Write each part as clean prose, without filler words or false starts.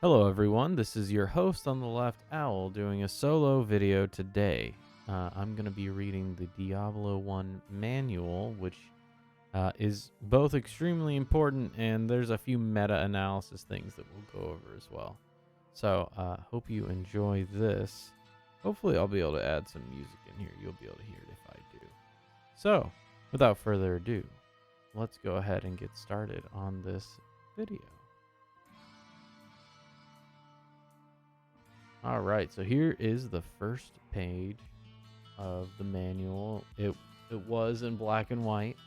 Hello everyone, this is your host on the left, Owl, doing a solo video today. I'm going to be reading the Diablo 1 manual, which is both extremely important and there's a few meta-analysis things that we'll go over as well. So, hope you enjoy this. Hopefully I'll be able to add some music in here. You'll be able to hear it if I do. So, without further ado, let's go ahead and get started on this video. All right, so here is the first page of the manual. It was in black and white.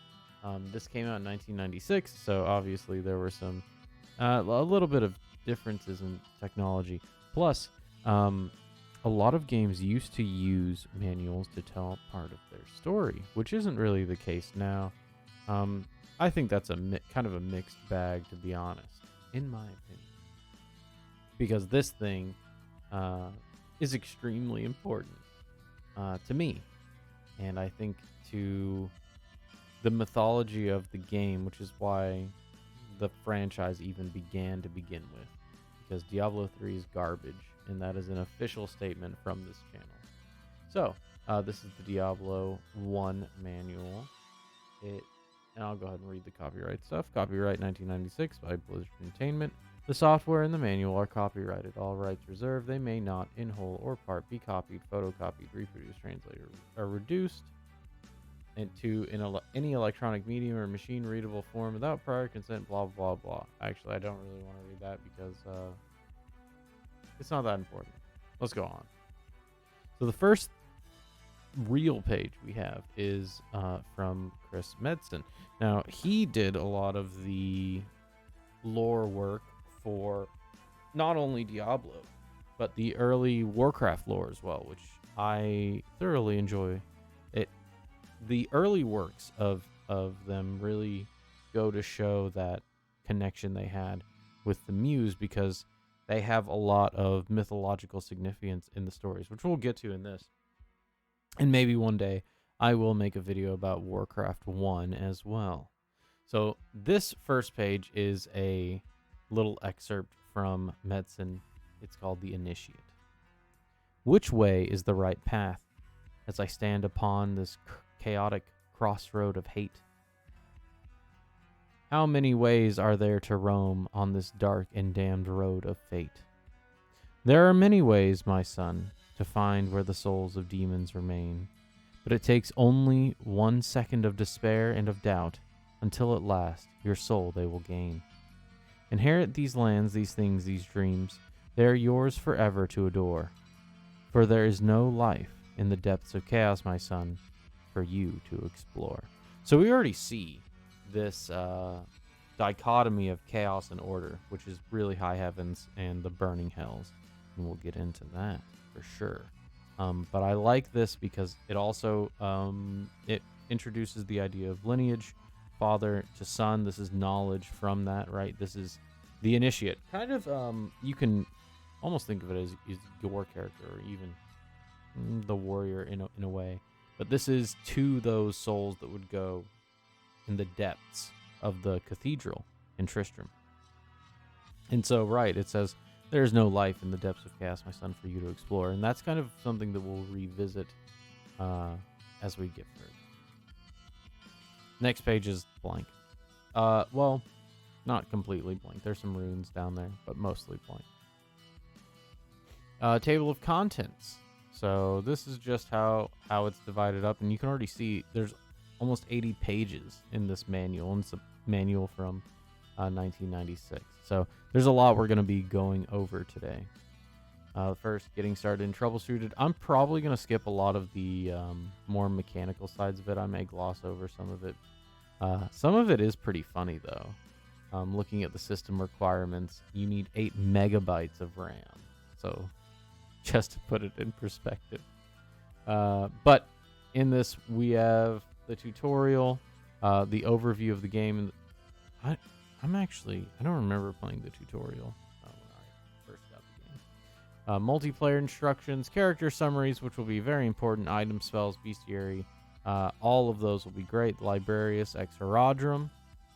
This came out in 1996, so obviously there were some a little bit of differences in technology. Plus, a lot of games used to use manuals to tell part of their story, which isn't really the case now. I think that's kind of a mixed bag, to be honest, in my opinion, because this thing is extremely important to me, and I think to the mythology of the game, which is why the franchise even began to begin with, because Diablo 3 is garbage, and that is an official statement from this channel. So, this is the Diablo 1 manual. And I'll go ahead and read the copyright stuff. Copyright 1996 by Blizzard Entertainment. The software and the manual are copyrighted. All rights reserved. They may not, in whole or part, be copied, photocopied, reproduced, translated, or reduced into any electronic medium or machine-readable form without prior consent, blah, blah, blah. Actually, I don't really want to read that because it's not that important. Let's go on. So the first real page we have is from Chris Medson. Now, he did a lot of the lore work for not only Diablo, but the early Warcraft lore as well, which I thoroughly enjoy. The early works of them really go to show that connection they had with the Muse, because they have a lot of mythological significance in the stories, which we'll get to in this. And maybe one day I will make a video about Warcraft 1 as well. So this first page is a little excerpt from Medson. It's called The Initiate. Which way is the right path as I stand upon this chaotic crossroad of hate? How many ways are there to roam on this dark and damned road of fate? There are many ways, my son, to find where the souls of demons remain, but it takes only 1 second of despair and of doubt until at last your soul they will gain. Inherit these lands, these things, these dreams. They are yours forever to adore. For there is no life in the depths of chaos, my son, for you to explore. So we already see this dichotomy of chaos and order, which is really high heavens and the burning hells. And we'll get into that for sure. But I like this because it also it introduces the idea of lineage, father to son. This is knowledge from that, right? This is the initiate. Kind of, you can almost think of it as your character, or even the warrior in a way. But this is to those souls that would go in the depths of the cathedral in Tristram. And so, right, it says, there is no life in the depths of chaos, my son, for you to explore. And that's kind of something that we'll revisit as we get further. Next page is blank. Well, not completely blank. There's some runes down there, but mostly blank. Table of contents. So this is just how it's divided up. And you can already see there's almost 80 pages in this manual. And it's a manual from 1996. So there's a lot we're going to be going over today. First, getting started and troubleshooted. I'm probably going to skip a lot of the more mechanical sides of it. I may gloss over some of it. Some of it is pretty funny, though. Looking at the system requirements, you need 8 megabytes of RAM. So just to put it in perspective. But in this, we have the tutorial, the overview of the game. And I don't remember playing the tutorial when I first got the game. Multiplayer instructions, character summaries, which will be very important, item spells, bestiary, all of those will be great. Librarius ex Horadrim,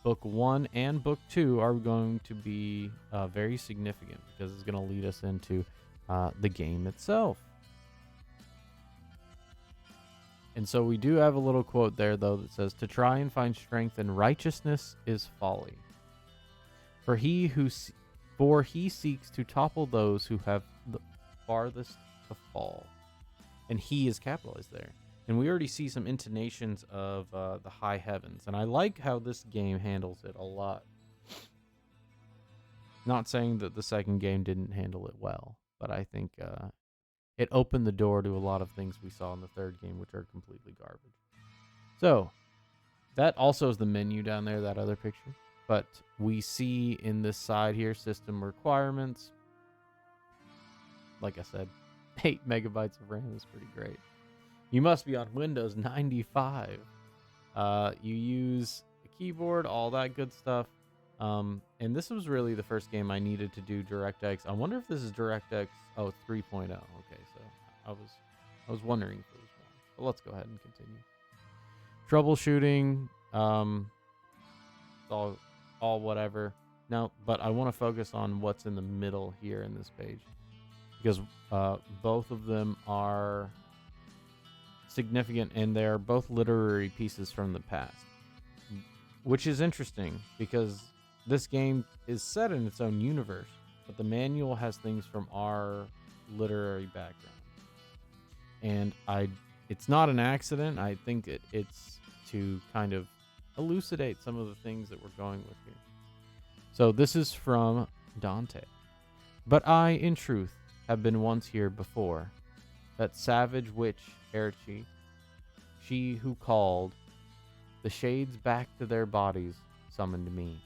book 1 and book 2 are going to be very significant because it's going to lead us into the game itself. And so we do have a little quote there, though, that says, "To try and find strength in righteousness is folly. For he seeks to topple those who have the farthest to fall." And he is capitalized there. And we already see some intonations of the high heavens. And I like how this game handles it a lot. Not saying that the second game didn't handle it well, but I think it opened the door to a lot of things we saw in the third game, which are completely garbage. So, that also is the menu down there, that other picture. But we see in this side here, system requirements. Like I said, 8 megabytes of RAM is pretty great. You must be on Windows 95. You use a keyboard, all that good stuff. And this was really the first game I needed to do DirectX. I wonder if this is DirectX 3.0. Okay, so I was wondering if it was one. But let's go ahead and continue. Troubleshooting, all whatever. Now, but I want to focus on what's in the middle here in this page, because both of them are significant, and they're both literary pieces from the past, which is interesting because this game is set in its own universe, but the manual has things from our literary background. And it's not an accident. I think it's to kind of elucidate some of the things that we're going with here. So this is from Dante. "But I, in truth, have been once here before. That savage witch, Erchi, she who called the shades back to their bodies, summoned me.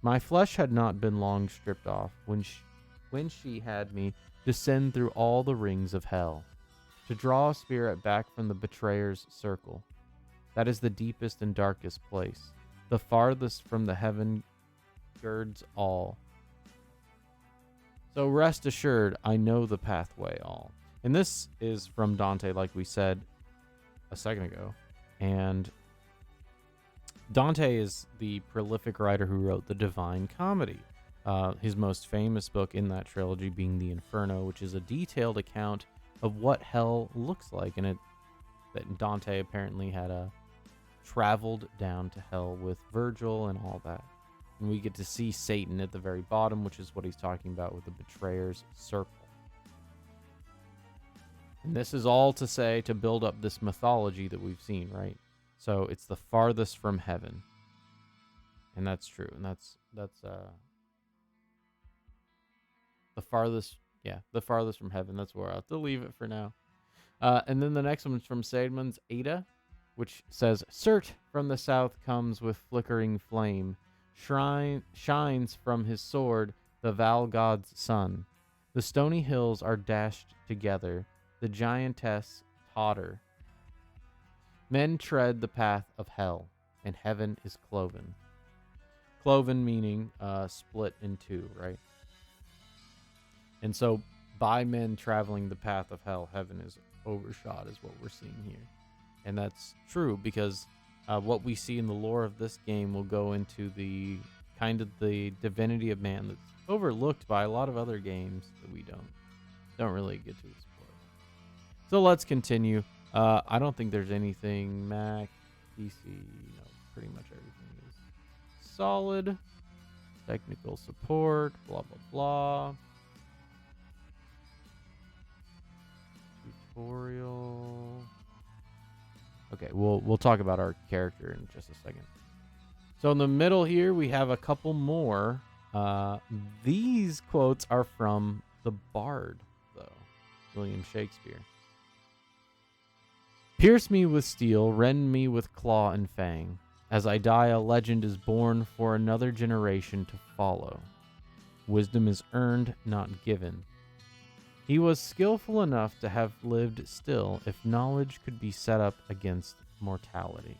My flesh had not been long stripped off when she had me descend through all the rings of hell, to draw a spirit back from the betrayer's circle. That is the deepest and darkest place, the farthest from the heaven girds all. So rest assured, I know the pathway all." And this is from Dante, like we said a second ago. And Dante is the prolific writer who wrote the Divine Comedy. His most famous book in that trilogy being the Inferno, which is a detailed account of what hell looks like. And that Dante apparently had traveled down to hell with Virgil and all that. And we get to see Satan at the very bottom, which is what he's talking about with the betrayer's circle. And this is all to say, to build up this mythology that we've seen, right? So it's the farthest from heaven. And that's true. And that's the farthest from heaven. That's where I'll have to leave it for now. And then the next one is from Seidmund's Ada, which says, "Cert from the south comes with flickering flame. Shines from his sword the Val god's sun. The stony hills are dashed together. The giantess totter. Men tread the path of hell, and heaven is cloven." Cloven meaning split in two, right? And so by men traveling the path of hell, heaven is overshot, is what we're seeing here. And that's true because what we see in the lore of this game will go into the kind of the divinity of man that's overlooked by a lot of other games that we don't really get to explore. So let's continue. I don't think there's anything Mac, PC, pretty much everything is solid. Technical support, blah, blah, blah. Tutorial. Okay, we'll talk about our character in just a second. So in the middle here, we have a couple more. These quotes are from the Bard, though, William Shakespeare. "Pierce me with steel, rend me with claw and fang. As I die, a legend is born for another generation to follow. Wisdom is earned, not given. He was skillful enough to have lived still if knowledge could be set up against mortality."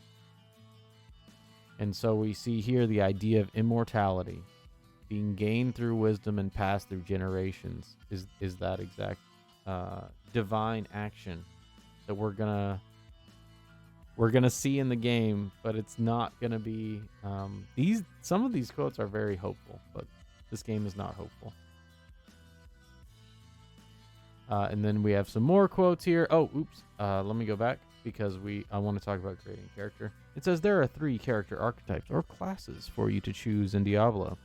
And so we see here the idea of immortality being gained through wisdom and passed through generations is that exact divine action that we're gonna we're gonna see in the game, but it's not gonna be some of these quotes are very hopeful, but this game is not hopeful. And then we have some more quotes here. Oh, oops. Let me go back because I want to talk about creating character. It says there are 3 character archetypes or classes for you to choose in Diablo.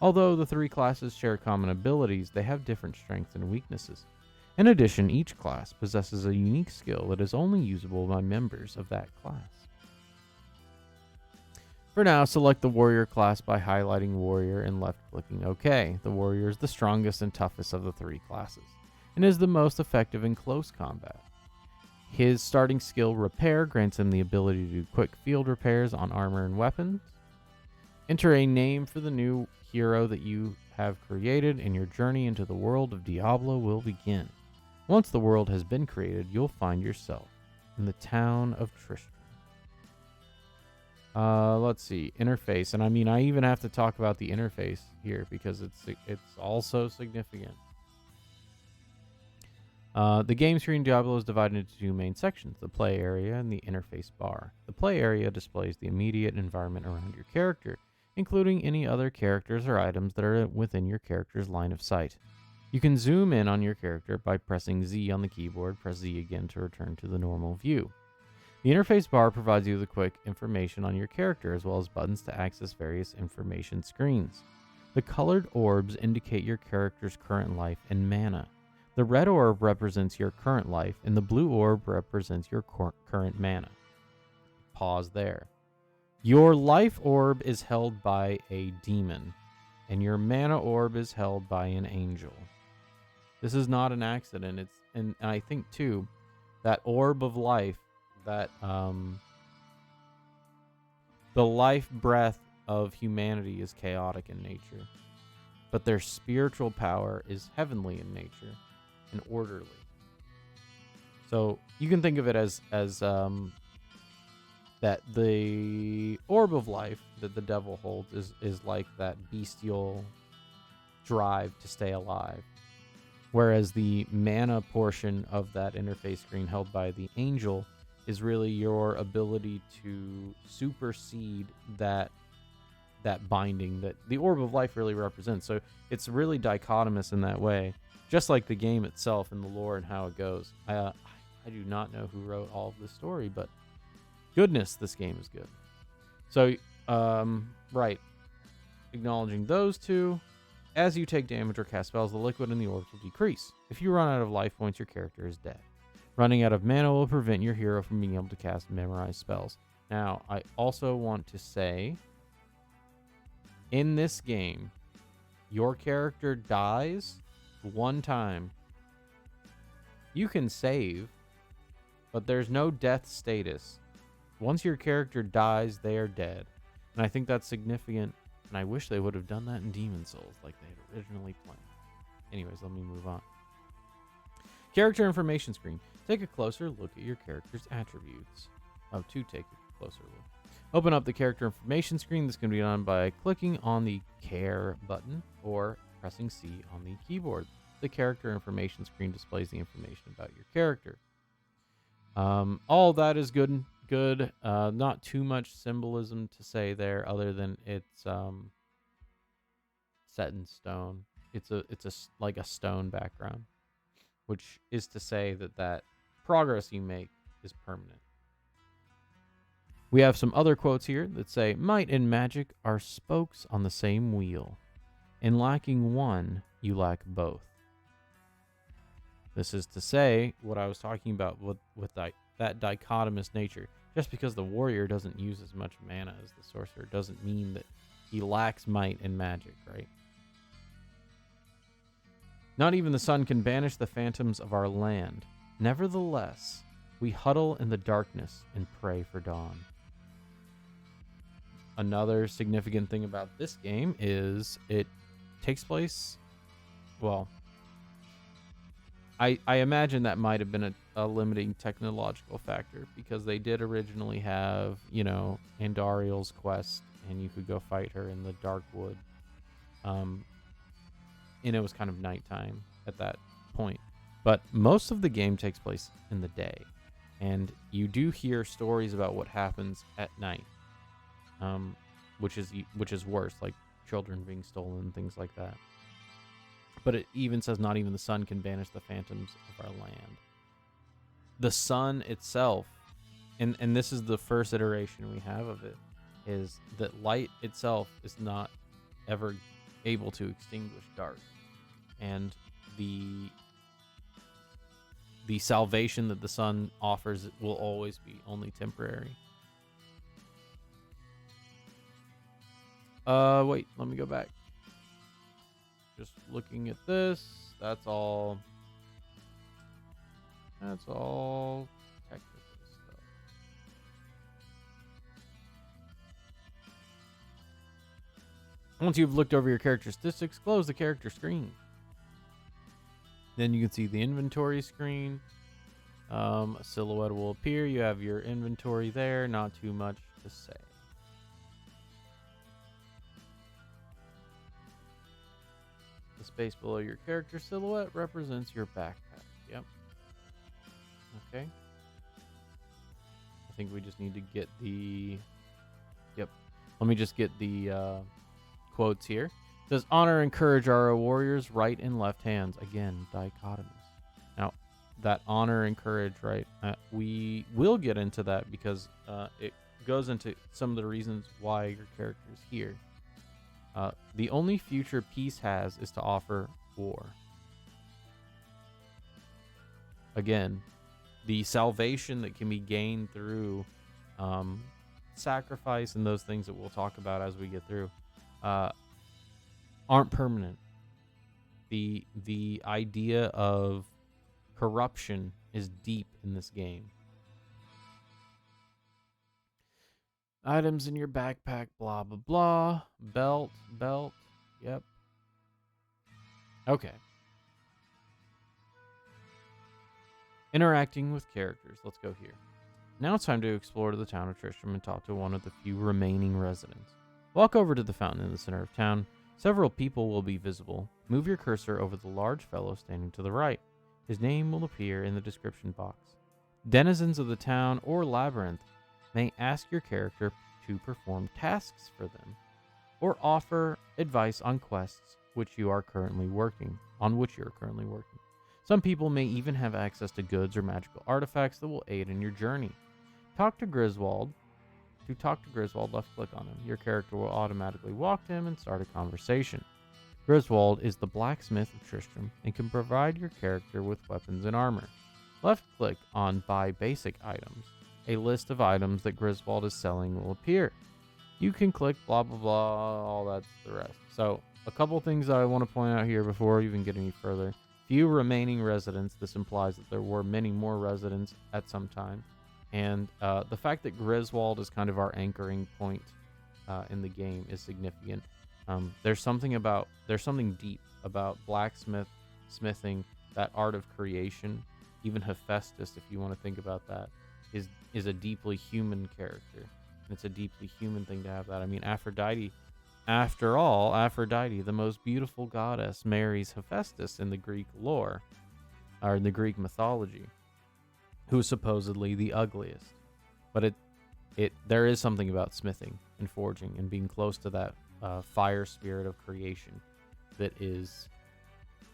Although the 3 classes share common abilities, they have different strengths and weaknesses. In addition, each class possesses a unique skill that is only usable by members of that class. For now, select the warrior class by highlighting warrior and left-clicking OK. The warrior is the strongest and toughest of the 3 classes, and is the most effective in close combat. His starting skill, Repair, grants him the ability to do quick field repairs on armor and weapons. Enter a name for the new hero that you have created, and your journey into the world of Diablo will begin. Once the world has been created, you'll find yourself in the town of Tristram. Let's see, interface, and I mean, I even have to talk about the interface here because it's also significant. The game screen Diablo is divided into 2 main sections, the play area and the interface bar. The play area displays the immediate environment around your character, including any other characters or items that are within your character's line of sight. You can zoom in on your character by pressing Z on the keyboard. Press Z again to return to the normal view. The interface bar provides you with quick information on your character, as well as buttons to access various information screens. The colored orbs indicate your character's current life and mana. The red orb represents your current life, and the blue orb represents your current mana. Pause there. Your life orb is held by a demon, and your mana orb is held by an angel. This is not an accident. And I think too, that orb of life, that the life breath of humanity is chaotic in nature, but their spiritual power is heavenly in nature and orderly. So you can think of it as that the orb of life that the devil holds is like that bestial drive to stay alive. Whereas the mana portion of that interface screen held by the angel is really your ability to supersede that binding that the orb of life really represents. So it's really dichotomous in that way, just like the game itself and the lore and how it goes. I do not know who wrote all of this story, but goodness, this game is good. So, right. Acknowledging those 2. As you take damage or cast spells, the liquid in the orbs will decrease. If you run out of life points, your character is dead. Running out of mana will prevent your hero from being able to cast memorized spells. Now, I also want to say, in this game, your character dies 1 time. You can save, but there's no death status. Once your character dies, they are dead. And I think that's significant, and I wish they would have done that in Demon Souls like they had originally planned. Anyways, let me move on. Character information screen. Take a closer look at your character's attributes. To take a closer look. Open up the character information screen. This can be done by clicking on the Care button or pressing C on the keyboard. The character information screen displays the information about your character. All that is good. Not too much symbolism to say there, other than it's set in stone. It's like a stone background, which is to say that progress you make is permanent. We have some other quotes here that say, "Might and magic are spokes on the same wheel. In lacking one, you lack both." This is to say what I was talking about with that dichotomous nature. Just because the warrior doesn't use as much mana as the sorcerer doesn't mean that he lacks might and magic, right? Not even the sun can banish the phantoms of our land. Nevertheless, we huddle in the darkness and pray for dawn. Another significant thing about this game is it takes place, well, I imagine that might have been a limiting technological factor, because they did originally have, Andariel's quest, and you could go fight her in the dark wood. And it was kind of nighttime at that point. But most of the game takes place in the day. And you do hear stories about what happens at night, which is worse, like children being stolen, things like that. But it even says not even the sun can banish the phantoms of our land. The sun itself, and this is the first iteration we have of it, is that light itself is not ever able to extinguish dark. And the salvation that the sun offers will always be only temporary. Wait, let me go back. Just looking at this, that's all technical stuff. Once you've looked over your character statistics, close the character screen. Then you can see the inventory screen. A silhouette will appear. You have your inventory there. Not too much to say. The space below your character silhouette represents your backpack. Yep. Okay. I think we just need to get the... Yep. Let me just get the quotes here. It says, honor and courage are our warriors' right and left hands. Again, dichotomous. Now, that honor and courage, right? We will get into that because it goes into some of the reasons why your character is here. The only future peace has is to offer war. Again, the salvation that can be gained through sacrifice and those things that we'll talk about as we get through aren't permanent. The idea of corruption is deep in this game. Items in your backpack, blah, blah, blah. Belt. Yep. Okay. Interacting with characters. Let's go here. Now it's time to explore the town of Tristram and talk to one of the few remaining residents. Walk over to the fountain in the center of town. Several people will be visible. Move your cursor over the large fellow standing to the right. His name will appear in the description box. Denizens of the town or labyrinth may ask your character to perform tasks for them, or offer advice on quests on which you are currently working. Some people may even have access to goods or magical artifacts that will aid in your journey. Talk to Griswold. To talk to Griswold, left click on him. Your character will automatically walk to him and start a conversation. Griswold is the blacksmith of Tristram and can provide your character with weapons and armor. Left click on Buy Basic Items. A list of items that Griswold is selling will appear. You can click blah blah blah, all that's the rest. So, a couple things that I want to point out here before we even get any further. Few remaining residents. This implies that there were many more residents at some time. And the fact that Griswold is kind of our anchoring point in the game is significant. There's something deep about smithing, that art of creation. Even Hephaestus, if you want to think about that, is a deeply human character. It's a deeply human thing to have that. I mean, Aphrodite, after all, the most beautiful goddess, marries Hephaestus in the Greek lore, or in the Greek mythology, who is supposedly the ugliest. But there is something about smithing and forging and being close to that fire spirit of creation that is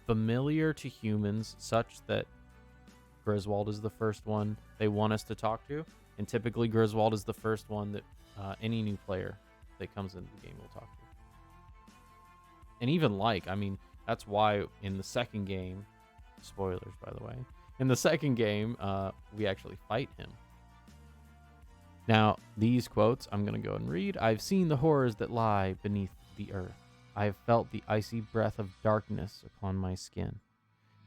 familiar to humans, such that Griswold is the first one they want us to talk to, and typically Griswold is the first one that any new player that comes into the game will talk to. And even that's why in the second game, spoilers by the way, in the second game, we actually fight him. Now, these quotes I'm going to go and read. I've seen the horrors that lie beneath the earth. I have felt the icy breath of darkness upon my skin,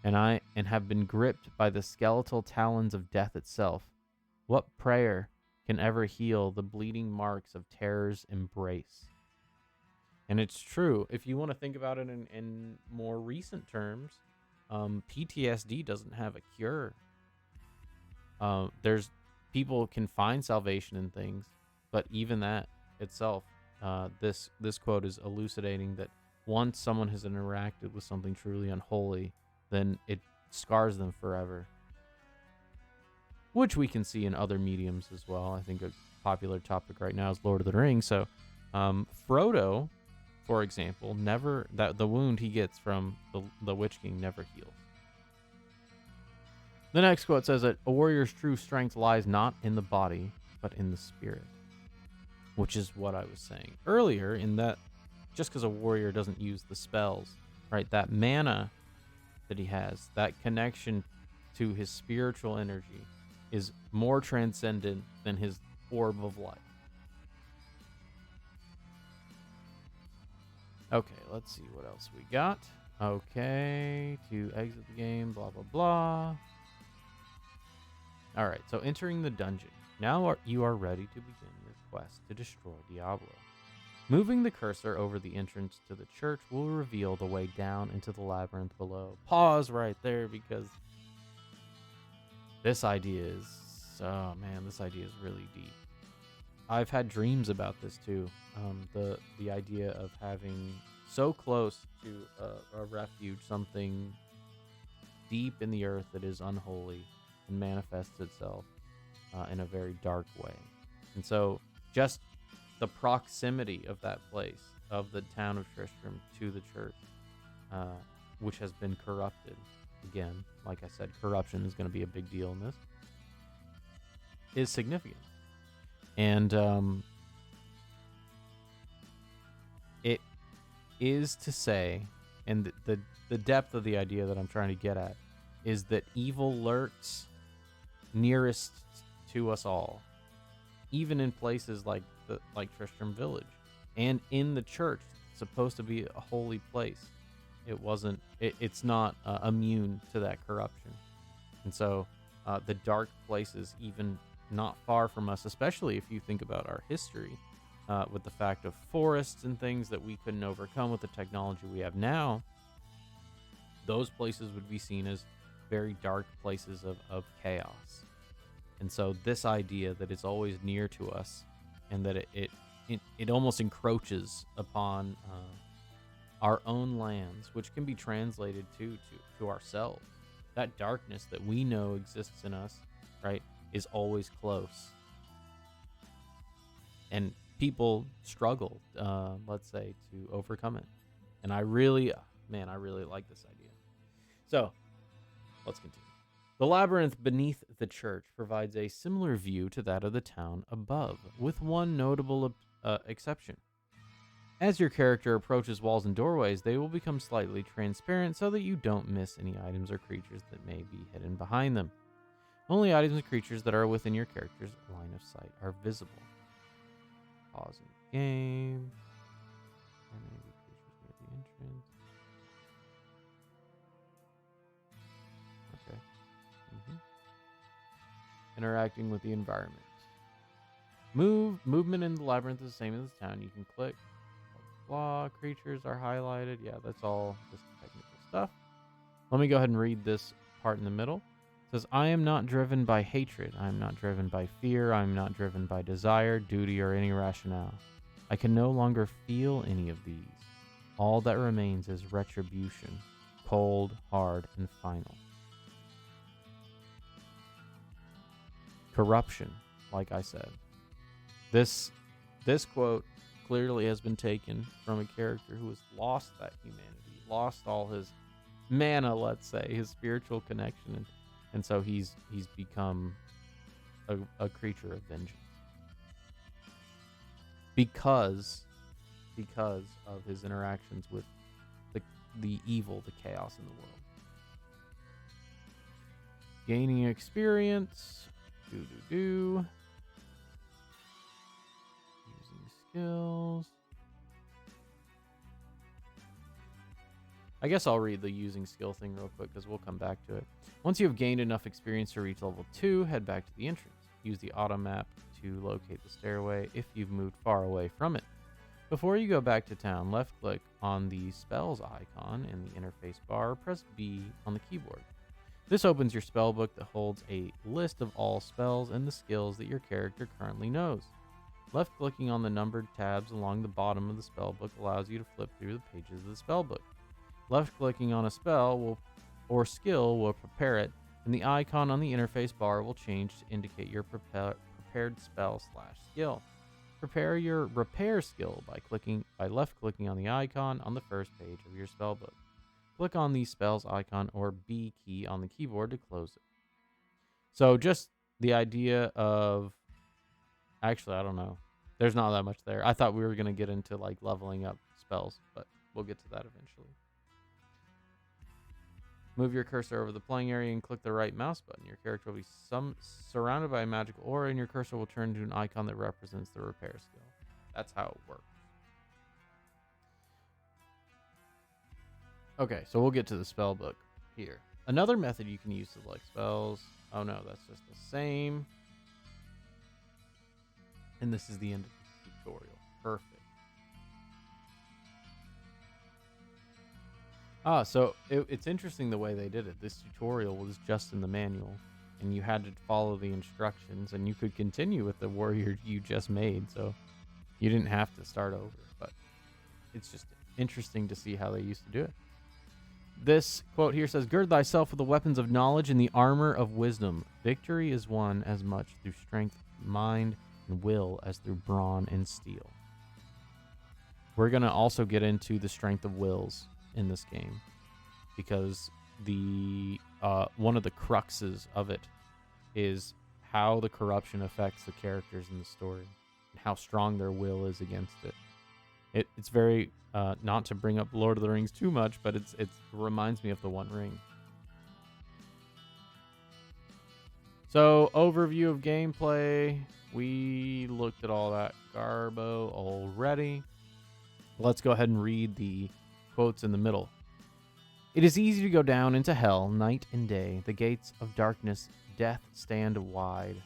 and have been gripped by the skeletal talons of death itself. What prayer can ever heal the bleeding marks of terror's embrace? And it's true. If you want to think about it in more recent terms, PTSD doesn't have a cure. There's people can find salvation in things, but even that itself, this quote is elucidating that once someone has interacted with something truly unholy, then it scars them forever. which we can see in other mediums as well. I think a popular topic right now is Lord of the Rings. So Frodo, for example, the wound he gets from the Witch King never heals. The next quote says that a warrior's true strength lies not in the body, but in the spirit, which is what I was saying earlier, in that just because a warrior doesn't use the spells, right, that mana that he has, that connection to his spiritual energy is more transcendent than his orb of light. Okay, let's see what else we got. Okay, to exit the game, blah, blah, blah. All right, so entering the dungeon. Now you are ready to begin your quest to destroy Diablo. Moving the cursor over the entrance to the church will reveal the way down into the labyrinth below. Pause right there, because this idea is, oh man, this idea is really deep. I've had dreams about this too. The idea of having so close to a refuge, something deep in the earth that is unholy and manifests itself in a very dark way. And so just the proximity of that place, of the town of Tristram to the church, which has been corrupted. Again, like I said, corruption is going to be a big deal in this, is significant. And it is to say, and the depth of the idea that I'm trying to get at is that evil lurks nearest to us all, even in places like Tristram Village, and in the church. It's supposed to be a holy place. It's not immune to that corruption. And so the dark places, even not far from us, especially if you think about our history, with the fact of forests and things that we couldn't overcome with the technology we have now, those places would be seen as very dark places of chaos. And so this idea that it's always near to us, and that it almost encroaches upon our own lands, which can be translated to ourselves. That darkness that we know exists in us, right, is always close. And people struggle, let's say, to overcome it. And I really like this idea. So let's continue. The labyrinth beneath the church provides a similar view to that of the town above, with one notable exception. As your character approaches walls and doorways, they will become slightly transparent so that you don't miss any items or creatures that may be hidden behind them. Only items and creatures that are within your character's line of sight are visible. Pause in the game. Maybe creatures near the entrance. Okay. Interacting with the environment. Movement in the labyrinth is the same as the town. You can click. Blah, creatures are highlighted. Yeah, that's all just technical stuff. Let me go ahead and read this part in the middle. It says, I am not driven by hatred. I am not driven by fear. I am not driven by desire, duty, or any rationale. I can no longer feel any of these. All that remains is retribution, cold, hard, and final. Corruption, like I said. This quote clearly has been taken from a character who has lost that humanity, lost all his mana, let's say, his spiritual connection, and so he's become a creature of vengeance because of his interactions with the evil, the chaos in the world. Gaining experience, using skills. I guess I'll read the using skill thing real quick because we'll come back to it. Once you have gained enough experience to reach level 2, head back to the entrance. Use the auto map to locate the stairway if you've moved far away from it. Before you go back to town, left click on the spells icon in the interface bar, or press B on the keyboard. This opens your spellbook that holds a list of all spells and the skills that your character currently knows. Left-clicking on the numbered tabs along the bottom of the spellbook allows you to flip through the pages of the spellbook. Left-clicking on a spell or skill will prepare it and the icon on the interface bar will change to indicate your prepared spell/skill. Prepare your repair skill by left-clicking on the icon on the first page of your spellbook. Click on the spells icon or B key on the keyboard to close it. So just the idea of... Actually, I don't know. There's not that much there. I thought we were going to get into like leveling up spells, but we'll get to that eventually. Move your cursor over the playing area and click the right mouse button. Your character will be surrounded by a magical aura, and your cursor will turn into an icon that represents the repair skill. That's how it works. Okay, so we'll get to the spell book here. Another method you can use to select spells. Oh no, that's just the same. And this is the end of the tutorial. Perfect. So it's interesting the way they did it. This tutorial was just in the manual, and you had to follow the instructions, and you could continue with the warrior you just made, so you didn't have to start over. But it's just interesting to see how they used to do it. This quote here says, "Gird thyself with the weapons of knowledge and the armor of wisdom. Victory is won as much through strength, mind, and will as through brawn and steel." We're going to also get into the strength of wills in this game, because the one of the cruxes of it is how the corruption affects the characters in the story and how strong their will is against it. It's very not to bring up Lord of the Rings too much, but it reminds me of the One Ring. So, overview of gameplay. We looked at all that garbo already. Let's go ahead and read the quotes in the middle. "It is easy to go down into hell night and day. The gates of darkness, death stand wide."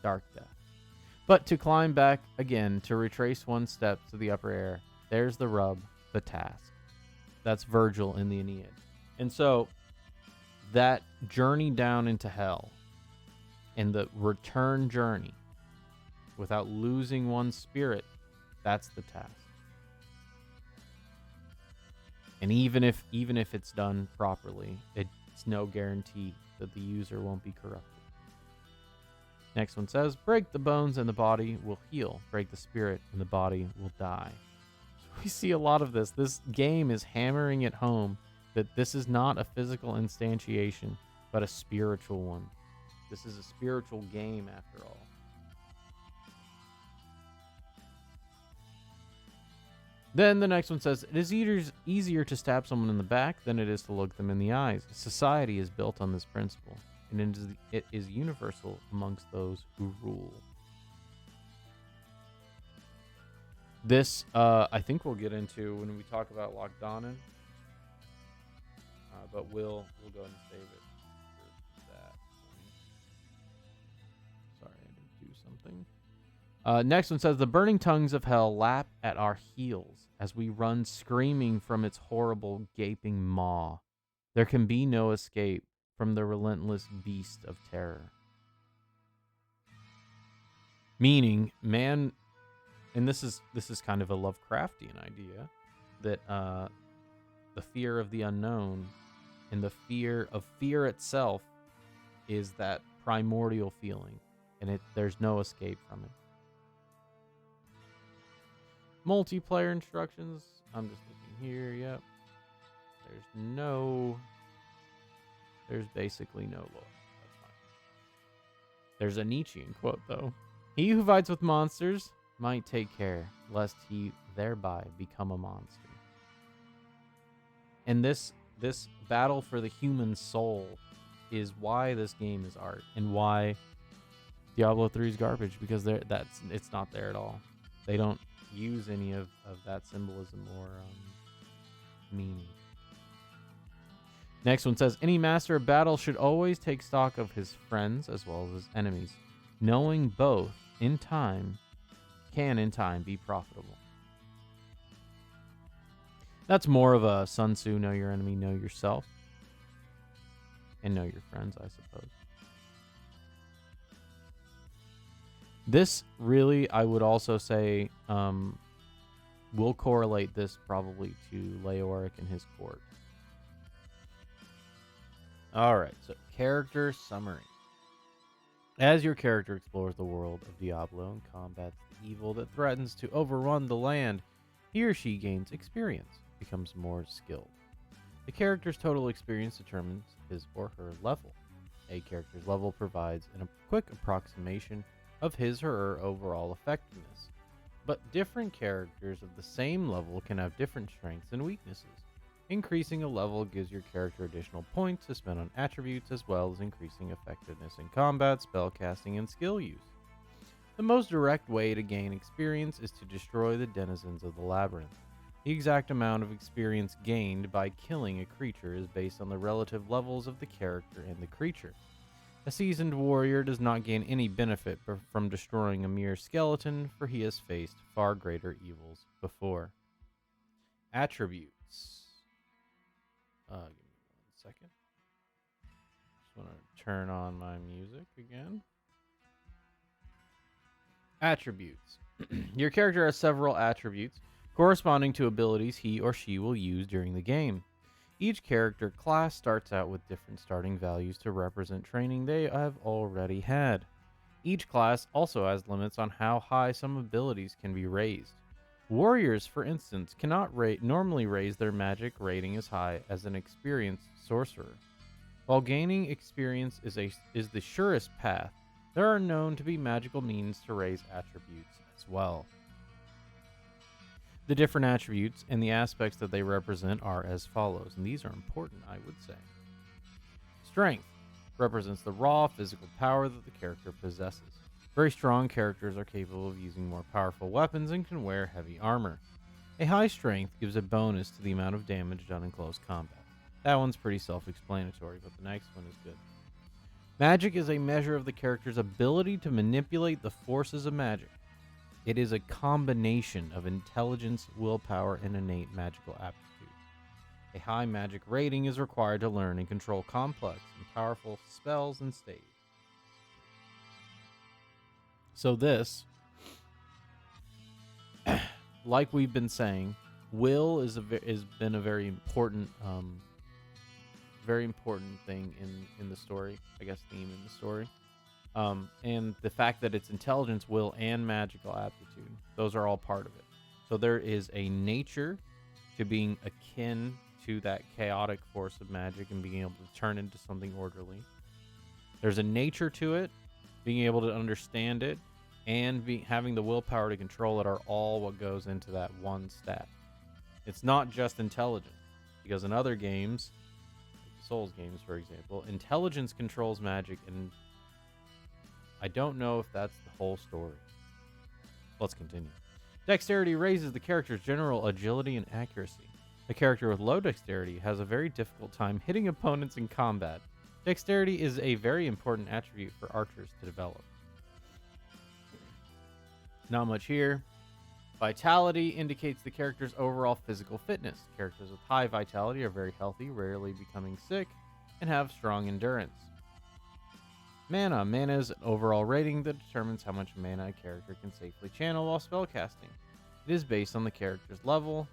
Dark death. "But to climb back again, to retrace one step to the upper air, there's the rub, the task." That's Virgil in the Aeneid. And so that journey down into hell and the return journey without losing one's spirit, that's the task. And even if it's done properly, it's no guarantee that the user won't be corrupted. Next one says, "Break the bones and the body will heal. Break the spirit and the body will die." So we see a lot of this. This game is hammering it home that this is not a physical instantiation, but a spiritual one. This is a spiritual game after all. Then the next one says, "It is easier to stab someone in the back than it is to look them in the eyes. Society is built on this principle, and it is universal amongst those who rule." This, I think we'll get into when we talk about Lochdonan, but we'll go ahead and save it for that. Sorry, I didn't do something. Next one says, "The burning tongues of hell lap at our heels as we run screaming from its horrible gaping maw. There can be no escape from the relentless beast of terror." Meaning, man, and this is kind of a Lovecraftian idea, that the fear of the unknown and the fear of fear itself is that primordial feeling, and there's no escape from it. Multiplayer instructions. I'm just looking here. Yep. There's basically no law. That's fine. There's a Nietzschean quote, though. "He who fights with monsters might take care, lest he thereby become a monster." And this battle for the human soul is why this game is art, and why Diablo 3 is garbage, because it's not there at all. They don't use any of that symbolism or meaning. Next one says, "Any master of battle should always take stock of his friends as well as his enemies. Knowing both can in time be profitable." That's more of a Sun Tzu, know your enemy, know yourself, and know your friends, I suppose. This really, I would also say, we'll correlate this probably to Leoric and his court. All right, so character summary. As your character explores the world of Diablo and combats the evil that threatens to overrun the land, he or she gains experience, becomes more skilled. The character's total experience determines his or her level. A character's level provides a quick approximation of his or her overall effectiveness, but different characters of the same level can have different strengths and weaknesses. Increasing a level gives your character additional points to spend on attributes, as well as increasing effectiveness in combat, spellcasting, and skill use. The most direct way to gain experience is to destroy the denizens of the labyrinth. The exact amount of experience gained by killing a creature is based on the relative levels of the character and the creature. A seasoned warrior does not gain any benefit from destroying a mere skeleton, for he has faced far greater evils before. Attributes. Give me 1 second. Just want to turn on my music again. Attributes. Your character has several attributes corresponding to abilities he or she will use during the game. Each character class starts out with different starting values to represent training they have already had. Each class also has limits on how high some abilities can be raised. Warriors, for instance, cannot normally raise their magic rating as high as an experienced sorcerer. While gaining experience is the surest path, there are known to be magical means to raise attributes as well. The different attributes and the aspects that they represent are as follows, and these are important, I would say. Strength represents the raw physical power that the character possesses. Very strong characters are capable of using more powerful weapons and can wear heavy armor. A high strength gives a bonus to the amount of damage done in close combat. That one's pretty self-explanatory, but the next one is good. Magic is a measure of the character's ability to manipulate the forces of magic. It is a combination of intelligence, willpower, and innate magical aptitude. A high magic rating is required to learn and control complex and powerful spells and staves. So this, like we've been saying, will has been a very important thing in the story. I guess theme in the story. And the fact that it's intelligence, will, and magical aptitude, those are all part of it. So there is a nature to being akin to that chaotic force of magic and being able to turn into something orderly. There's a nature to it, being able to understand it, and having the willpower to control it are all what goes into that one stat. It's not just intelligence, because in other games, like the Souls games, for example, intelligence controls magic, and I don't know if that's the whole story. Let's continue. Dexterity raises the character's general agility and accuracy. A character with low dexterity has a very difficult time hitting opponents in combat. Dexterity is a very important attribute for archers to develop. Not much here. Vitality indicates the character's overall physical fitness. Characters with high vitality are very healthy, rarely becoming sick, and have strong endurance. Mana. Mana is an overall rating that determines how much mana a character can safely channel while spellcasting. It is based on the character's level,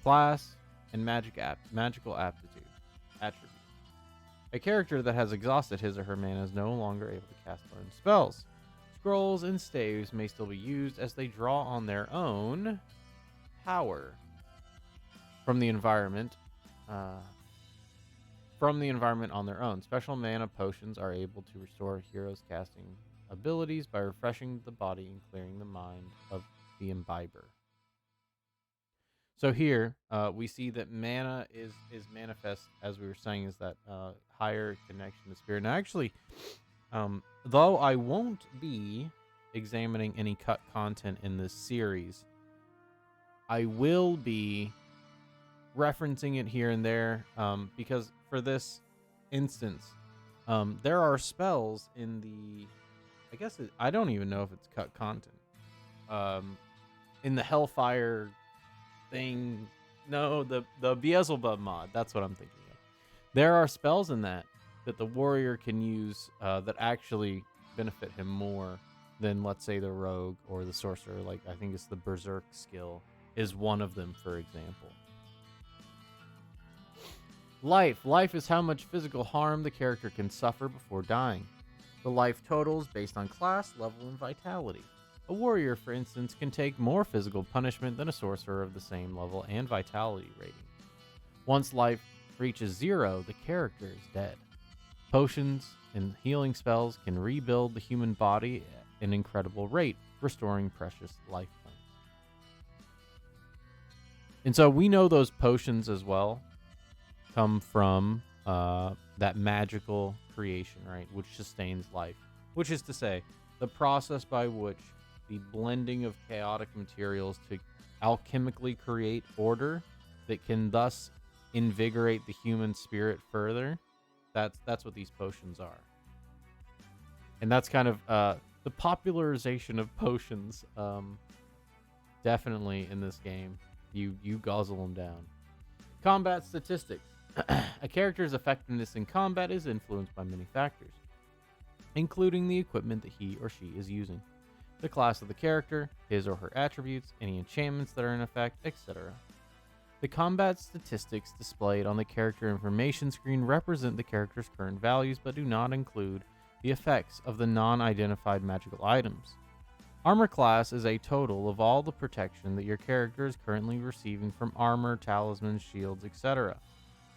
class, and magical aptitude attribute. A character that has exhausted his or her mana is no longer able to cast learned spells. Scrolls and staves may still be used as they draw on their own power from the environment on their own. Special mana potions are able to restore heroes' casting abilities by refreshing the body and clearing the mind of the imbiber. So here we see that mana is manifest, as we were saying, is that higher connection to spirit. Now, actually, though I won't be examining any cut content in this series, I will be referencing it here and there because for this instance, there are spells in the, I don't even know if it's cut content, in the Hellfire thing. No, the Beelzebub mod. That's what I'm thinking of. There are spells in that the warrior can use that actually benefit him more than, let's say, the rogue or the sorcerer. Like, I think it's the Berserk skill is one of them, for example. Life. Life is how much physical harm the character can suffer before dying. The life total is based on class, level, and vitality. A warrior, for instance, can take more physical punishment than a sorcerer of the same level and vitality rating. Once life reaches 0, the character is dead. Potions and healing spells can rebuild the human body at an incredible rate, restoring precious life points. And so we know those potions as well come from that magical creation, right, which sustains life. Which is to say, the process by which the blending of chaotic materials to alchemically create order that can thus invigorate the human spirit further. That's what these potions are. And that's kind of the popularization of potions. Definitely in this game, you guzzle them down. Combat statistics. A character's effectiveness in combat is influenced by many factors, including the equipment that he or she is using, the class of the character, his or her attributes, any enchantments that are in effect, etc. The combat statistics displayed on the character information screen represent the character's current values but do not include the effects of the non-identified magical items. Armor class is a total of all the protection that your character is currently receiving from armor, talismans, shields, etc.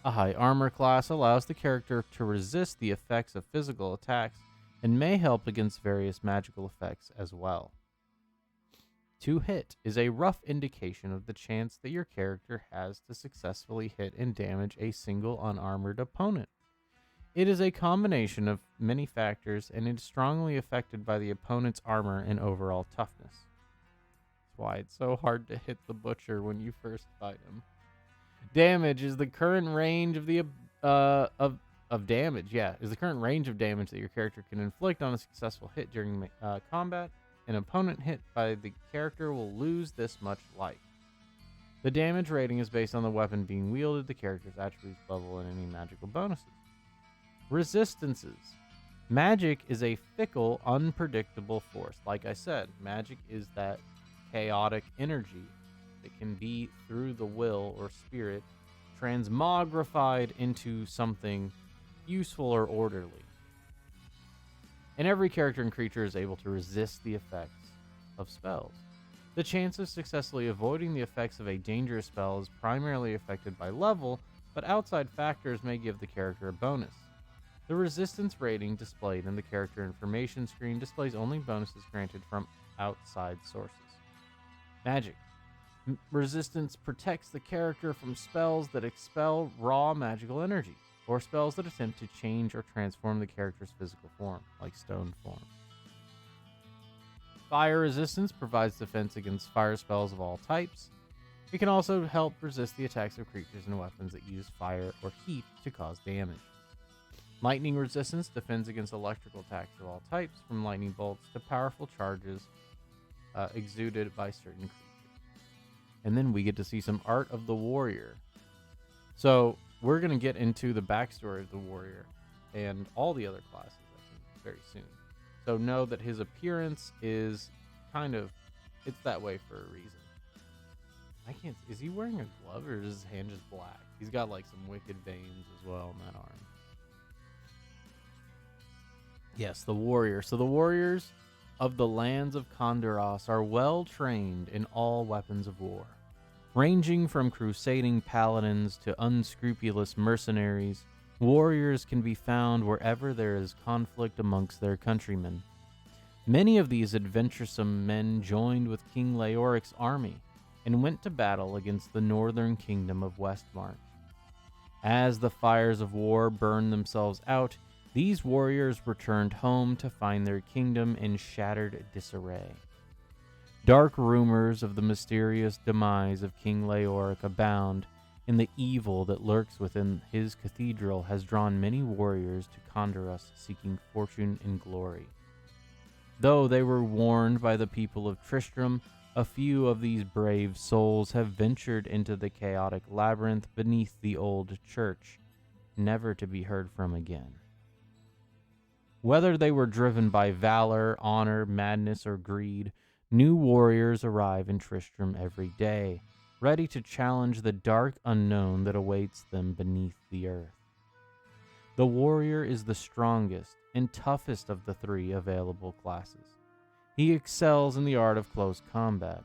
A high armor class allows the character to resist the effects of physical attacks and may help against various magical effects as well. To hit is a rough indication of the chance that your character has to successfully hit and damage a single unarmored opponent. It is a combination of many factors and is strongly affected by the opponent's armor and overall toughness. That's why it's so hard to hit the butcher when you first fight him. Damage is the current range of the damage. Yeah, is the current range of damage that your character can inflict on a successful hit during combat. An opponent hit by the character will lose this much life. The damage rating is based on the weapon being wielded, the character's attributes level, and any magical bonuses. Resistances. Magic is a fickle, unpredictable force. Like I said, magic is that chaotic energy that can be, through the will or spirit, transmogrified into something useful or orderly. And every character and creature is able to resist the effects of spells. The chance of successfully avoiding the effects of a dangerous spell is primarily affected by level, but outside factors may give the character a bonus. The resistance rating displayed in the character information screen displays only bonuses granted from outside sources. Magic. Resistance protects the character from spells that expel raw magical energy, or spells that attempt to change or transform the character's physical form, like stone form. Fire resistance provides defense against fire spells of all types. It can also help resist the attacks of creatures and weapons that use fire or heat to cause damage. Lightning resistance defends against electrical attacks of all types, from lightning bolts to powerful charges exuded by certain creatures. And then we get to see some art of the warrior. So we're going to get into the backstory of the warrior and all the other classes, I think, very soon. So know that his appearance is kind of, it's that way for a reason. I can't, is he wearing a glove or is his hand just black? He's got like some wicked veins as well in that arm. Yes, the warrior. So the warriors of the lands of Kondoros are well trained in all weapons of war. Ranging from crusading paladins to unscrupulous mercenaries, warriors can be found wherever there is conflict amongst their countrymen. Many of these adventuresome men joined with King Leoric's army and went to battle against the northern kingdom of Westmarch. As the fires of war burned themselves out, these warriors returned home to find their kingdom in shattered disarray. Dark rumors of the mysterious demise of King Leoric abound, and the evil that lurks within his cathedral has drawn many warriors to Kondoros seeking fortune and glory. Though they were warned by the people of Tristram, a few of these brave souls have ventured into the chaotic labyrinth beneath the old church, never to be heard from again. Whether they were driven by valor, honor, madness, or greed, new warriors arrive in Tristram every day, ready to challenge the dark unknown that awaits them beneath the earth. The warrior is the strongest and toughest of the 3 available classes. He excels in the art of close combat.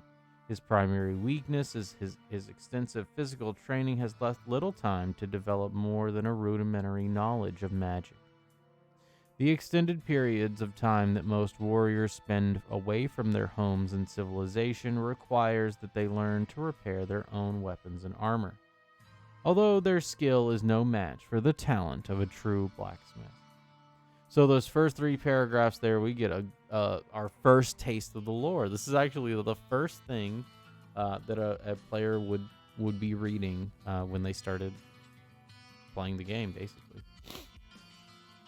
His primary weakness is his extensive physical training has left little time to develop more than a rudimentary knowledge of magic. The extended periods of time that most warriors spend away from their homes and civilization requires that they learn to repair their own weapons and armor, although their skill is no match for the talent of a true blacksmith. So those first 3 paragraphs there, we get our first taste of the lore. This is actually the first thing that a player would be reading when they started playing the game, basically,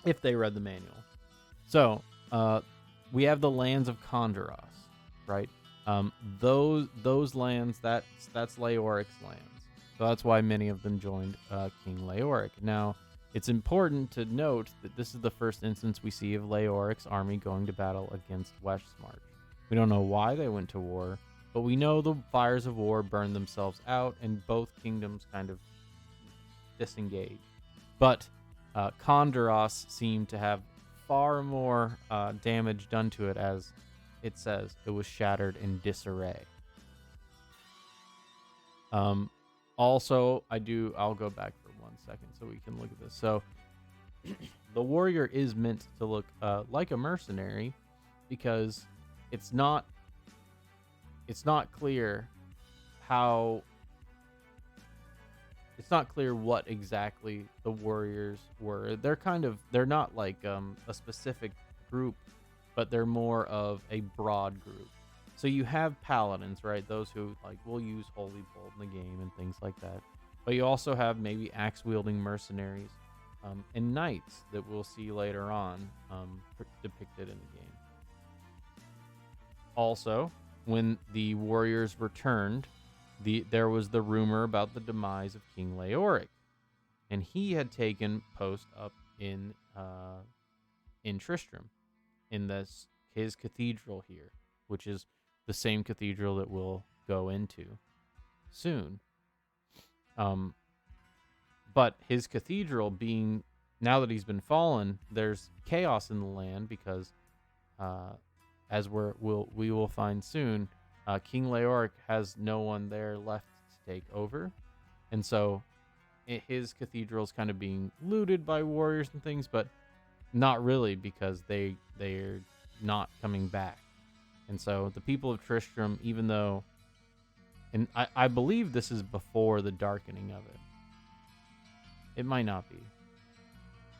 if they read the manual. So we have the lands of Kondoros, right? Those lands, that's Leoric's lands. So that's why many of them joined King Leoric. Now, it's important to note that this is the first instance we see of Leoric's army going to battle against Westmarch. We don't know why they went to war, but we know the fires of war burned themselves out and both kingdoms kind of disengaged. But Kondoros seemed to have far more damage done to it, as it says it was shattered in disarray. Also, I'll go back for 1 second so we can look at this. So the warrior is meant to look like a mercenary because it's not clear what exactly the warriors were. They're not like a specific group, but they're more of a broad group. So you have paladins, right? Those who will use Holy Bolt in the game and things like that. But you also have maybe axe-wielding mercenaries and knights that we'll see later on depicted in the game. Also, when the warriors returned, there was the rumor about the demise of King Leoric, and he had taken post up in Tristram, in his cathedral here, which is the same cathedral that we'll go into soon. But his cathedral being, now that he's been fallen, there's chaos in the land because, as we will find soon, King Leoric has no one there left to take over, and so his cathedral is kind of being looted by warriors and things, but not really, because they're not coming back. And so the people of Tristram, even though, and I believe this is before the darkening of it. It might not be,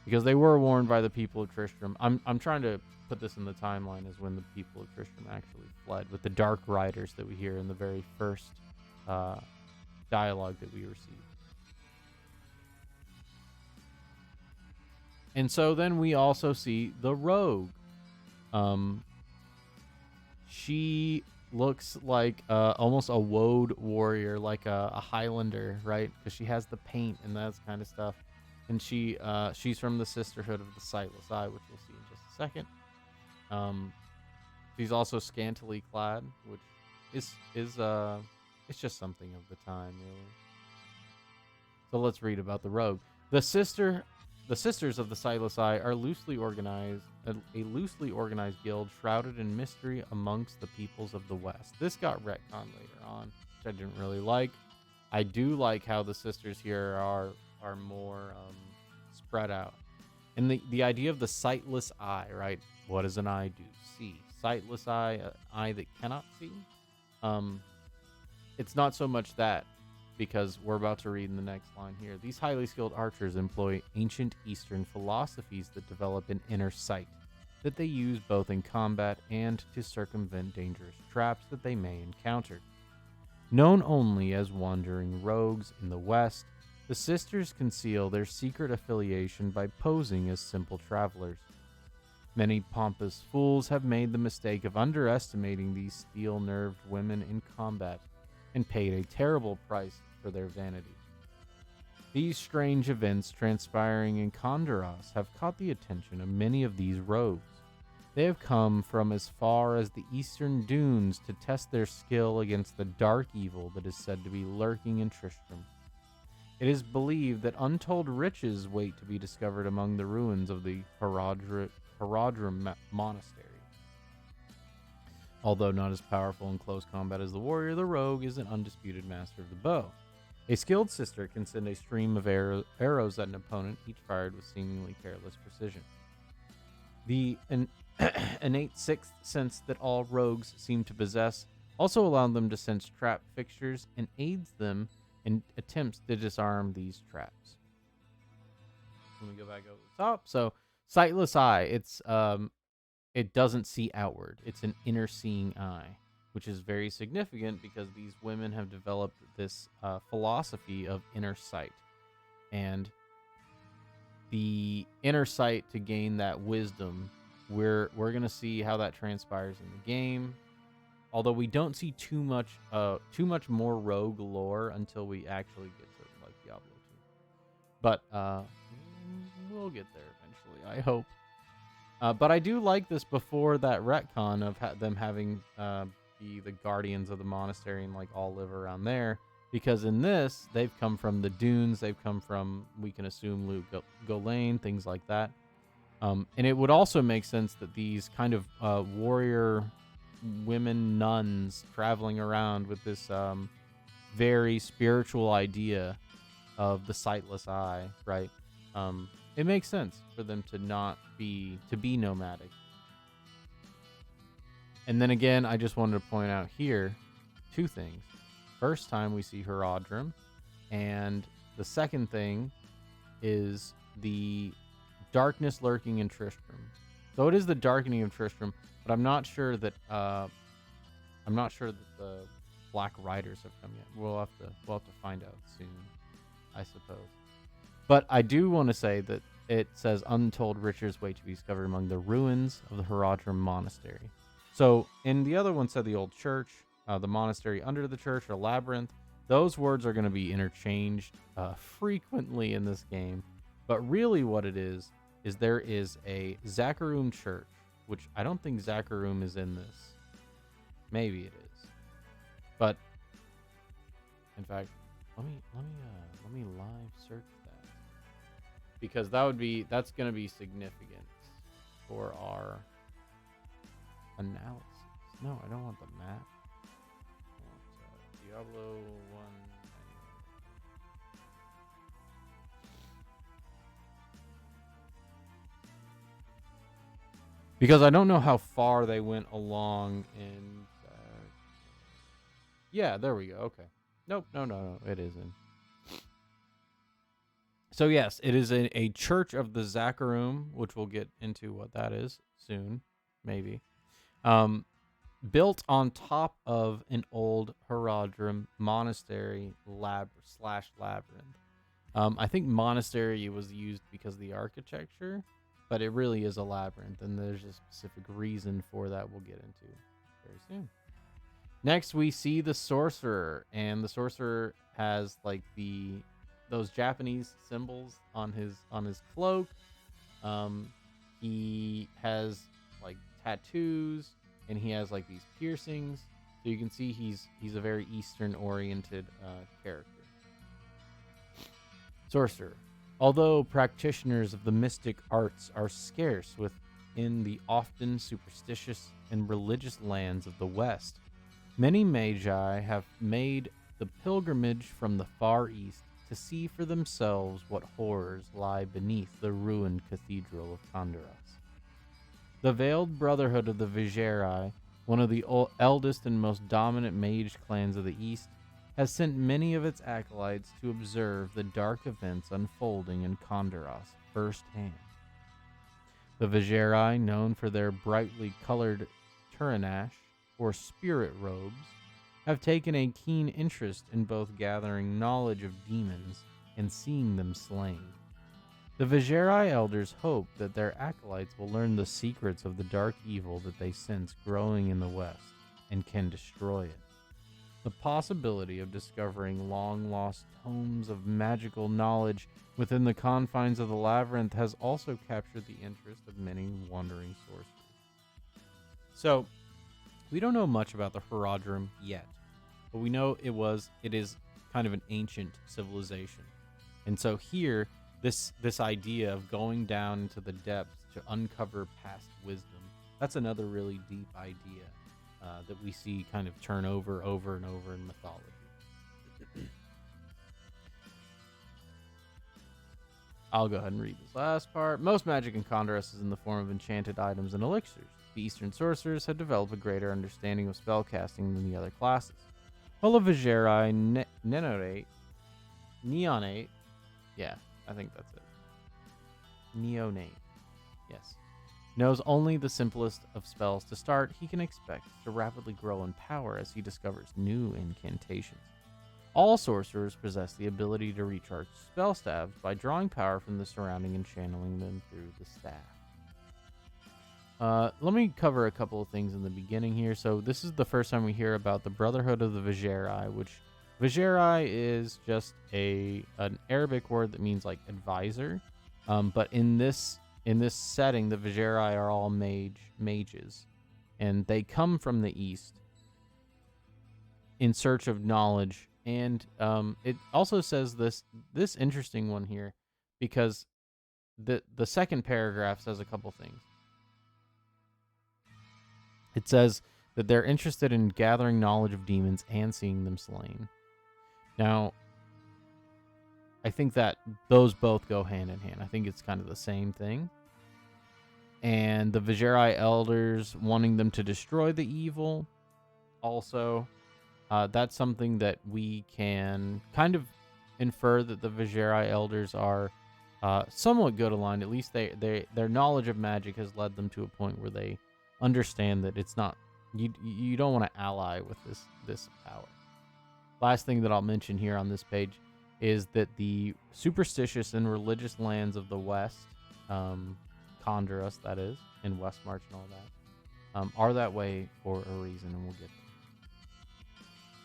because they were warned by the people of Tristram. I'm trying to put this in the timeline as when the people of Tristram actually fled, with the Dark Riders that we hear in the very first dialogue that we receive. And so then we also see the rogue. She looks like almost a woad warrior, like a Highlander, right? Because she has the paint and that kind of stuff. And she's from the Sisterhood of the Sightless Eye, which we'll see in just a second. She's also scantily clad, which is it's just something of the time, really. So let's read about the rogue. The Sisters of the Sightless Eye are a loosely organized guild shrouded in mystery amongst the peoples of the West. This got retconned later on, which I didn't really like. I do like how the sisters here are more spread out. And the idea of the sightless eye, right? What does an eye do? See. Sightless eye, an eye that cannot see. It's not so much that, because we're about to read in the next line here. These highly skilled archers employ ancient Eastern philosophies that develop an inner sight that they use both in combat and to circumvent dangerous traps that they may encounter. Known only as wandering rogues in the West, the sisters conceal their secret affiliation by posing as simple travelers. Many pompous fools have made the mistake of underestimating these steel-nerved women in combat and paid a terrible price for their vanity. These strange events transpiring in Kondoros have caught the attention of many of these rogues. They have come from as far as the eastern dunes to test their skill against the dark evil that is said to be lurking in Tristram. It is believed that untold riches wait to be discovered among the ruins of the Horadrim monastery. Although not as powerful in close combat as the warrior, the rogue is an undisputed master of the bow. A skilled sister can send a stream of arrows at an opponent, each fired with seemingly careless precision. The innate sixth sense that all rogues seem to possess also allows them to sense trap fixtures and aids them in attempts to disarm these traps. Let me go back over the top. So, sightless eye. It doesn't see outward. It's an inner seeing eye, which is very significant because these women have developed this philosophy of inner sight, and the inner sight to gain that wisdom. We're gonna see how that transpires in the game. Although we don't see too much more rogue lore until we actually get to like Diablo 2. But we'll get there eventually, I hope. But I do like this before that retcon of them having be the guardians of the monastery and like all live around there. Because in this, they've come from the dunes. They've come from, we can assume, Luke Golain, things like that. And it would also make sense that these kind of warrior women nuns traveling around with this very spiritual idea of the sightless eye, right? It makes sense for them to be nomadic. And then again, I just wanted to point out here two things. First time we see Horadrim, and the second thing is the darkness lurking in Tristram. So it is the darkening of Tristram, but I'm not sure that the Black Riders have come yet. We'll have to find out soon, I suppose. But I do want to say that it says untold riches wait to be discovered among the ruins of the Horadrim monastery. So in the other one said the old church, the monastery under the church, or labyrinth. Those words are going to be interchanged frequently in this game. But really what it is there is a Zakarum church, which I don't think Zakarum is in this. Maybe it is. But in fact, let me live search that, because that's going to be significant for our analysis. No, I don't want the map. I want Diablo 1. Because I don't know how far they went along in. Yeah, there we go. Okay. Nope. No. It isn't. So yes, it is a church of the Zakarum, which we'll get into what that is soon, maybe. Built on top of an old Horadrim monastery labyrinth. I think monastery was used because of the architecture, but it really is a labyrinth, and there's a specific reason for that we'll get into very soon. Next, we see the sorcerer, and the sorcerer has like those Japanese symbols on his cloak. He has like tattoos, and he has like these piercings. So you can see he's a very Eastern oriented character. Sorcerer. Although practitioners of the mystic arts are scarce within the often superstitious and religious lands of the West, many magi have made the pilgrimage from the Far East to see for themselves what horrors lie beneath the ruined cathedral of Kandaras. The Veiled Brotherhood of the Bestiary, one of the eldest and most dominant mage clans of the East, has sent many of its acolytes to observe the dark events unfolding in Kandaras firsthand. The Bestiary, known for their brightly colored turanash, or spirit robes, have taken a keen interest in both gathering knowledge of demons and seeing them slain. The Bestiary elders hope that their acolytes will learn the secrets of the dark evil that they sense growing in the West and can destroy it. The possibility of discovering long-lost tomes of magical knowledge within the confines of the labyrinth has also captured the interest of many wandering sorcerers. So we don't know much about the Horadrim yet, but we know it is kind of an ancient civilization. And so here, this idea of going down into the depths to uncover past wisdom, that's another really deep idea that we see kind of turn over and over in mythology. I'll go ahead and read this last part. Most magic in Condorus is in the form of enchanted items and elixirs. The Eastern sorcerers had developed a greater understanding of spellcasting than the other classes. While the Bestiary Neonate, yeah, I think that's it. Neonate, yes. Knows only the simplest of spells to start, he can expect to rapidly grow in power as he discovers new incantations. All sorcerers possess the ability to recharge spell staves by drawing power from the surrounding and channeling them through the staff. Let me cover a couple of things in the beginning here. So this is the first time we hear about the Brotherhood of the Bestiary, which Bestiary is just an Arabic word that means like advisor. But in this setting, the Bestiary are all mages, and they come from the east in search of knowledge. And it also says this interesting one here, because the second paragraph says a couple things. It says that they're interested in gathering knowledge of demons and seeing them slain. Now, I think that those both go hand in hand. I think it's kind of the same thing. And the Bestiary elders wanting them to destroy the evil also. That's something that we can kind of infer that the Bestiary elders are somewhat good aligned. At least their knowledge of magic has led them to a point where they understand that it's not, you don't want to ally with this power. Last thing that I'll mention here on this page is that the superstitious and religious lands of the West, Condorus, that is, and Westmarch and all that, are that way for a reason, and we'll get there.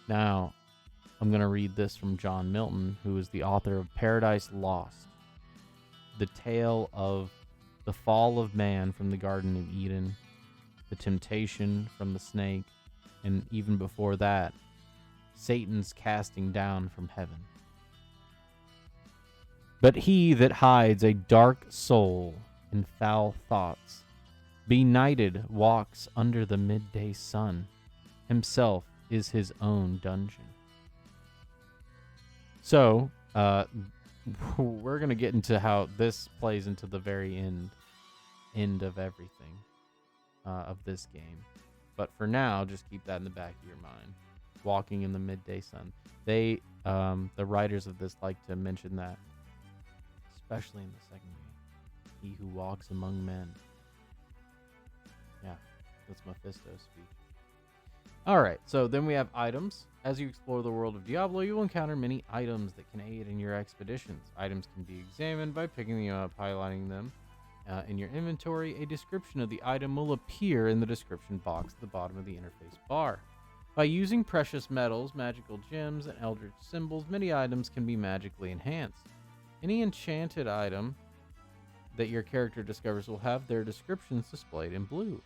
Now, I'm going to read this from John Milton, who is the author of Paradise Lost, the tale of the fall of man from the Garden of Eden, the temptation from the snake, and even before that, Satan's casting down from heaven. But he that hides a dark soul in foul thoughts, benighted walks under the midday sun, himself is his own dungeon. So, we're going to get into how this plays into the very end of everything of this game. But for now, just keep that in the back of your mind. Walking in the midday sun. They, the writers of this, like to mention that, especially in the second game. He who walks among men. Yeah, that's Mephisto's speech. Alright, so then we have items. As you explore the world of Diablo, you will encounter many items that can aid in your expeditions. Items can be examined by picking them up, highlighting them in your inventory. A description of the item will appear in the description box at the bottom of the interface bar. By using precious metals, magical gems, and eldritch symbols, many items can be magically enhanced. Any enchanted item that your character discovers will have their descriptions displayed in blue.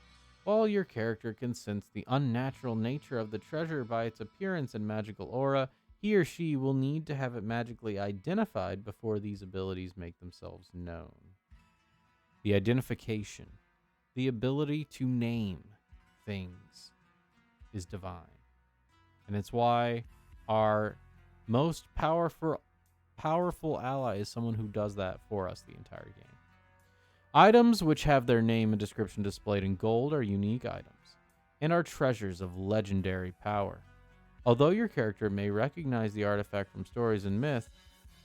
While your character can sense the unnatural nature of the treasure by its appearance and magical aura, he or she will need to have it magically identified before these abilities make themselves known. The identification, the ability to name things, is divine. And it's why our most powerful ally is someone who does that for us the entire game. Items which have their name and description displayed in gold are unique items, and are treasures of legendary power. Although your character may recognize the artifact from stories and myth,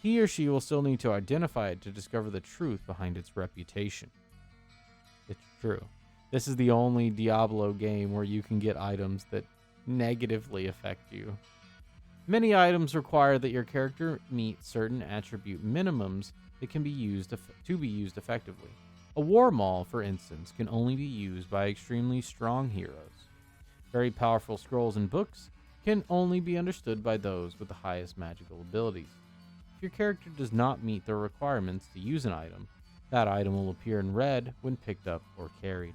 he or she will still need to identify it to discover the truth behind its reputation. It's true. This is the only Diablo game where you can get items that negatively affect you. Many items require that your character meet certain attribute minimums that can be used to be used effectively. A war maul, for instance, can only be used by extremely strong heroes. Very powerful scrolls and books can only be understood by those with the highest magical abilities. If your character does not meet the requirements to use an item, that item will appear in red when picked up or carried.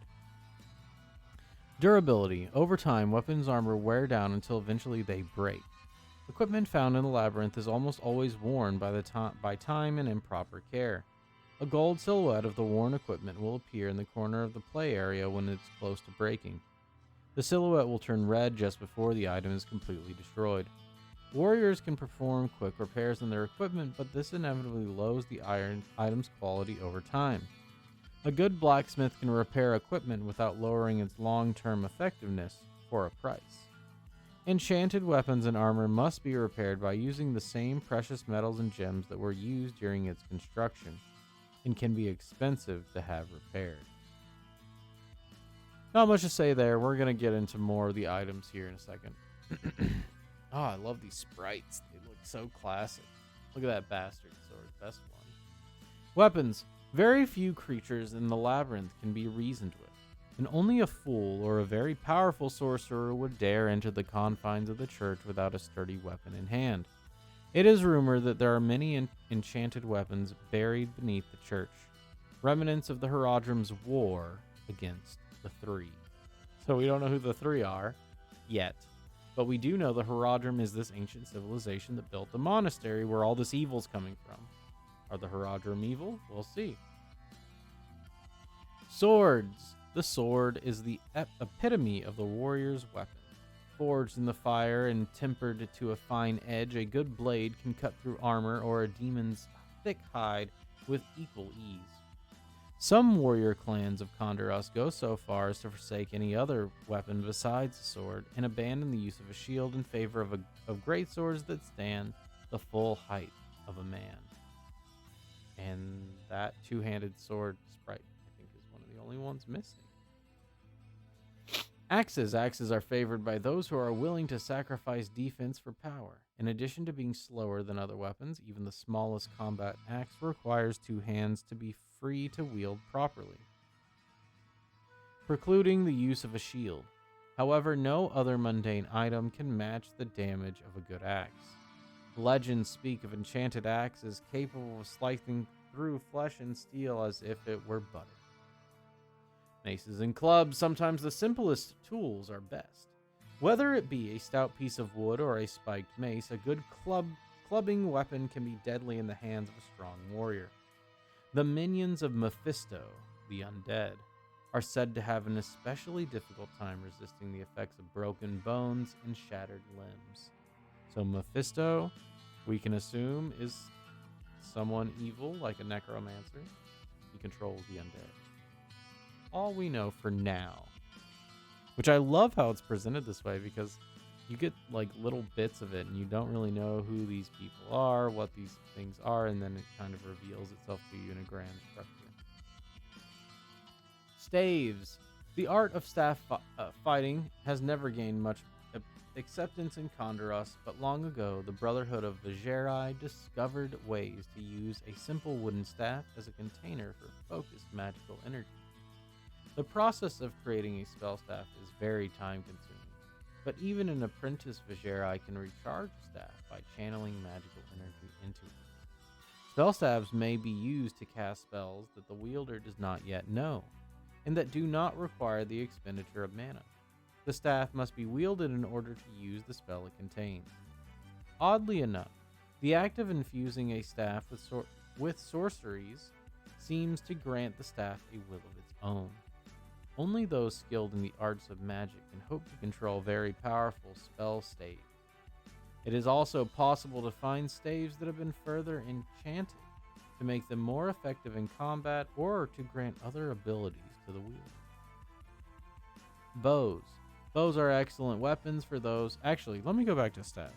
Durability. Over time, weapons armor wear down until eventually they break. Equipment found in the labyrinth is almost always worn by time and improper care. A gold silhouette of the worn equipment will appear in the corner of the play area when it's close to breaking. The silhouette will turn red just before the item is completely destroyed. Warriors can perform quick repairs on their equipment, but this inevitably lowers the item's quality over time. A good blacksmith can repair equipment without lowering its long-term effectiveness for a price. Enchanted weapons and armor must be repaired by using the same precious metals and gems that were used during its construction, and can be expensive to have repaired. Not much to say there. We're going to get into more of the items here in a second. Oh, I love these sprites. They look so classic. Look at that bastard sword. Best one. Weapons. Very few creatures in the labyrinth can be reasoned with, and only a fool or a very powerful sorcerer would dare enter the confines of the church without a sturdy weapon in hand. It is rumored that there are many enchanted weapons buried beneath the church, remnants of the Horadrim's war against the Three. So we don't know who the Three are yet, but we do know the Horadrim is this ancient civilization that built the monastery where all this evil's coming from. Are the Horadrim evil? We'll see. Swords. The sword is the epitome of the warrior's weapon. Forged in the fire and tempered to a fine edge, a good blade can cut through armor or a demon's thick hide with equal ease. Some warrior clans of Kondaros go so far as to forsake any other weapon besides the sword and abandon the use of a shield in favor of great swords that stand the full height of a man. And that two-handed sword sprite, I think, is one of the only ones missing. Axes. Axes are favored by those who are willing to sacrifice defense for power. In addition to being slower than other weapons, even the smallest combat axe requires two hands to be free to wield properly, precluding the use of a shield. However, no other mundane item can match the damage of a good axe. Legends speak of enchanted axes capable of slicing through flesh and steel as if it were butter. Maces and clubs. Sometimes the simplest tools are best. Whether it be a stout piece of wood or a spiked mace, a good clubbing weapon can be deadly in the hands of a strong warrior. The minions of Mephisto, the undead, are said to have an especially difficult time resisting the effects of broken bones and shattered limbs. So Mephisto, we can assume, is someone evil, like a necromancer. He controls the undead. All we know for now. Which I love how it's presented this way, because you get like little bits of it and you don't really know who these people are, what these things are, and then it kind of reveals itself to you in a grand structure. Staves. The art of staff fighting has never gained much acceptance in Kondaros, but long ago the Brotherhood of Bestiary discovered ways to use a simple wooden staff as a container for focused magical energy. The process of creating a spell staff is very time-consuming, but even an apprentice Bestiary can recharge a staff by channeling magical energy into it. Spell staves may be used to cast spells that the wielder does not yet know, and that do not require the expenditure of mana. The staff must be wielded in order to use the spell it contains. Oddly enough, the act of infusing a staff with sorceries seems to grant the staff a will of its own. Only those skilled in the arts of magic can hope to control very powerful spell staves. It is also possible to find staves that have been further enchanted to make them more effective in combat or to grant other abilities to the wielder. Bows. Bows are excellent weapons for those. Actually, let me go back to staff.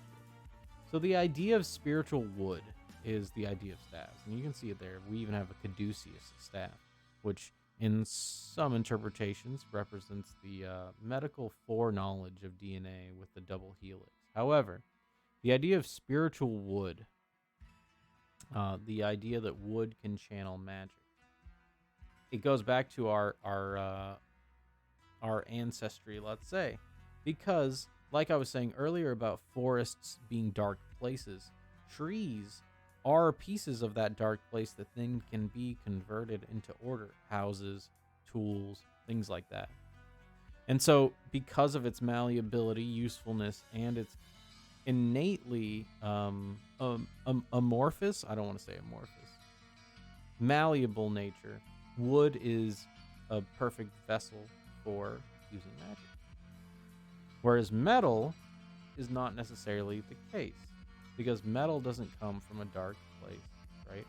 So the idea of spiritual wood is the idea of staffs. And you can see it there. We even have a caduceus staff, which in some interpretations represents the medical foreknowledge of DNA with the double helix. However, the idea of spiritual wood, the idea that wood can channel magic, it goes back to our ancestry, let's say, because like I was saying earlier about forests being dark places, trees are pieces of that dark place that then can be converted into order, houses, tools, things like that. And so, because of its malleability, usefulness, and its innately amorphous, I don't want to say amorphous, malleable nature, wood is a perfect vessel for using magic. Whereas metal is not necessarily the case, because metal doesn't come from a dark place, right?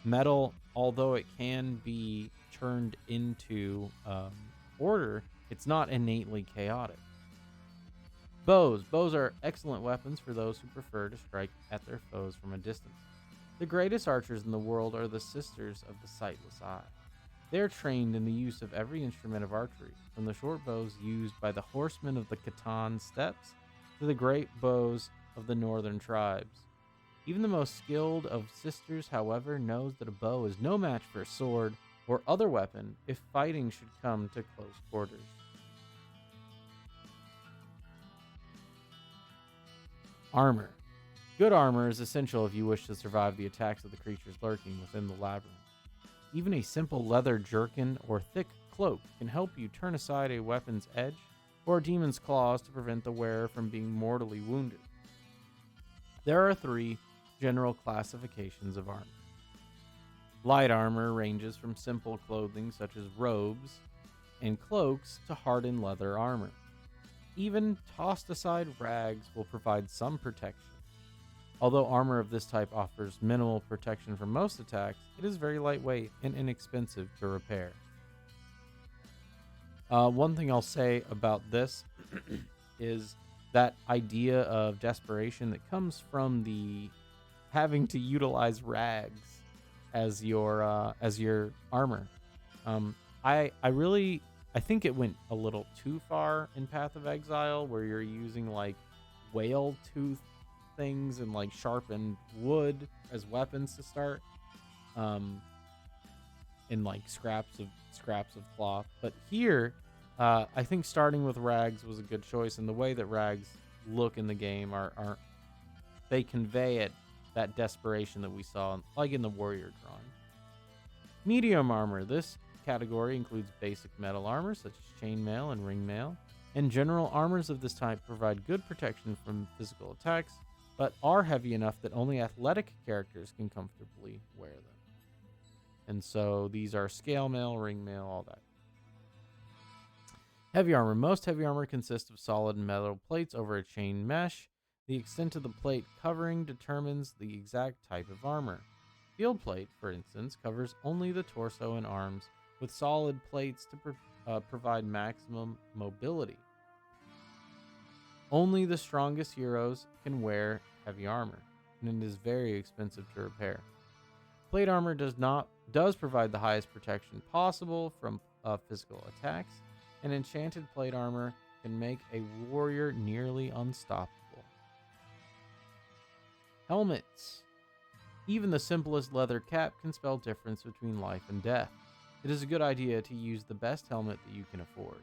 Metal, although it can be turned into order, it's not innately chaotic. Bows are excellent weapons for those who prefer to strike at their foes from a distance. The greatest archers in the world are the sisters of the sightless eye. They are trained in the use of every instrument of archery, from the short bows used by the horsemen of the Khitan steppes to the great bows of the northern tribes. Even the most skilled of sisters, however, knows that a bow is no match for a sword or other weapon if fighting should come to close quarters. Armor. Good armor is essential if you wish to survive the attacks of the creatures lurking within the labyrinth. Even a simple leather jerkin or thick cloak can help you turn aside a weapon's edge or a demon's claws to prevent the wearer from being mortally wounded. There are 3 general classifications of armor. Light armor ranges from simple clothing such as robes and cloaks to hardened leather armor. Even tossed aside rags will provide some protection. Although armor of this type offers minimal protection from most attacks, it is very lightweight and inexpensive to repair. One thing I'll say about this is that idea of desperation that comes from the having to utilize rags as your armor. I think it went a little too far in Path of Exile, where you're using like whale tooth things and like sharpened wood as weapons to start, and like scraps of cloth. But here, I think starting with rags was a good choice, and the way that rags look in the game are they convey it, that desperation that we saw like in the warrior drawing. Medium armor. This category includes basic metal armor such as chainmail and ringmail, and general armors of this type provide good protection from physical attacks, but are heavy enough that only athletic characters can comfortably wear them. And so these are scale mail, ringmail, all that. Heavy armor. Most heavy armor consists of solid metal plates over a chain mesh. The extent of the plate covering determines the exact type of armor. Field plate, for instance, covers only the torso and arms, with solid plates to provide maximum mobility. Only the strongest heroes can wear heavy armor, and it is very expensive to repair. Plate armor does provide the highest protection possible from physical attacks, and enchanted plate armor can make a warrior nearly unstoppable. Helmets. Even the simplest leather cap can spell difference between life and death. It is a good idea to use the best helmet that you can afford.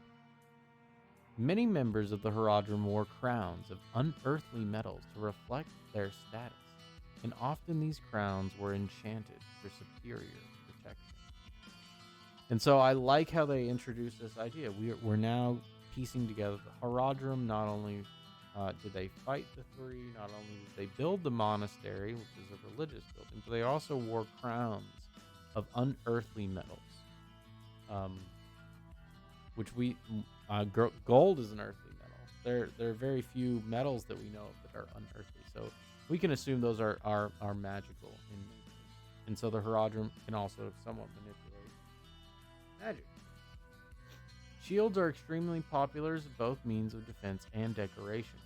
Many members of the Horadrim wore crowns of unearthly metals to reflect their status, and often these crowns were enchanted for superior protection. And so I like how they introduced this idea. We're now piecing together the Horadrim. Not only did they fight the 3, not only did they build the monastery, which is a religious building, but they also wore crowns of unearthly metals. Gold is an earthly metal. There are very few metals that we know of that are unearthly, so we can assume those are magical in nature. And so the Horadrim can also somewhat manipulate magic. Shields are extremely popular as both means of defense and decoration.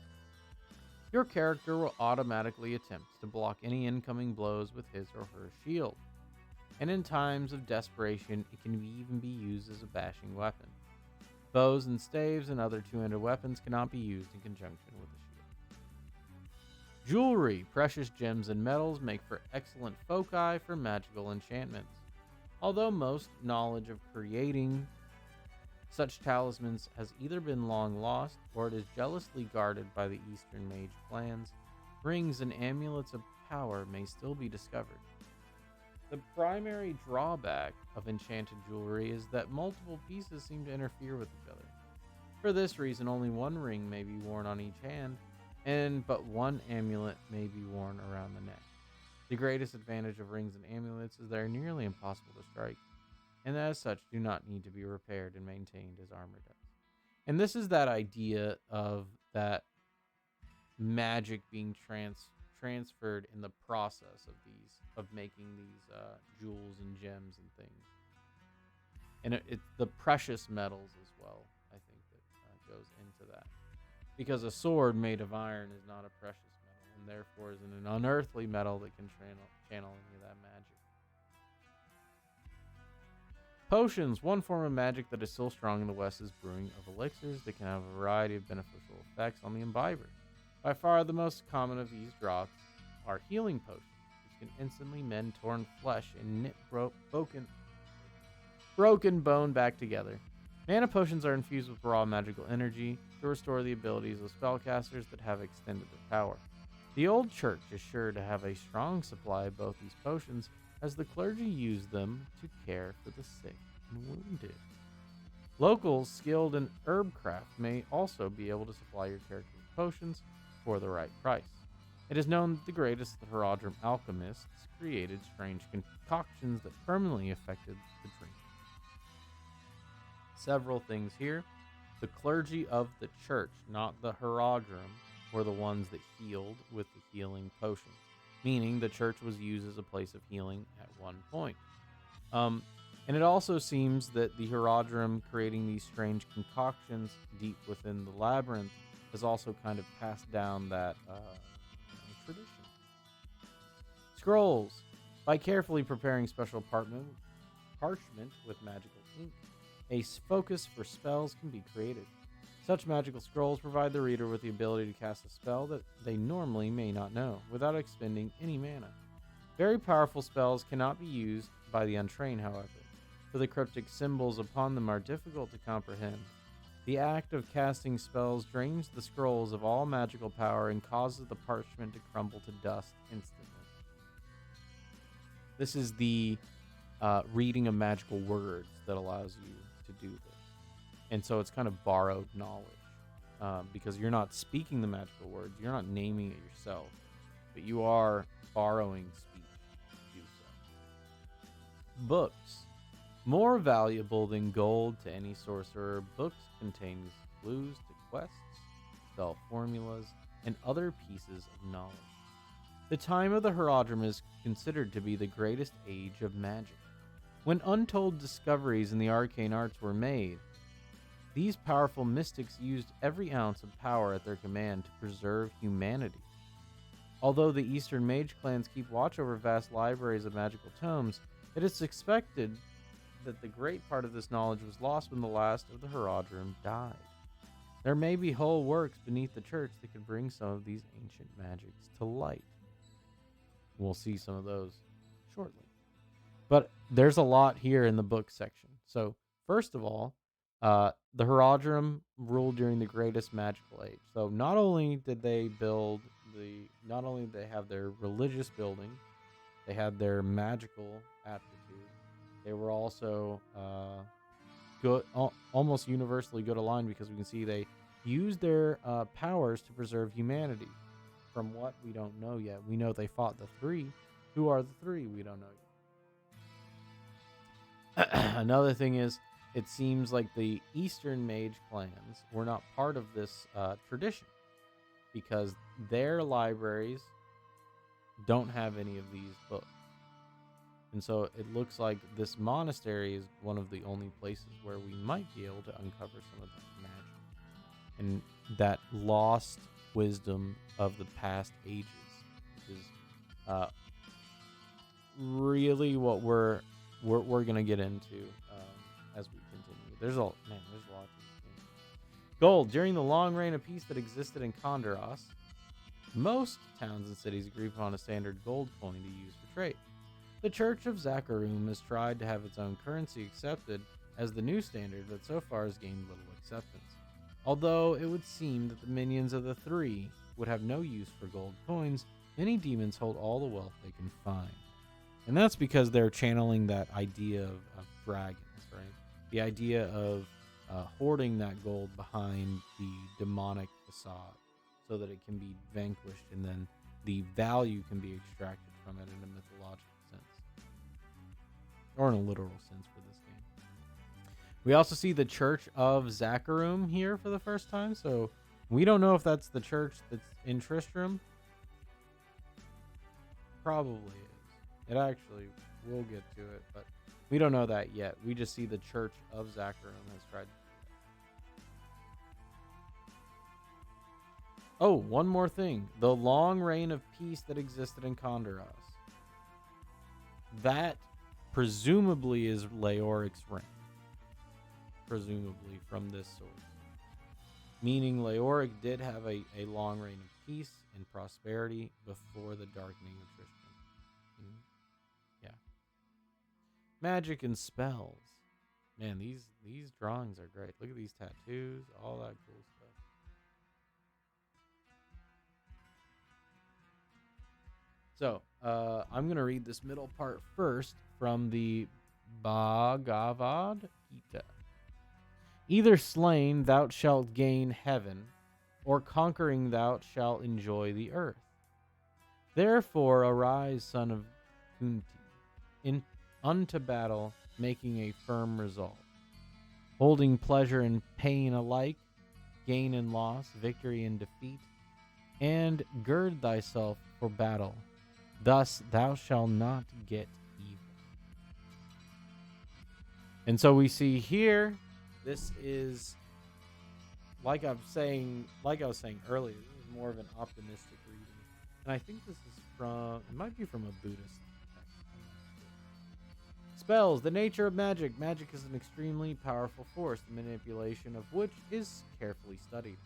Your character will automatically attempt to block any incoming blows with his or her shield, and in times of desperation, it can even be used as a bashing weapon. Bows and staves and other two-handed weapons cannot be used in conjunction with a shield. Jewelry, precious gems, and metals make for excellent foci for magical enchantments. Although most knowledge of creating such talismans has either been long lost or it is jealously guarded by the Eastern mage clans, rings and amulets of power may still be discovered. The primary drawback of enchanted jewelry is that multiple pieces seem to interfere with each other. For this reason, only one ring may be worn on each hand, but one amulet may be worn around the neck. The greatest advantage of rings and amulets is they are nearly impossible to strike, and as such do not need to be repaired and maintained as armor does. And this is that idea of that magic being transferred in the process of making these jewels and gems and things, and it's the precious metals as well. I think that goes into that, because a sword made of iron is not a precious metal, and therefore is an unearthly metal that can channel any of that magic. Potions. One form of magic that is still strong in the West is brewing of elixirs that can have a variety of beneficial effects on the imbiber. By far the most common of these drops are healing potions, which can instantly mend torn flesh and knit broken bone back together. Mana potions are infused with raw magical energy to restore the abilities of spellcasters that have extended their power. The old church is sure to have a strong supply of both these potions, as the clergy use them to care for the sick and wounded. Locals skilled in herbcraft may also be able to supply your character with potions for the right price. It is known that the greatest of the Horadrim alchemists created strange concoctions that permanently affected the drink. Several things here. The clergy of the church, not the Horadrim, were the ones that healed with the healing potions, meaning the church was used as a place of healing at one point. And it also seems that the Horadrim creating these strange concoctions deep within the labyrinth has also kind of passed down that tradition. Scrolls. By carefully preparing special parchment with magical ink, a focus for spells can be created. Such magical scrolls provide the reader with the ability to cast a spell that they normally may not know, without expending any mana. Very powerful spells cannot be used by the untrained, however, for the cryptic symbols upon them are difficult to comprehend. The act of casting spells drains the scrolls of all magical power and causes the parchment to crumble to dust instantly. This is the reading of magical words that allows you to do this. And so it's kind of borrowed knowledge, because you're not speaking the magical words, you're not naming it yourself, but you are borrowing speech to do so. Books. More valuable than gold to any sorcerer, books contain clues to quests, spell formulas, and other pieces of knowledge. The time of the Horadrim is considered to be the greatest age of magic, when untold discoveries in the arcane arts were made. These powerful mystics used every ounce of power at their command to preserve humanity. Although the Eastern mage clans keep watch over vast libraries of magical tomes, it is expected that the great part of this knowledge was lost when the last of the Horadrim died. There may be whole works beneath the church that could bring some of these ancient magics to light. We'll see some of those shortly. But there's a lot here in the book section. So, first of all, the Horadrim ruled during the greatest magical age. So not only did they have their religious building, they had their magical aptitude. They were also good, almost universally good aligned, because we can see they used their powers to preserve humanity. From what we don't know yet, we know they fought the three. Who are the three? We don't know yet. Another thing is, it seems like the Eastern mage clans were not part of this tradition, because their libraries don't have any of these books. And so it looks like this monastery is one of the only places where we might be able to uncover some of that magic and that lost wisdom of the past ages, which is really what we're gonna get into as we continue. There's a lot to this game. Gold. During the long reign of peace that existed in Kondaros, most towns and cities agreed upon a standard gold coin to use for trade. The Church of Zakarum has tried to have its own currency accepted as the new standard, but so far has gained little acceptance. Although it would seem that the minions of the three would have no use for gold coins, many demons hold all the wealth they can find. And that's because they're channeling that idea of dragons, right? The idea of hoarding that gold behind the demonic facade so that it can be vanquished, and then the value can be extracted from it in a mythological sense, or in a literal sense for this game. We also see the Church of Zakarum here for the first time, so we don't know if that's the church that's in Tristram. Probably is. It actually, we'll get to it, but we don't know that yet. We just see the Church of Zakarum has tried to do that. Oh, one more thing. The long reign of peace that existed in Kondoras. That presumably is Leoric's reign. Presumably from this source. Meaning Leoric did have a long reign of peace and prosperity before the darkening of Tristram. Yeah. Magic and spells. Man, these drawings are great. Look at these tattoos, all that cool stuff. So, I'm going to read this middle part first from the Bhagavad Gita. Either slain thou shalt gain heaven, or conquering thou shalt enjoy the earth. Therefore arise, son of Kunti, unto battle, making a firm resolve, holding pleasure and pain alike, gain and loss, victory and defeat, and gird thyself for battle. Thus thou shalt not get evil. And so we see here, this is, like I was saying earlier, this is more of an optimistic reading. And I think this is from, it might be from a Buddhist text. Spells, the nature of magic. Magic is an extremely powerful force, the manipulation of which is carefully studied.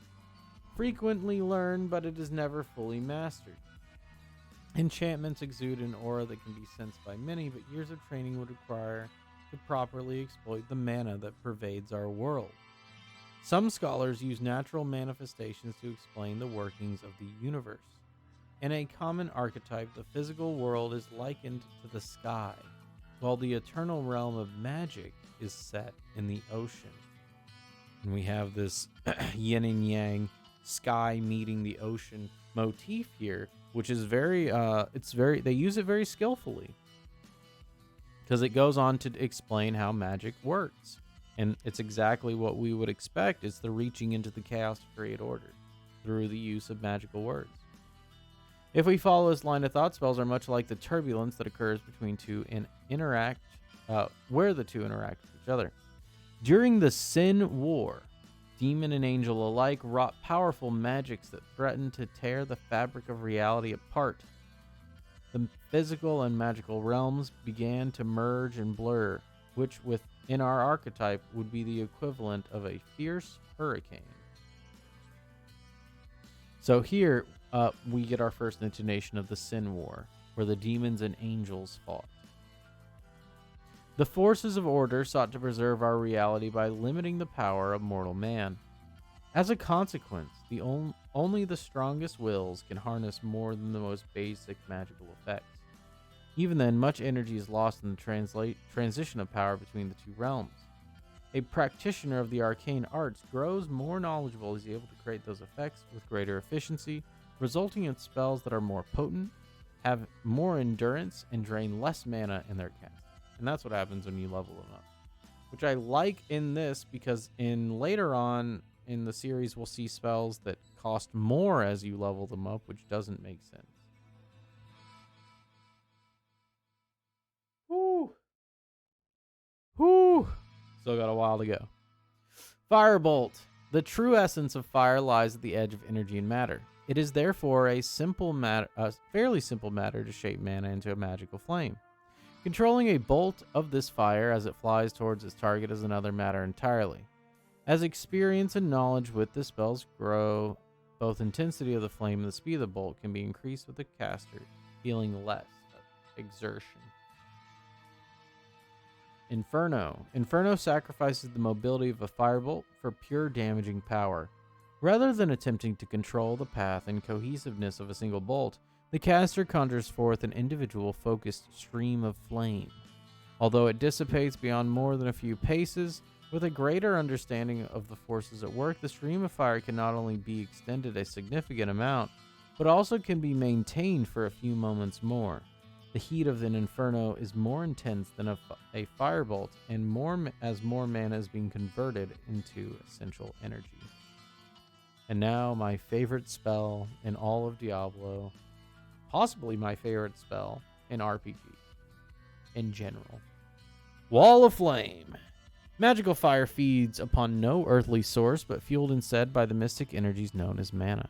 Frequently learned, but it is never fully mastered. Enchantments exude an aura that can be sensed by many, but years of training would require to properly exploit the mana that pervades our world. Some scholars use natural manifestations to explain the workings of the universe. In a common archetype, the physical world is likened to the sky, while the eternal realm of magic is set in the ocean. And we have this yin and yang, sky meeting the ocean motif here, which is they use it very skillfully, because it goes on to explain how magic works. And it's exactly what we would expect. It's the reaching into the chaos to create order through the use of magical words. If we follow this line of thought, spells are much like the turbulence that occurs between two and where the two interact with each other. During the Sin War, demon and angel alike wrought powerful magics that threatened to tear the fabric of reality apart. The physical and magical realms began to merge and blur, which within our archetype would be the equivalent of a fierce hurricane. So here we get our first intonation of the Sin War, where the demons and angels fought. The forces of order sought to preserve our reality by limiting the power of mortal man. As a consequence, only the strongest wills can harness more than the most basic magical effects. Even then, much energy is lost in the transition of power between the two realms. A practitioner of the arcane arts grows more knowledgeable as he is able to create those effects with greater efficiency, resulting in spells that are more potent, have more endurance, and drain less mana in their cast. And that's what happens when you level them up, which I like in this, because later on in the series we'll see spells that cost more as you level them up, which doesn't make sense. Whew. Still got a while to go. Firebolt. The true essence of fire lies at the edge of energy and matter. It is therefore a fairly simple matter to shape mana into a magical flame. Controlling a bolt of this fire as it flies towards its target is another matter entirely. As experience and knowledge with the spells grow, both intensity of the flame and the speed of the bolt can be increased with the caster feeling less of exertion. Inferno. Inferno sacrifices the mobility of a firebolt for pure damaging power. Rather than attempting to control the path and cohesiveness of a single bolt, the caster conjures forth an individual focused stream of flame. Although it dissipates beyond more than a few paces, With a greater understanding of the forces at work, the stream of fire can not only be extended a significant amount, but also can be maintained for a few moments more. The heat of an inferno is more intense than a firebolt, and as more mana is being converted into essential energy. And now my favorite spell in all of Diablo, possibly my favorite spell in RPG in general. Wall of Flame. Magical fire feeds upon no earthly source, but fueled instead by the mystic energies known as mana.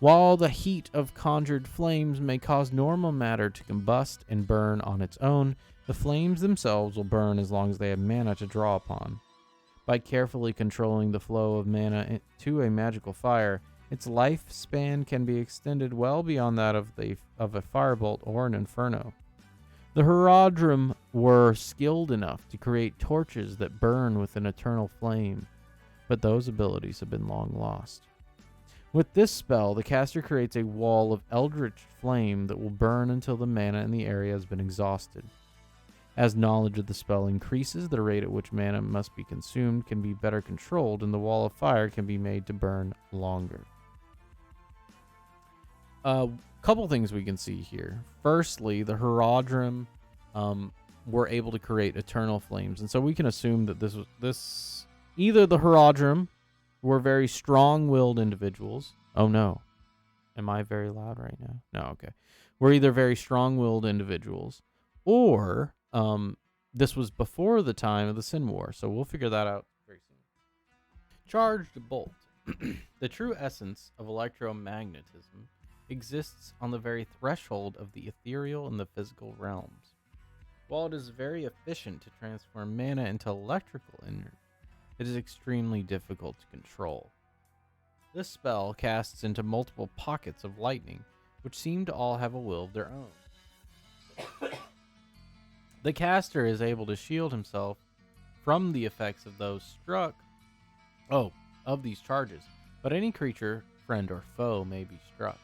While the heat of conjured flames may cause normal matter to combust and burn on its own, the flames themselves will burn as long as they have mana to draw upon. By carefully controlling the flow of mana to a magical fire, its lifespan can be extended well beyond that of a firebolt or an inferno. The Horadrim were skilled enough to create torches that burn with an eternal flame, but those abilities have been long lost. With this spell, the caster creates a wall of eldritch flame that will burn until the mana in the area has been exhausted. As knowledge of the spell increases, the rate at which mana must be consumed can be better controlled, and the wall of fire can be made to burn longer. Couple things we can see here. Firstly, the Horadrim were able to create eternal flames, and so we can assume that either the Horadrim were very strong-willed individuals. Oh no, am I very loud right now? No, okay. We're either very strong-willed individuals, or this was before the time of the Sin War, so we'll figure that out very soon. Charged Bolt. The true essence of electromagnetism exists on the very threshold of the ethereal and the physical realms. While it is very efficient to transform mana into electrical energy, it is extremely difficult to control. This spell casts into multiple pockets of lightning, which seem to all have a will of their own. The caster is able to shield himself from the effects of these charges, but any creature, friend or foe, may be struck.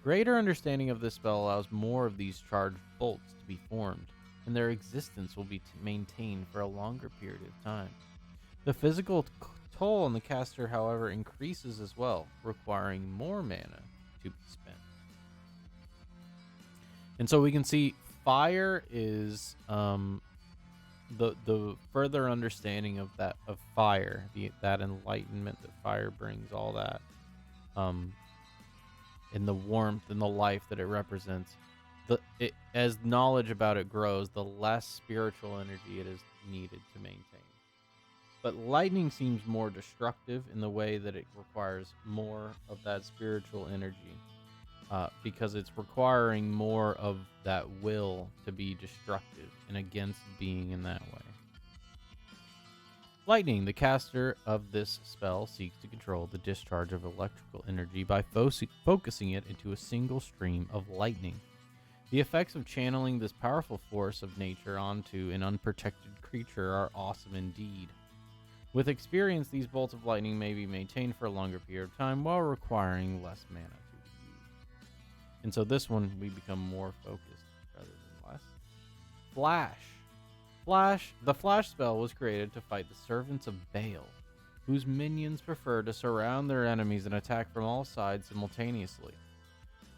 Greater understanding of this spell allows more of these charged bolts to be formed, and their existence will be maintained for a longer period of time. The physical toll on the caster, however, increases as well, requiring more mana to be spent. And so we can see fire is the further understanding of fire, that enlightenment that fire brings, all that, and the warmth and the life that it represents. As knowledge about it grows, the less spiritual energy it is needed to maintain. But lightning seems more destructive in the way that it requires more of that spiritual energy, because it's requiring more of that will to be destructive and against being in that way. Lightning, the caster of this spell, seeks to control the discharge of electrical energy by focusing it into a single stream of lightning. The effects of channeling this powerful force of nature onto an unprotected creature are awesome indeed. With experience, these bolts of lightning may be maintained for a longer period of time while requiring less mana to be used. And so this one, we become more focused rather than less. Flash. The Flash spell was created to fight the servants of Baal, whose minions prefer to surround their enemies and attack from all sides simultaneously.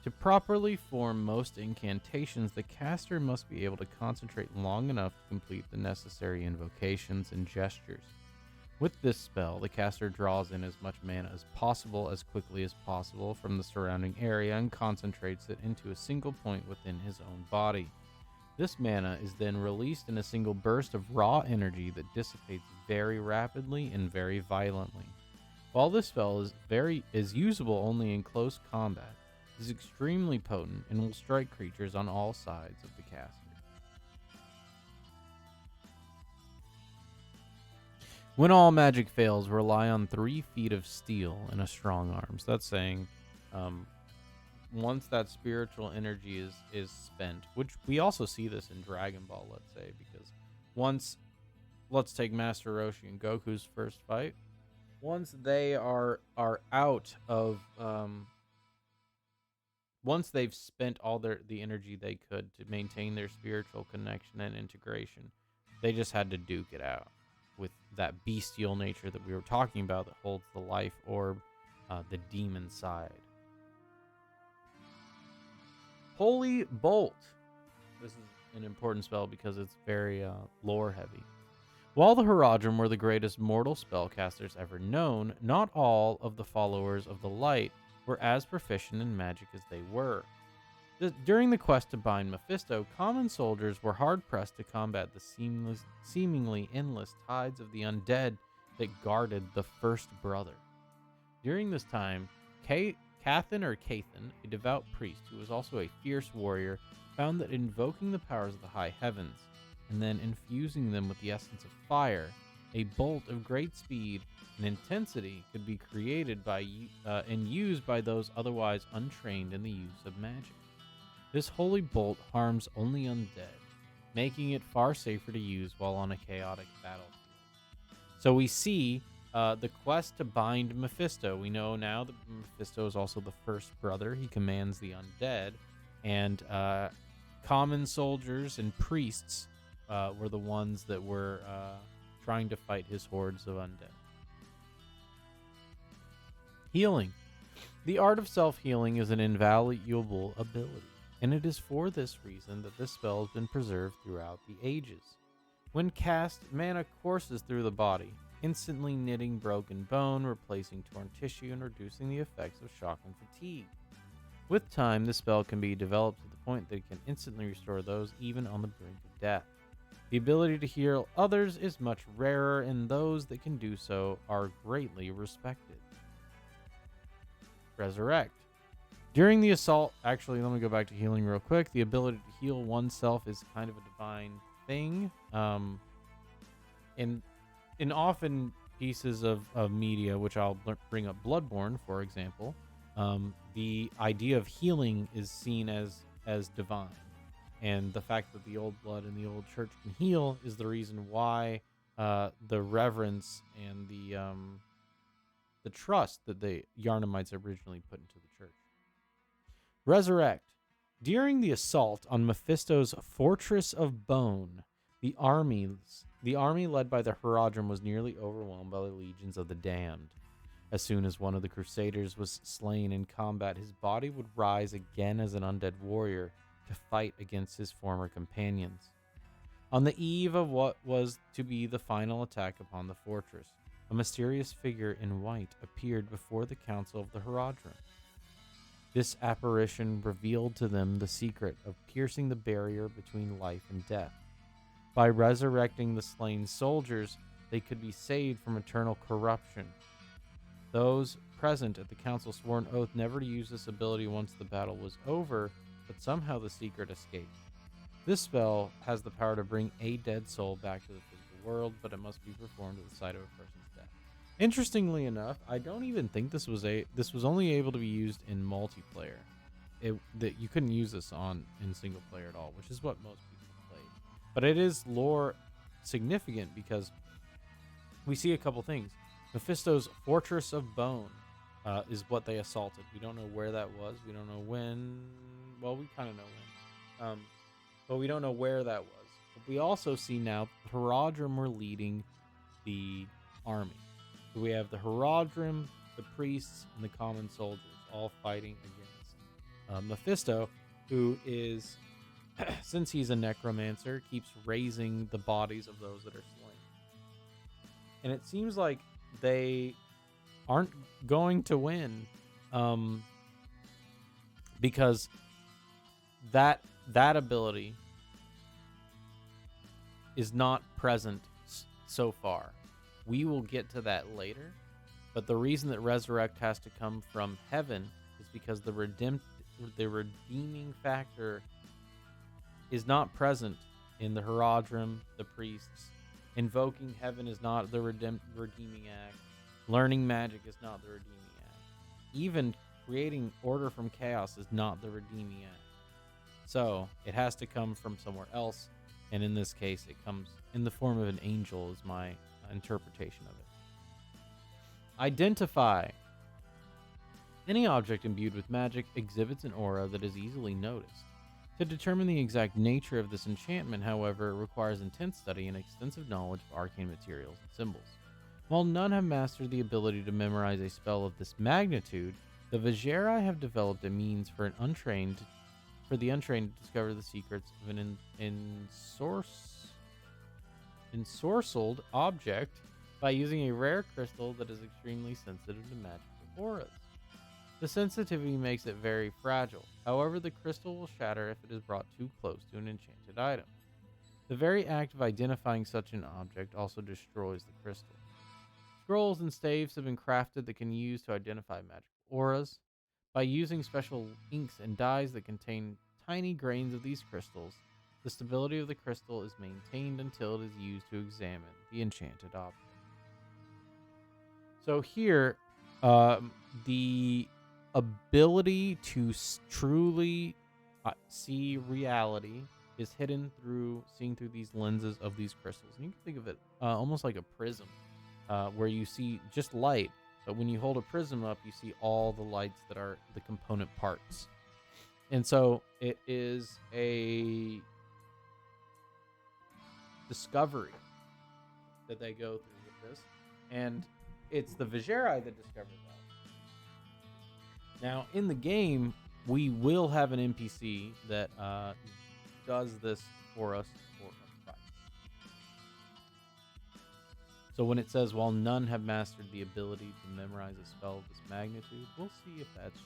To properly form most incantations, the caster must be able to concentrate long enough to complete the necessary invocations and gestures. With this spell, the caster draws in as much mana as possible as quickly as possible from the surrounding area and concentrates it into a single point within his own body. This mana is then released in a single burst of raw energy that dissipates very rapidly and very violently. While this spell is usable only in close combat, it is extremely potent and will strike creatures on all sides of the caster. When all magic fails, rely on 3 feet of steel and a strong arm. So that's saying once that spiritual energy is spent, which we also see this in Dragon Ball, let's say, because let's take Master Roshi and Goku's first fight. Once they are out of, once they've spent all the energy they could to maintain their spiritual connection and integration, they just had to duke it out. with that bestial nature that we were talking about that holds the life orb, the demon side. Holy Bolt. This is an important spell because it's very lore heavy. While the Horadrim were the greatest mortal spellcasters ever known, not all of the followers of the light were as proficient in magic as they were. During the quest to bind Mephisto, common soldiers were hard-pressed to combat the seemingly endless tides of the undead that guarded the First Brother. During this time, Cathan, a devout priest who was also a fierce warrior, found that invoking the powers of the high heavens and then infusing them with the essence of fire, a bolt of great speed and intensity could be created and used by those otherwise untrained in the use of magic. This holy bolt harms only undead, making it far safer to use while on a chaotic battlefield. So we see the quest to bind Mephisto. We know now that Mephisto is also the First Brother. He commands the undead, and common soldiers and priests were the ones that were trying to fight his hordes of undead. Healing. The art of self-healing is an invaluable ability, and it is for this reason that this spell has been preserved throughout the ages. When cast, mana courses through the body, instantly knitting broken bone, replacing torn tissue, and reducing the effects of shock and fatigue. With time, this spell can be developed to the point that it can instantly restore those even on the brink of death. The ability to heal others is much rarer, and those that can do so are greatly respected. Resurrect. During the assault, actually, let me go back to healing real quick. The ability to heal oneself is kind of a divine thing. In often pieces of media, which I'll bring up Bloodborne, for example, the idea of healing is seen as divine. And the fact that the old blood and the old church can heal is the reason why the reverence and the trust that the Yharnamites originally put into the church. Resurrect. During the assault on Mephisto's Fortress of Bone, the army led by the Horadrim was nearly overwhelmed by the legions of the damned. As soon as one of the Crusaders was slain in combat, his body would rise again as an undead warrior to fight against his former companions. On the eve of what was to be the final attack upon the fortress, a mysterious figure in white appeared before the council of the Horadrim. This apparition revealed to them the secret of piercing the barrier between life and death. By resurrecting the slain soldiers, they could be saved from eternal corruption. Those present at the council swore an oath never to use this ability once the battle was over, but somehow the secret escaped. This spell has the power to bring a dead soul back to the physical world, but it must be performed at the site of a person's death. Interestingly enough, I don't even think this was only able to be used in multiplayer. That you couldn't use this in single player at all, which is what most people played. But it is lore significant because we see a couple things. Mephisto's Fortress of Bone is what they assaulted. We don't know where that was. We don't know when. Well, we kind of know when. But we don't know where that was. But we also see now the Horadrim were leading the army. So we have the Horadrim, the priests, and the common soldiers all fighting against Mephisto, who is, since he's a necromancer, keeps raising the bodies of those that are slain. And it seems like they aren't going to win because that ability is not present so far. We will get to that later, but the reason that resurrect has to come from heaven is because the redeeming factor is not present in the Horadrim, the priests. Invoking heaven is not the redeeming act. Learning magic is not the redeeming act. Even creating order from chaos is not the redeeming act. So it has to come from somewhere else, and in this case, it comes in the form of an angel is my interpretation of it. Identify. Any object imbued with magic exhibits an aura that is easily noticed. To determine the exact nature of this enchantment, however, requires intense study and extensive knowledge of arcane materials and symbols. While none have mastered the ability to memorize a spell of this magnitude, the Vajeri have developed a means for the untrained to discover the secrets of an ensorcelled object by using a rare crystal that is extremely sensitive to magical auras. The sensitivity makes it very fragile. However, the crystal will shatter if it is brought too close to an enchanted item. The very act of identifying such an object also destroys the crystal. Scrolls and staves have been crafted that can use to identify magical auras. By using special inks and dyes that contain tiny grains of these crystals, the stability of the crystal is maintained until it is used to examine the enchanted object. So here, the ability to truly see reality is hidden through seeing through these lenses of these crystals. And you can think of it almost like a prism, where you see just light, but when you hold a prism up, you see all the lights that are the component parts. And so it is a discovery that they go through with this. And it's the Vajeri that discovered that. Now, in the game, we will have an NPC that does this for us for a price. So when it says, while none have mastered the ability to memorize a spell of this magnitude, we'll see if that's true.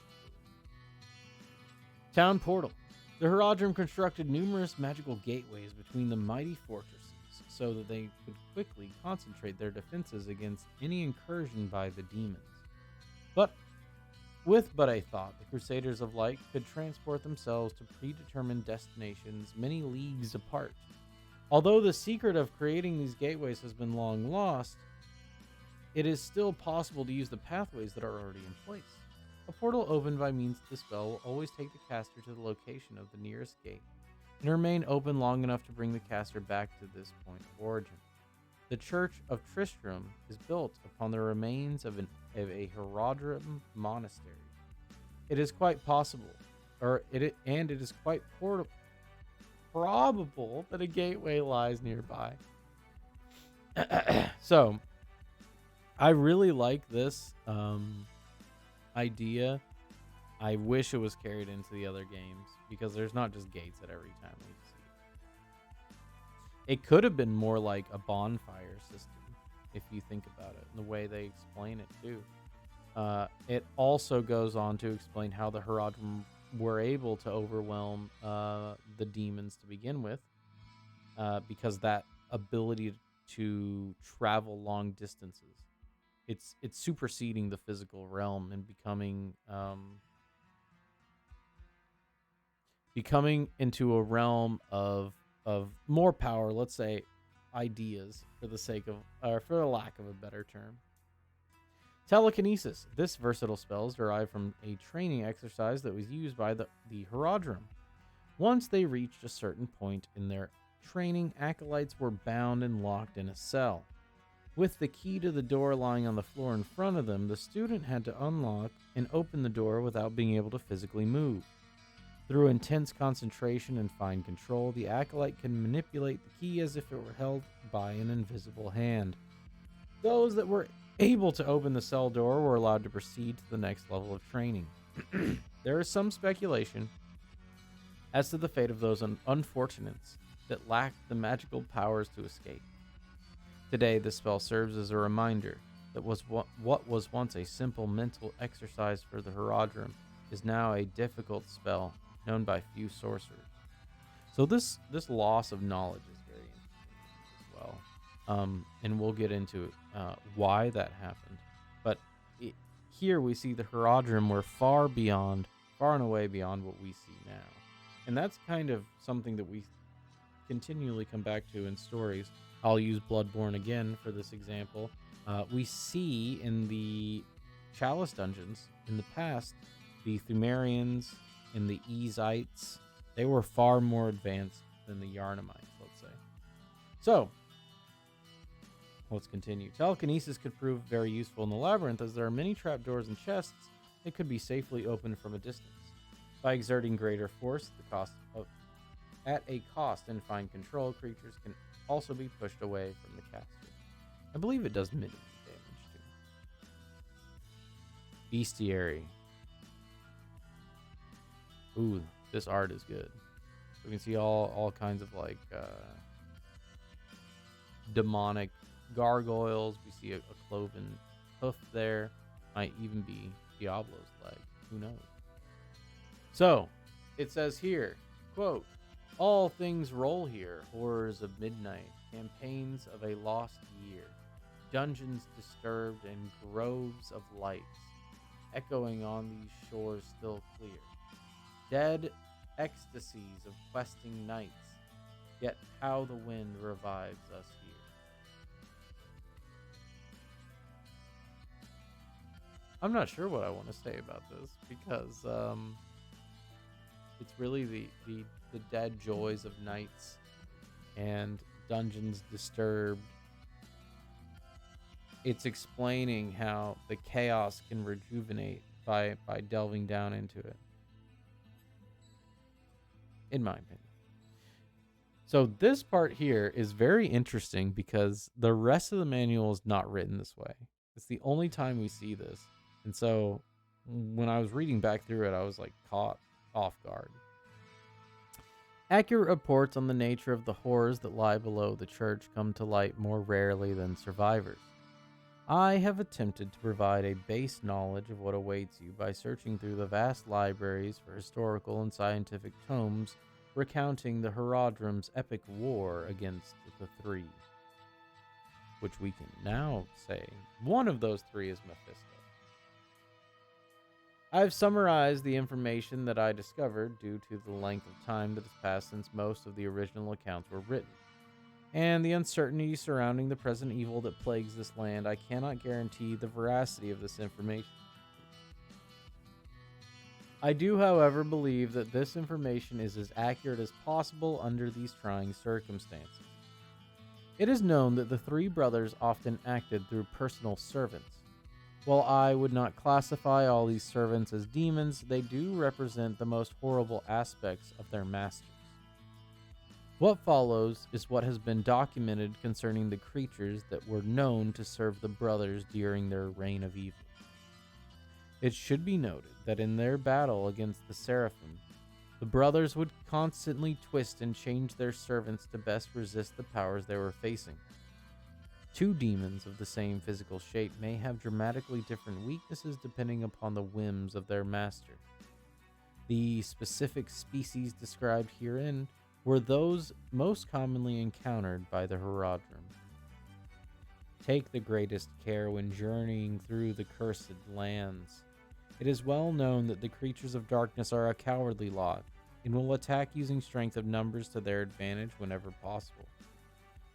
Town Portal. The Horadrim constructed numerous magical gateways between the mighty fortresses so that they could quickly concentrate their defenses against any incursion by the demons. But a thought, the Crusaders of Light could transport themselves to predetermined destinations many leagues apart. Although the secret of creating these gateways has been long lost, it is still possible to use the pathways that are already in place. A portal opened by means of the spell will always take the caster to the location of the nearest gate and remain open long enough to bring the caster back to this point of origin. The Church of Tristram is built upon the remains of a Horadrim monastery. It is quite possible, it is quite probable that a gateway lies nearby. So, I really like this idea. I wish it was carried into the other games because there's not just gates at every time we see it. It could have been more like a bonfire system if you think about it, and the way they explain it too. It also goes on to explain how the Horadrim were able to overwhelm the demons to begin with, because that ability to travel long distances, it's superseding the physical realm and becoming into a realm of more power. Let's say ideas, for the sake of, or for the lack of a better term. Telekinesis. This versatile spell is derived from a training exercise that was used by the Horadrim. Once they reached a certain point in their training, acolytes were bound and locked in a cell. With the key to the door lying on the floor in front of them, the student had to unlock and open the door without being able to physically move. Through intense concentration and fine control, the acolyte can manipulate the key as if it were held by an invisible hand. Those that were able to open the cell door were allowed to proceed to the next level of training. There is some speculation as to the fate of those unfortunates that lacked the magical powers to escape. Today, this spell serves as a reminder that what was once a simple mental exercise for the Horadrim is now a difficult spell known by few sorcerers. So this loss of knowledge is very interesting as well. And we'll get into why that happened. But here we see the Horadrim were far and away beyond what we see now. And that's kind of something that we continually come back to in stories. I'll use Bloodborne again for this example. We see in the Chalice dungeons in the past, the Thumerians and the Ezites, they were far more advanced than the Yarnamites, let's say. So, let's continue. Telekinesis could prove very useful in the labyrinth, as there are many trapdoors and chests that could be safely opened from a distance. By exerting greater force, the cost At a cost and fine control, creatures can also be pushed away from the caster. I believe it does minimum damage too. Bestiary. Ooh, this art is good. We can see all kinds of like demonic gargoyles. We see a cloven hoof there. Might even be Diablo's leg. Who knows? So, it says here, quote, all things roll here, horrors of midnight, campaigns of a lost year, dungeons disturbed and groves of lights, echoing on these shores still clear, dead ecstasies of questing nights, yet how the wind revives us here. I'm not sure what I want to say about this because it's really the dead joys of nights and dungeons disturbed. It's explaining how the chaos can rejuvenate by delving down into it, in my opinion. So this part here is very interesting because the rest of the manual is not written this way. It's the only time we see this. And so when I was reading back through it, I was like caught off guard. Accurate reports on the nature of the horrors that lie below the church come to light more rarely than survivors. I have attempted to provide a base knowledge of what awaits you by searching through the vast libraries for historical and scientific tomes recounting the Horadrim's epic war against the three, which we can now say one of those three is Mephisto. I've summarized the information that I discovered due to the length of time that has passed since most of the original accounts were written, and the uncertainty surrounding the present evil that plagues this land. I cannot guarantee the veracity of this information. I do, however, believe that this information is as accurate as possible under these trying circumstances. It is known that the three brothers often acted through personal servants. While I would not classify all these servants as demons, they do represent the most horrible aspects of their masters. What follows is what has been documented concerning the creatures that were known to serve the brothers during their reign of evil. It should be noted that in their battle against the Seraphim, the brothers would constantly twist and change their servants to best resist the powers they were facing. Two demons of the same physical shape may have dramatically different weaknesses depending upon the whims of their master. The specific species described herein were those most commonly encountered by the Horadrim. Take the greatest care when journeying through the cursed lands. It is well known that the creatures of darkness are a cowardly lot and will attack using strength of numbers to their advantage whenever possible.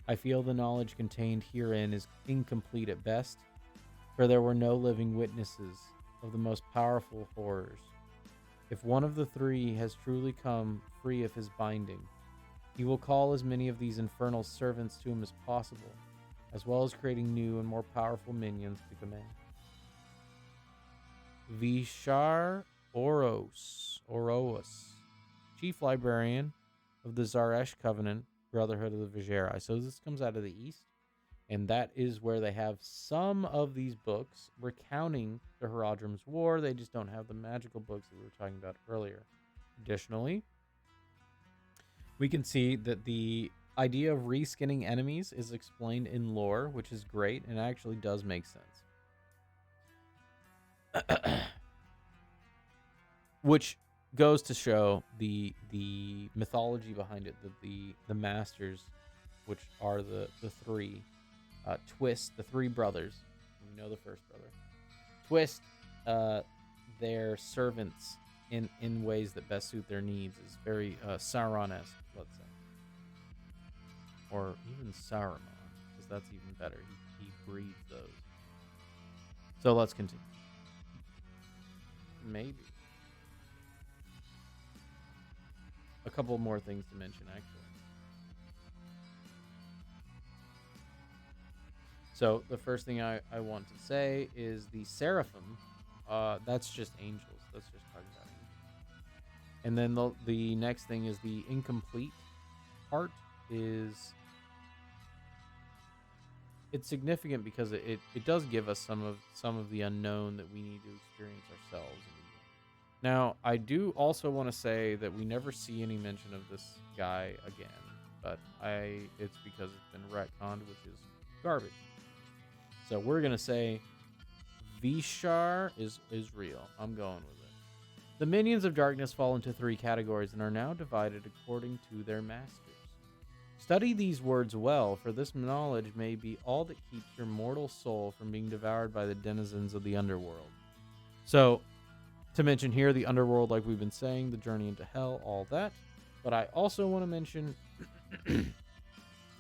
I feel the knowledge contained herein is incomplete at best, for there were no living witnesses of the most powerful horrors. If one of the three has truly come free of his binding, he will call as many of these infernal servants to him as possible, as well as creating new and more powerful minions to command. Vishar Oros, Chief Librarian of the Zaresh Covenant, Brotherhood of the Bestiary. So this comes out of the east, and that is where they have some of these books recounting the Horadrim's war. They just don't have the magical books that we were talking about earlier. Additionally, we can see that the idea of reskinning enemies is explained in lore, which is great and actually does make sense. Which goes to show the mythology behind it, that the masters, which are the three, twist the three brothers. We know the first brother. Twist their servants in ways that best suit their needs. Is very Sauron-esque, let's say, or even Saruman, because that's even better. He breeds those. So let's continue. Maybe a couple more things to mention, actually. So the first thing I want to say is the Seraphim. That's just angels. That's just talking about angels. And then the next thing is the incomplete part is it's significant because it does give us some of the unknown that we need to experience ourselves in the game. Now, I do also want to say that we never see any mention of this guy again, but it's because it's been retconned, which is garbage. So we're gonna say Vishar is real. I'm going with it. The minions of darkness fall into 3 categories and are now divided according to their masters. Study these words well, for this knowledge may be all that keeps your mortal soul from being devoured by the denizens of the underworld. So, to mention here, the underworld, like we've been saying, the journey into hell, all that. But I also want to mention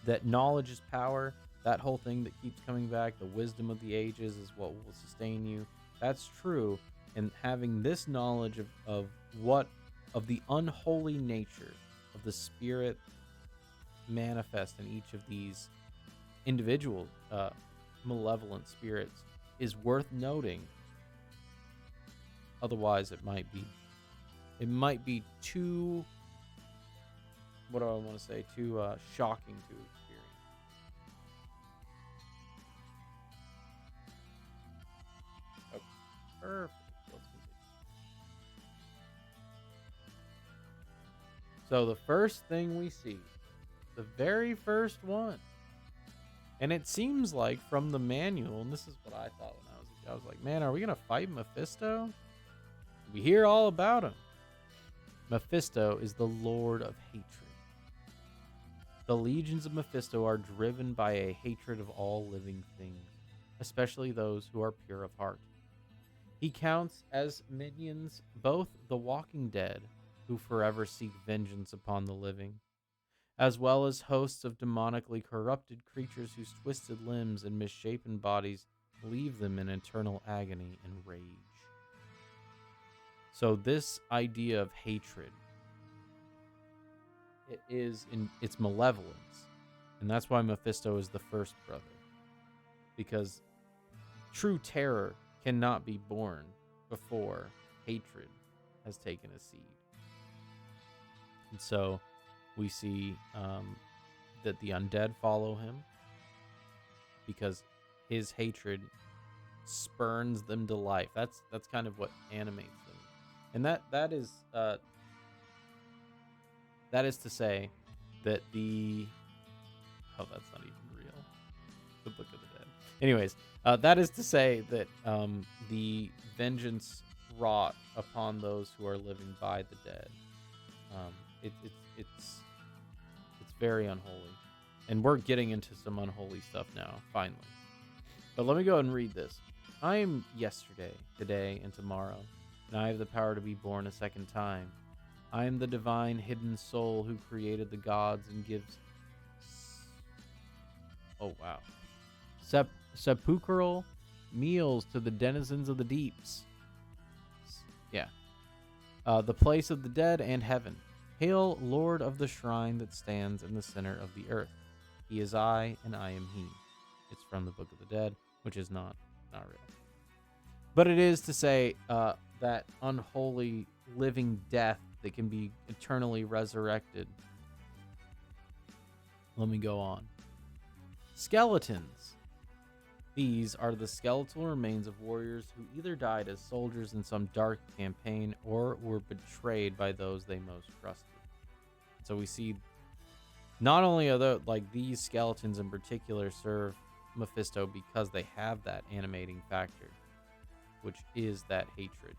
that knowledge is power. That whole thing that keeps coming back, the wisdom of the ages is what will sustain you. That's true. And having this knowledge of the unholy nature of the spirit manifest in each of these individual malevolent spirits is worth noting. Otherwise, it might be too, what do I want to say, too shocking to experience. Okay, perfect. Let's continue. So the first thing we see, the very first one, and it seems like from the manual, and this is what I thought when I was like, man, are we gonna fight Mephisto? We hear all about him. Mephisto is the Lord of Hatred. The legions of Mephisto are driven by a hatred of all living things, especially those who are pure of heart. He counts as minions both the walking dead, who forever seek vengeance upon the living, as well as hosts of demonically corrupted creatures whose twisted limbs and misshapen bodies leave them in eternal agony and rage. So this idea of hatred, it is in its malevolence, and that's why Mephisto is the first brother, because true terror cannot be born before hatred has taken a seed. And so we see that the undead follow him because his hatred spurns them to life. That's kind of what animates them. And that is to say that that's not even real. The Book of the Dead. Anyways, that is to say that the vengeance wrought upon those who are living by the dead. It's very unholy, and we're getting into some unholy stuff now, finally. But let me go ahead and read this. I am yesterday, today, and tomorrow, and I have the power to be born a second time. I am the divine hidden soul who created the gods and gives sepulchral meals to the denizens of the deeps. The place of the dead and heaven. Hail, Lord of the shrine that stands in the center of the earth. He is I, and I am he. It's from the Book of the Dead, which is not real. But it is to say that unholy living death that can be eternally resurrected. Let me go on. Skeletons. These are the skeletal remains of warriors who either died as soldiers in some dark campaign or were betrayed by those they most trusted. So we see not only are these skeletons in particular serve Mephisto because they have that animating factor, which is that hatred.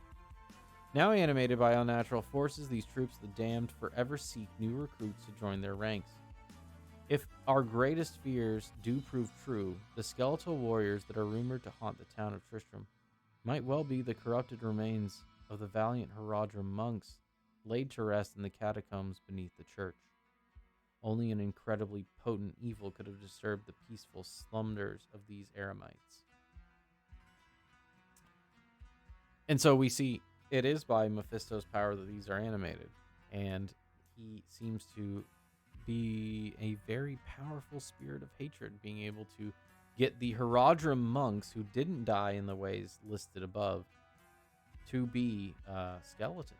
Now animated by unnatural forces, these troops, the damned, forever seek new recruits to join their ranks. If our greatest fears do prove true, the skeletal warriors that are rumored to haunt the town of Tristram might well be the corrupted remains of the valiant Horadrim monks laid to rest in the catacombs beneath the church. Only an incredibly potent evil could have disturbed the peaceful slumbers of these eremites. And so we see it is by Mephisto's power that these are animated, and he seems to be a very powerful spirit of hatred, being able to get the Horadrim monks who didn't die in the ways listed above to be skeletons.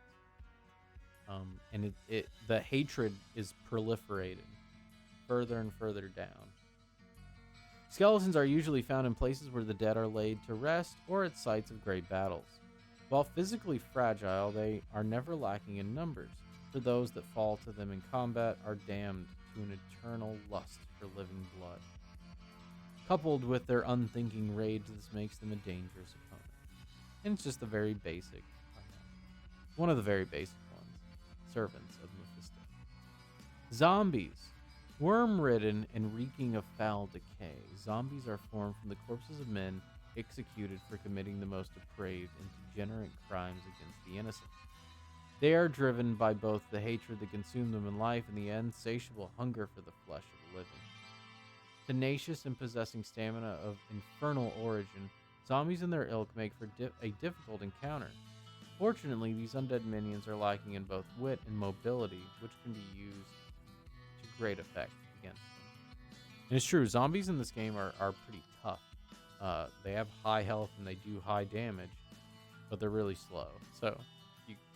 and the hatred is proliferating further and further down. Skeletons are usually found in places where the dead are laid to rest or at sites of great battles. While physically fragile, they are never lacking in numbers, for those that fall to them in combat are damned to an eternal lust for living blood. Coupled with their unthinking rage, this makes them a dangerous opponent. And it's just a very basic, one of the very basic ones, servants of Mephisto. Zombies. Worm-ridden and reeking of foul decay, zombies are formed from the corpses of men executed for committing the most depraved and degenerate crimes against the innocent. They are driven by both the hatred that consumed them in life and the insatiable hunger for the flesh of the living. Tenacious and possessing stamina of infernal origin, zombies and their ilk make for a difficult encounter. Fortunately, these undead minions are lacking in both wit and mobility, which can be used to great effect against them. And it's true, zombies in this game are pretty tough. They have high health and they do high damage, but they're really slow.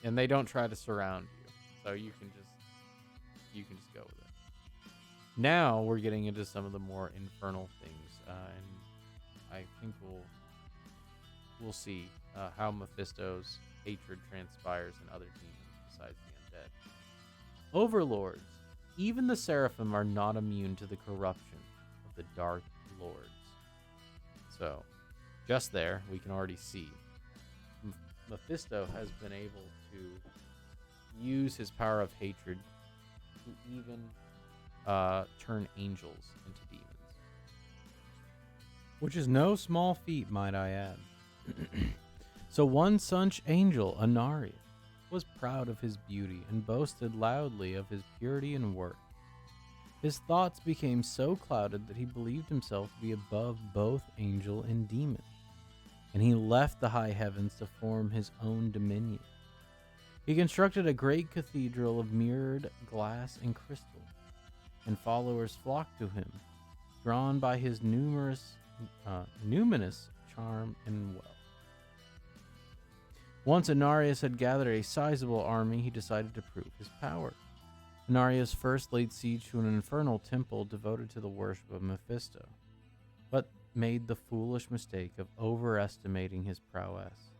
And they don't try to surround you, so you can just go with it. Now we're getting into some of the more infernal things, and I think we'll see how Mephisto's hatred transpires in other demons besides the undead. Overlords. Even the seraphim are not immune to the corruption of the Dark Lords. So, just there, we can already see Mephisto has been able to use his power of hatred to even turn angels into demons. Which is no small feat, might I add. So one such angel, Anarius, was proud of his beauty and boasted loudly of his purity and worth. His thoughts became so clouded that he believed himself to be above both angel and demon, and he left the high heavens to form his own dominion. He constructed a great cathedral of mirrored glass and crystal, and followers flocked to him, drawn by his numerous charm and wealth. Once Anarius had gathered a sizable army, he decided to prove his power. Anarius first laid siege to an infernal temple devoted to the worship of Mephisto, but made the foolish mistake of overestimating his prowess.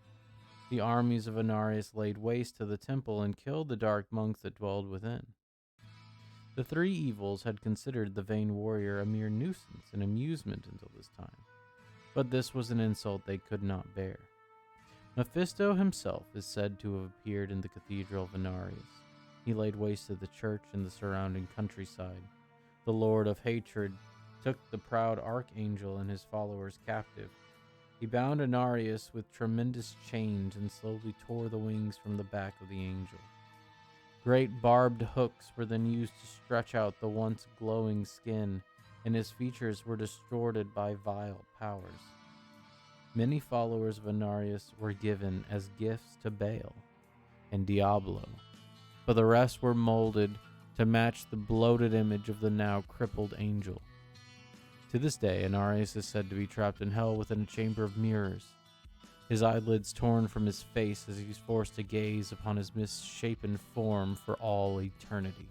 The armies of Anarius laid waste to the temple and killed the dark monks that dwelled within. The three evils had considered the vain warrior a mere nuisance and amusement until this time, but this was an insult they could not bear. Mephisto himself is said to have appeared in the cathedral of Anarius. He laid waste to the church and the surrounding countryside. The Lord of Hatred took the proud archangel and his followers captive. He bound Anarius with tremendous chains and slowly tore the wings from the back of the angel. Great barbed hooks were then used to stretch out the once glowing skin, and his features were distorted by vile powers. Many followers of Anarius were given as gifts to Baal and Diablo, but the rest were molded to match the bloated image of the now crippled angel. To this day, Anarius is said to be trapped in hell within a chamber of mirrors, his eyelids torn from his face as he's forced to gaze upon his misshapen form for all eternity.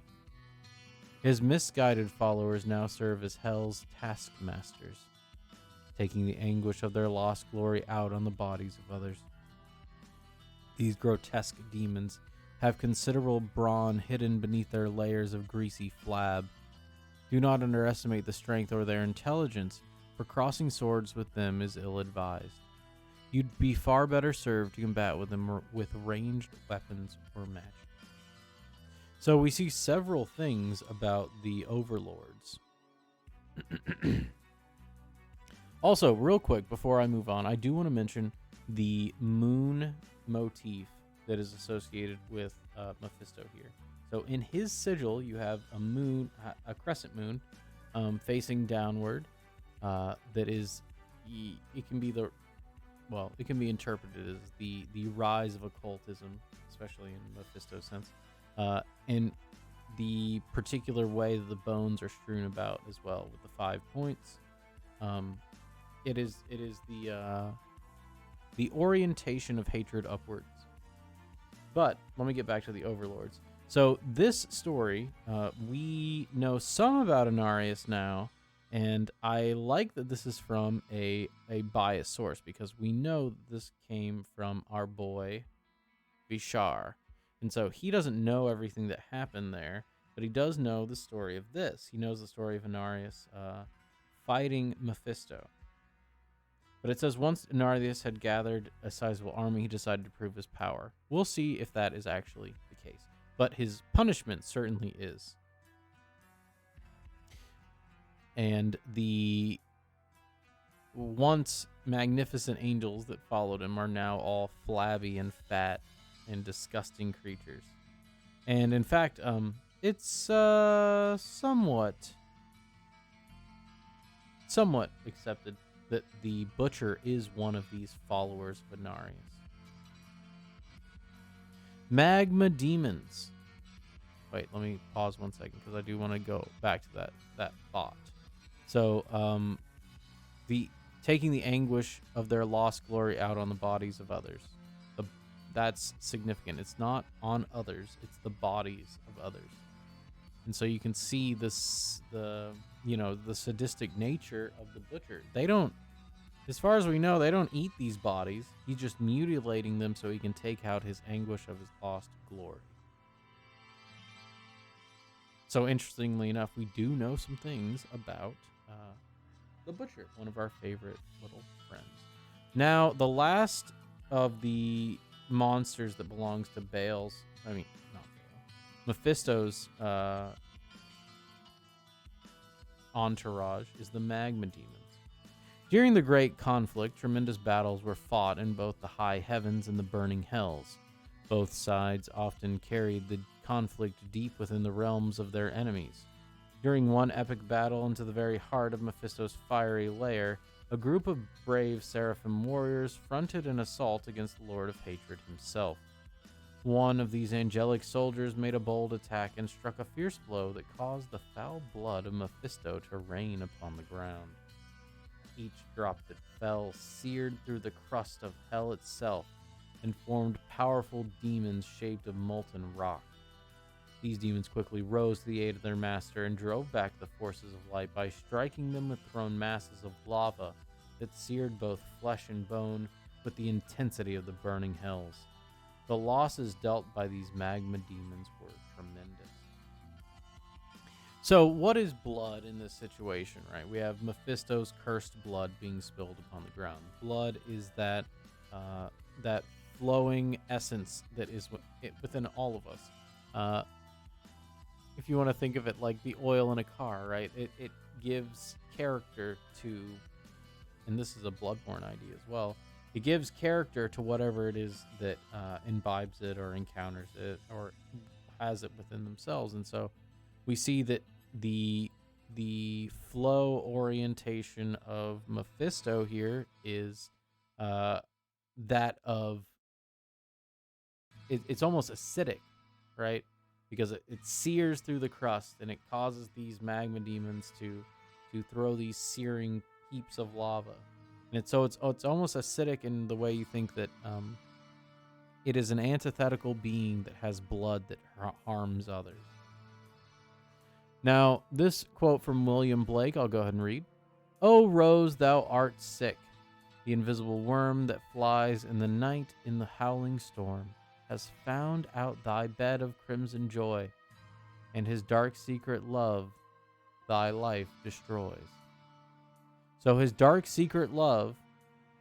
His misguided followers now serve as hell's taskmasters, taking the anguish of their lost glory out on the bodies of others. These grotesque demons have considerable brawn hidden beneath their layers of greasy flab. Do not underestimate the strength or their intelligence, for crossing swords with them is ill-advised. You'd be far better served to combat with them with ranged weapons or magic. So we see several things about the overlords. Also, real quick, before I move on, I do want to mention the moon motif that is associated with Mephisto here. So in his sigil, you have a moon, a crescent moon, facing downward. That is, it can be it can be interpreted as the rise of occultism, especially in Mephisto's sense, and the particular way that the bones are strewn about as well, with the 5 points. It is the orientation of hatred upwards. But let me get back to the overlords. So this story, we know some about Inarius now, and I like that this is from a biased source because we know that this came from our boy Vishar. And so he doesn't know everything that happened there, but he does know the story of this. He knows the story of Inarius fighting Mephisto. But it says once Inarius had gathered a sizable army, he decided to prove his power. We'll see if that is actually the case. But his punishment certainly is. And the once magnificent angels that followed him are now all flabby and fat and disgusting creatures. And in fact, it's somewhat accepted that the Butcher is one of these followers of Inarius. Magma demons. Wait, let me pause 1 second because I do want to go back to that thought. So, the taking the anguish of their lost glory out on the bodies of others. That's significant. It's not on others; it's the bodies of others. And so you can see this, the sadistic nature of the Butcher. They don't, as far as we know, they don't eat these bodies. He's just mutilating them so he can take out his anguish of his lost glory. So interestingly enough, we do know some things about the Butcher, one of our favorite little friends. Now, the last of the monsters that belongs to Mephisto's entourage is the Magma Demons. During the Great Conflict, tremendous battles were fought in both the high heavens and the burning hells. Both sides often carried the conflict deep within the realms of their enemies. During one epic battle into the very heart of Mephisto's fiery lair, a group of brave Seraphim warriors fronted an assault against the Lord of Hatred himself. One of these angelic soldiers made a bold attack and struck a fierce blow that caused the foul blood of Mephisto to rain upon the ground. Each drop that fell seared through the crust of hell itself and formed powerful demons shaped of molten rock. These demons quickly rose to the aid of their master and drove back the forces of light by striking them with thrown masses of lava that seared both flesh and bone with the intensity of the burning hells. The losses dealt by these magma demons were tremendous. So what is blood in this situation, right? We have Mephisto's cursed blood being spilled upon the ground. Blood is that flowing essence that is within all of us. If you want to think of it like the oil in a car, right? It gives character to, and this is a Bloodborne idea as well, it gives character to whatever it is that imbibes it or encounters it or has it within themselves. And so we see that the flow orientation of Mephisto here is that of, it's almost acidic, right? Because it sears through the crust and it causes these magma demons to throw these searing heaps of lava. And it's almost acidic in the way you think that it is an antithetical being that has blood that harms others. Now, this quote from William Blake, I'll go ahead and read. "O Rose, thou art sick. The invisible worm that flies in the night in the howling storm has found out thy bed of crimson joy, and his dark secret love thy life destroys." So his dark secret love,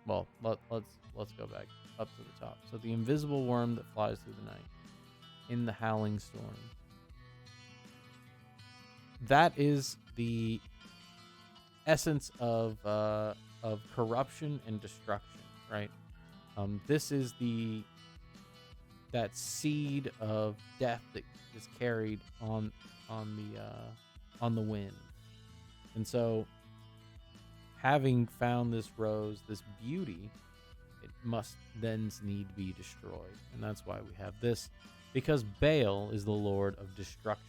well, let's go back up to the top. So the invisible worm that flies through the night in the howling storm. That is the essence of corruption and destruction, right? This is that seed of death that is carried on the wind. And so, having found this rose, this beauty, it must then need to be destroyed. And that's why we have this, because Baal is the Lord of destruction.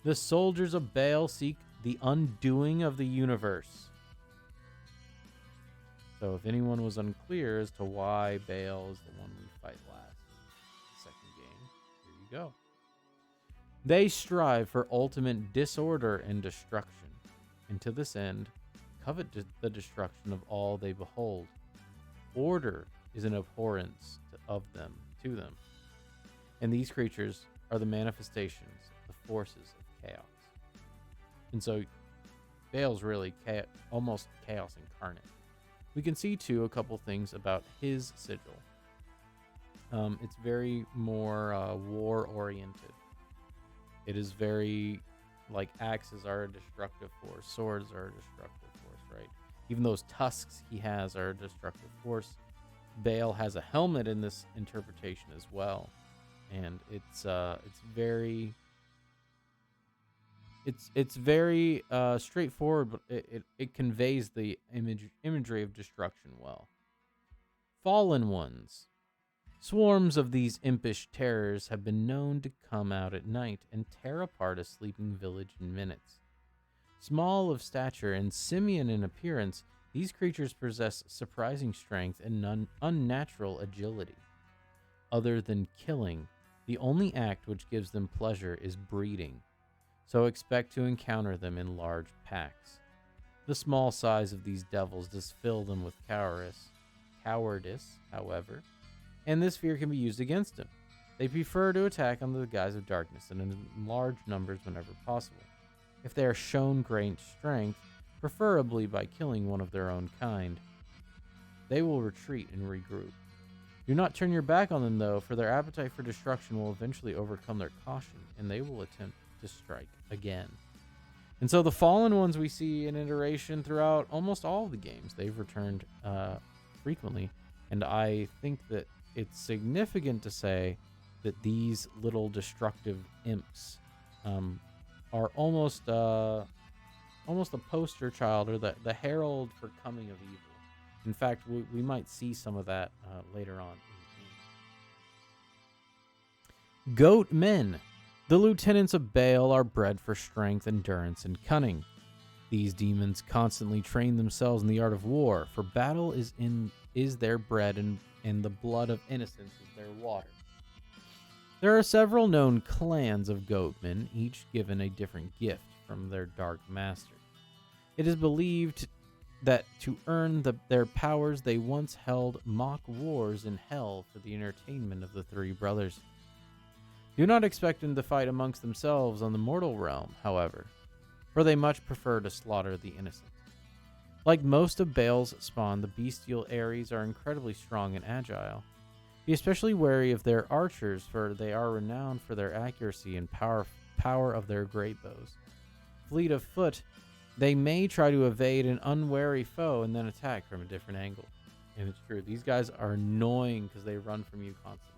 The soldiers of Baal seek the undoing of the universe. So if anyone was unclear as to why Baal is the one we fight last in the second game, here you go. They strive for ultimate disorder and destruction, and to this end, covet the destruction of all they behold. Order is an abhorrence to them, and these creatures are the manifestations of the forces of chaos. And so, Bale's really almost chaos incarnate. We can see too a couple things about his sigil. It's very more war oriented. It is very like axes are a destructive force, swords are a destructive force, right? Even those tusks he has are a destructive force. Bale has a helmet in this interpretation as well, and it's very straightforward, but it conveys the imagery of destruction well. Fallen ones. Swarms of these impish terrors have been known to come out at night and tear apart a sleeping village in minutes. Small of stature and simian in appearance, these creatures possess surprising strength and unnatural agility. Other than killing, the only act which gives them pleasure is breeding, so expect to encounter them in large packs. The small size of these devils does fill them with cowardice, however, and this fear can be used against them. They prefer to attack under the guise of darkness and in large numbers whenever possible. If they are shown great strength, preferably by killing one of their own kind, they will retreat and regroup. Do not turn your back on them, though, for their appetite for destruction will eventually overcome their caution, and they will attempt to strike again. And so the fallen ones we see in iteration throughout almost all of the games. They've returned frequently, and I think that it's significant to say that these little destructive imps are almost a poster child or the herald for coming of evil. In fact, we might see some of that later on in the game. Goat men. The lieutenants of Baal are bred for strength, endurance, and cunning. These demons constantly train themselves in the art of war, for battle is their bread and the blood of innocence is their water. There are several known clans of goatmen, each given a different gift from their dark master. It is believed that to earn their powers they once held mock wars in hell for the entertainment of the three brothers. Do not expect them to fight amongst themselves on the mortal realm, however, for they much prefer to slaughter the innocent. Like most of Baal's spawn, the bestial Ares are incredibly strong and agile. Be especially wary of their archers, for they are renowned for their accuracy and power of their great bows. Fleet of foot, they may try to evade an unwary foe and then attack from a different angle. And it's true, these guys are annoying because they run from you constantly.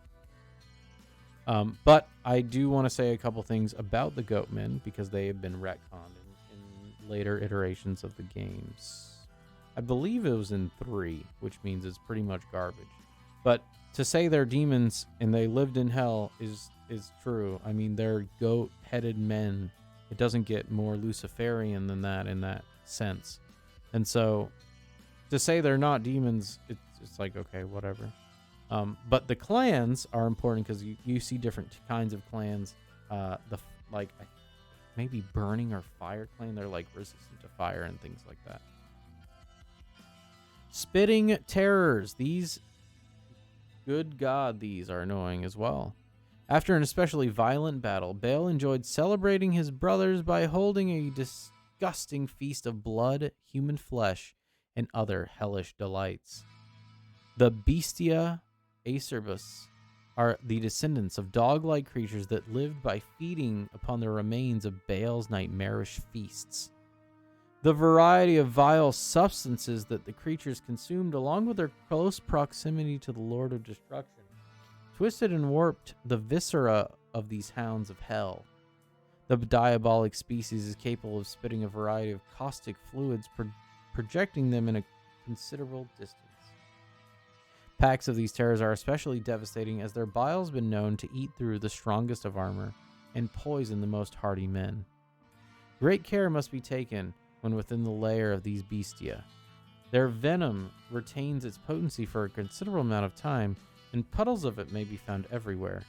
But I do want to say a couple things about the Goatmen because they have been retconned in later iterations of the games. I believe it was in 3, which means it's pretty much garbage. But to say they're demons and they lived in hell is true. I mean, they're goat-headed men. It doesn't get more Luciferian than that in that sense. And so to say they're not demons, it's like, okay, whatever. But the clans are important because you see different kinds of clans. Maybe burning or fire clan, they're like resistant to fire and things like that. Spitting terrors. These, good God, these are annoying as well. After an especially violent battle, Baal enjoyed celebrating his brothers by holding a disgusting feast of blood, human flesh, and other hellish delights. The Bestia Acerbus are the descendants of dog-like creatures that lived by feeding upon the remains of Baal's nightmarish feasts. The variety of vile substances that the creatures consumed, along with their close proximity to the Lord of Destruction, twisted and warped the viscera of these hounds of hell. The diabolic species is capable of spitting a variety of caustic fluids, projecting them in a considerable distance. Packs of these terrors are especially devastating as their bile has been known to eat through the strongest of armor and poison the most hardy men. Great care must be taken when within the lair of these bestia. Their venom retains its potency for a considerable amount of time, and puddles of it may be found everywhere.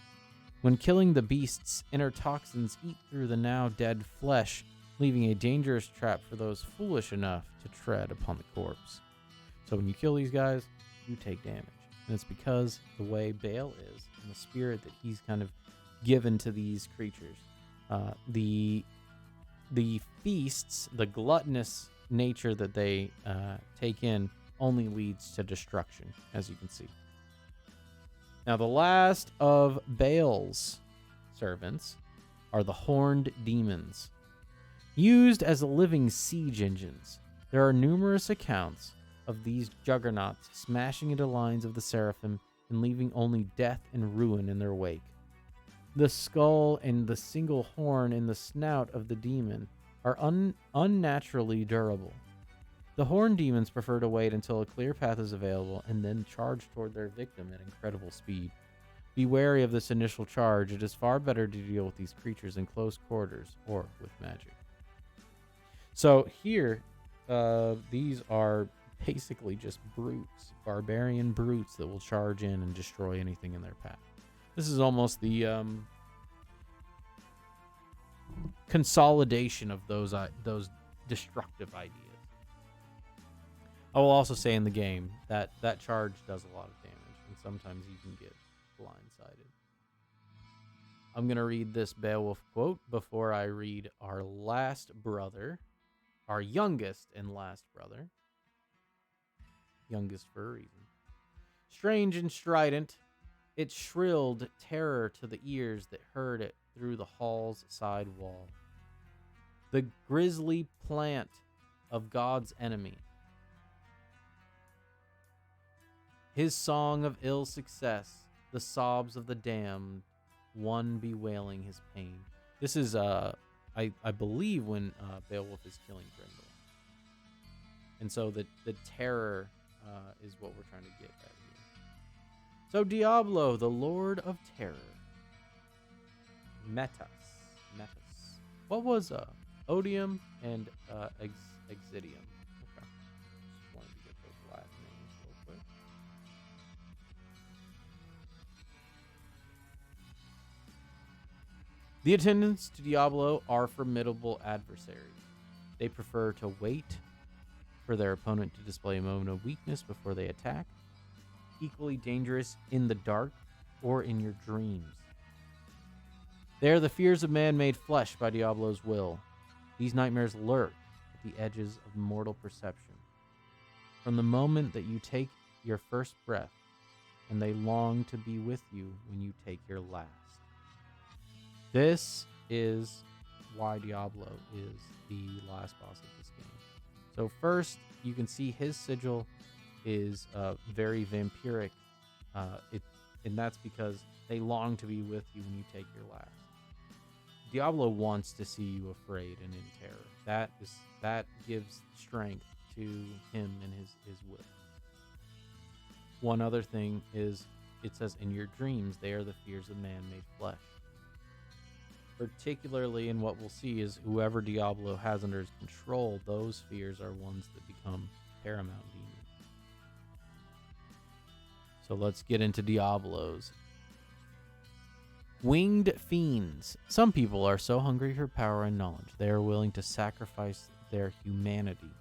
When killing the beasts, inner toxins eat through the now dead flesh, leaving a dangerous trap for those foolish enough to tread upon the corpse. So when you kill these guys, you take damage. And it's because the way Bale is and the spirit that he's kind of given to these creatures. The feasts, the gluttonous nature that they take in only leads to destruction, as you can see. Now, the last of Bale's servants are the horned demons. Used as living siege engines, there are numerous accounts of these juggernauts smashing into lines of the seraphim and leaving only death and ruin in their wake. The skull and the single horn in the snout of the demon are unnaturally durable. The horned demons prefer to wait until a clear path is available and then charge toward their victim at incredible speed. Be wary of this initial charge. It is far better to deal with these creatures in close quarters or with magic. So here, these are basically just brutes, barbarian brutes that will charge in and destroy anything in their path. This is almost the consolidation of those destructive ideas. I will also say in the game that that charge does a lot of damage, and sometimes you can get blindsided. I'm going to read this Beowulf quote before I read our last brother, our youngest and last brother. Youngest for a reason. Strange and strident, it shrilled terror to the ears that heard it through the hall's side wall. The grisly plant of God's enemy. His song of ill success, the sobs of the damned, one bewailing his pain. This is, I believe, when Beowulf is killing Grendel. And so the terror is what we're trying to get at here. So Diablo, the Lord of Terror. Metas. What was Odium and Exidium? Okay. Just wanted to get those Latin names real quick. The attendants to Diablo are formidable adversaries. They prefer to wait for their opponent to display a moment of weakness before they attack. Equally dangerous in the dark or in your dreams. They are the fears of man-made flesh by Diablo's will. These nightmares lurk at the edges of mortal perception. From the moment that you take your first breath, and they long to be with you when you take your last. This is why Diablo is the last boss of this game. So first, you can see his sigil is very vampiric, and that's because they long to be with you when you take your last. Diablo wants to see you afraid and in terror. That gives strength to him and his will. One other thing is, it says, in your dreams, they are the fears of man-made flesh. Particularly in what we'll see is whoever Diablo has under his control, those fears are ones that become paramount demons. So let's get into Diablos. Winged fiends. Some people are so hungry for power and knowledge, they are willing to sacrifice their humanity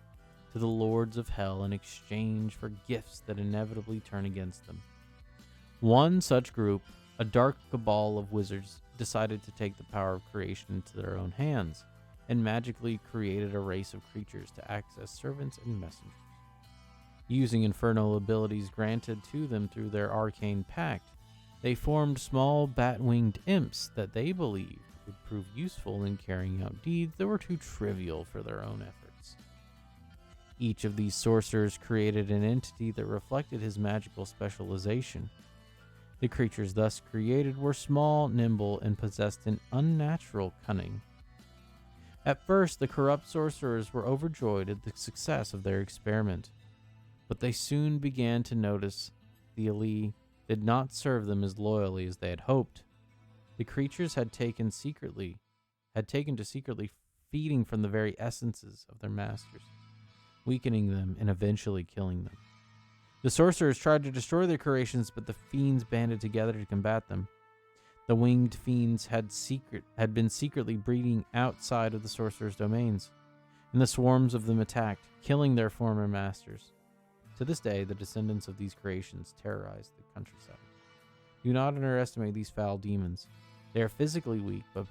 to the lords of hell in exchange for gifts that inevitably turn against them. One such group, a dark cabal of wizards, decided to take the power of creation into their own hands and magically created a race of creatures to act as servants and messengers. Using infernal abilities granted to them through their arcane pact, they formed small bat-winged imps that they believed would prove useful in carrying out deeds that were too trivial for their own efforts. Each of these sorcerers created an entity that reflected his magical specialization. The creatures thus created were small, nimble, and possessed an unnatural cunning. At first, the corrupt sorcerers were overjoyed at the success of their experiment, but they soon began to notice the Elite did not serve them as loyally as they had hoped. The creatures had taken to secretly feeding from the very essences of their masters, weakening them and eventually killing them. The sorcerers tried to destroy their creations, but the fiends banded together to combat them. The winged fiends had been secretly breeding outside of the sorcerer's domains, and the swarms of them attacked, killing their former masters. To this day, the descendants of these creations terrorize the countryside. Do not underestimate these foul demons. They are physically weak, but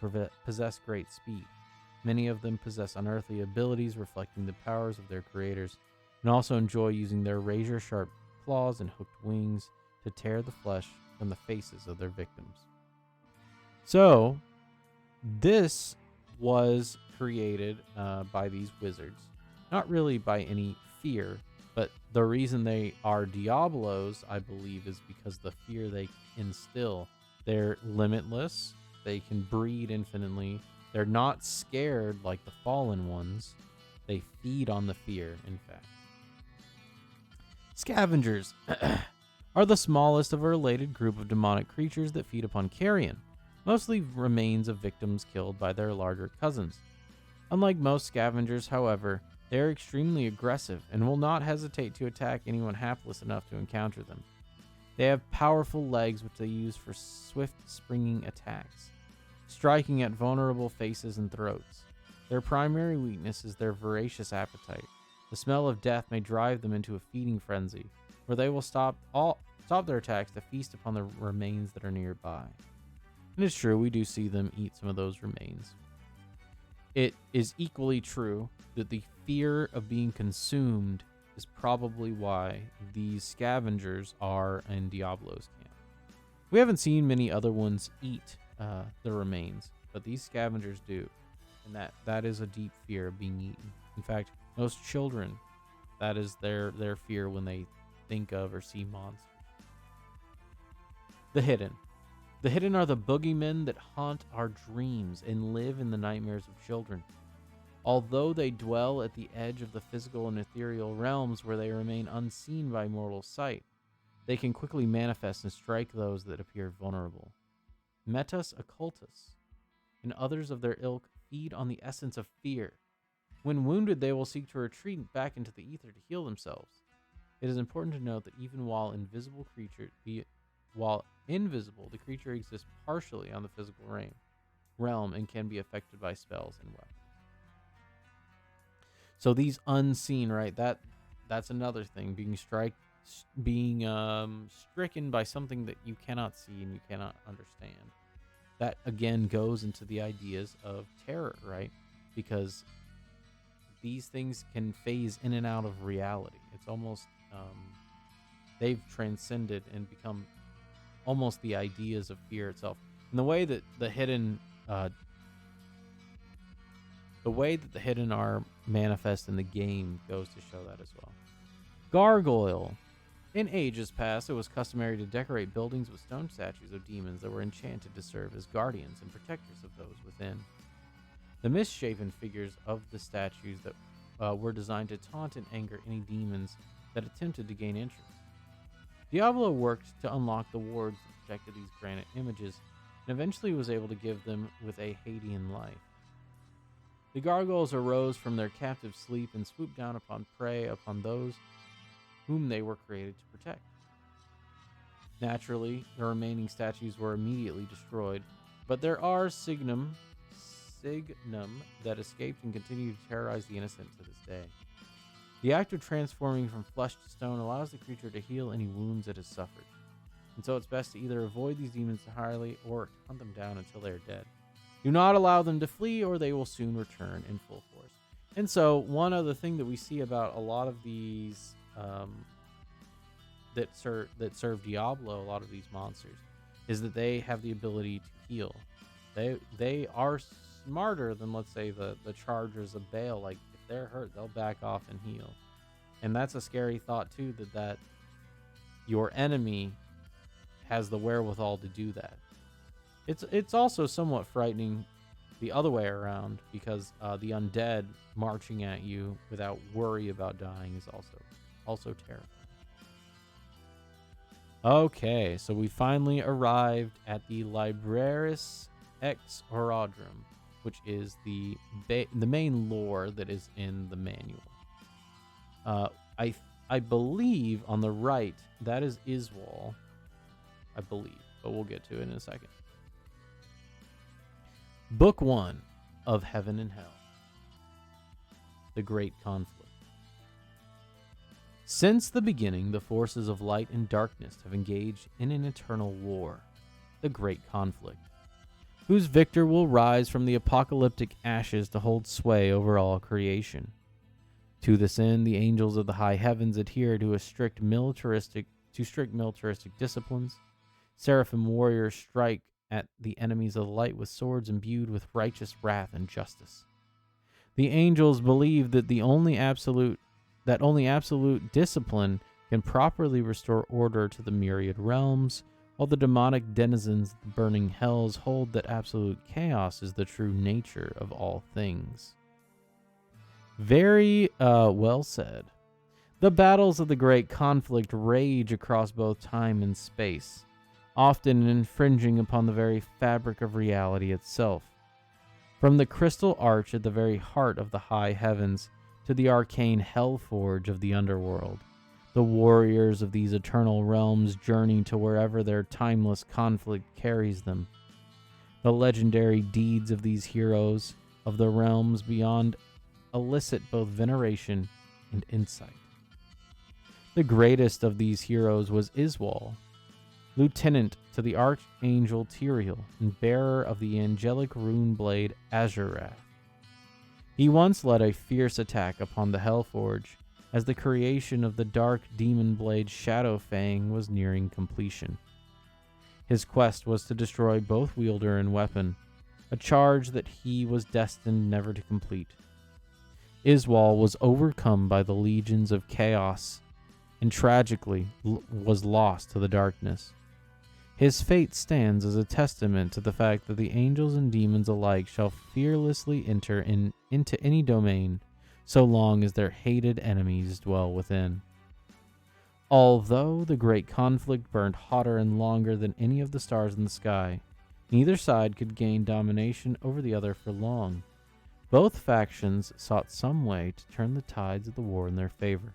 possess great speed. Many of them possess unearthly abilities reflecting the powers of their creators, and also enjoy using their razor-sharp claws and hooked wings to tear the flesh from the faces of their victims. So, this was created by these wizards, not really by any fear, but the reason they are Diablos, I believe, is because the fear they instill. They're limitless, they can breed infinitely, they're not scared like the fallen ones, they feed on the fear, in fact. Scavengers are the smallest of a related group of demonic creatures that feed upon carrion, mostly remains of victims killed by their larger cousins. Unlike most scavengers, however, they are extremely aggressive and will not hesitate to attack anyone hapless enough to encounter them. They have powerful legs which they use for swift springing attacks, striking at vulnerable faces and throats. Their primary weakness is their voracious appetite. The smell of death may drive them into a feeding frenzy, where they will stop their attacks to feast upon the remains that are nearby. And it's true, we do see them eat some of those remains. It is equally true that the fear of being consumed is probably why these scavengers are in Diablo's camp. We haven't seen many other ones eat the remains, but these scavengers do, and that is a deep fear of being eaten. In fact, most children, that is their fear when they think of or see monsters. The Hidden. The Hidden are the boogeymen that haunt our dreams and live in the nightmares of children. Although they dwell at the edge of the physical and ethereal realms where they remain unseen by mortal sight, they can quickly manifest and strike those that appear vulnerable. Metus occultus and others of their ilk feed on the essence of fear. When wounded, they will seek to retreat back into the ether to heal themselves. It is important to note that even while invisible, the creature exists partially on the physical realm and can be affected by spells and weapons. So these unseen, right? That's another thing. Being stricken by something that you cannot see and you cannot understand. That again goes into the ideas of terror, right? Because these things can phase in and out of reality. It's almost they've transcended and become almost the ideas of fear itself. And the way that the hidden are manifest in the game goes to show that as well. Gargoyle. In ages past, it was customary to decorate buildings with stone statues of demons that were enchanted to serve as guardians and protectors of those within. The misshapen figures of the statues that were designed to taunt and anger any demons that attempted to gain interest. Diablo worked to unlock the wards that protected these granite images, and eventually was able to give them with a Hadean life. The gargoyles arose from their captive sleep and swooped down upon prey upon those whom they were created to protect. Naturally, the remaining statues were immediately destroyed, but there are signum that escaped and continue to terrorize the innocent to this day. The act of transforming from flesh to stone allows the creature to heal any wounds it has suffered, and so it's best to either avoid these demons entirely or hunt them down until they are dead. Do not allow them to flee, or they will soon return in full force. And so, one other thing that we see about a lot of these that serve Diablo, a lot of these monsters, is that they have the ability to heal. They are smarter than, let's say, the chargers of Baal. Like, if they're hurt, they'll back off and heal. And that's a scary thought too, that your enemy has the wherewithal to do that. It's also somewhat frightening the other way around, because the undead marching at you without worry about dying is also terrifying. Okay, so we finally arrived at the Librarius X Horadrim, which is the main lore that is in the manual. I believe on the right that is Iswal, I believe, but we'll get to it in a second. Book 1 of Heaven and Hell. The Great Conflict. Since the beginning, the forces of light and darkness have engaged in an eternal war, the Great Conflict, whose victor will rise from the apocalyptic ashes to hold sway over all creation. To this end, the angels of the high heavens adhere to strict militaristic disciplines. Seraphim warriors strike at the enemies of the light with swords imbued with righteous wrath and justice. The angels believe that only absolute discipline can properly restore order to the myriad realms, while the demonic denizens of the burning hells hold that absolute chaos is the true nature of all things. Very well said. The battles of the Great Conflict rage across both time and space, often infringing upon the very fabric of reality itself. From the crystal arch at the very heart of the high heavens to the arcane hellforge of the underworld, the warriors of these eternal realms journey to wherever their timeless conflict carries them. The legendary deeds of these heroes of the realms beyond elicit both veneration and insight. The greatest of these heroes was Iswal, lieutenant to the archangel Tyrael and bearer of the angelic rune blade Azurath. He once led a fierce attack upon the Hellforge as the creation of the dark demon blade Shadowfang was nearing completion. His quest was to destroy both wielder and weapon, a charge that he was destined never to complete. Iswal was overcome by the legions of chaos and tragically was lost to the darkness. His fate stands as a testament to the fact that the angels and demons alike shall fearlessly enter into any domain, so long as their hated enemies dwell within. Although the Great Conflict burned hotter and longer than any of the stars in the sky, neither side could gain domination over the other for long. Both factions sought some way to turn the tides of the war in their favor.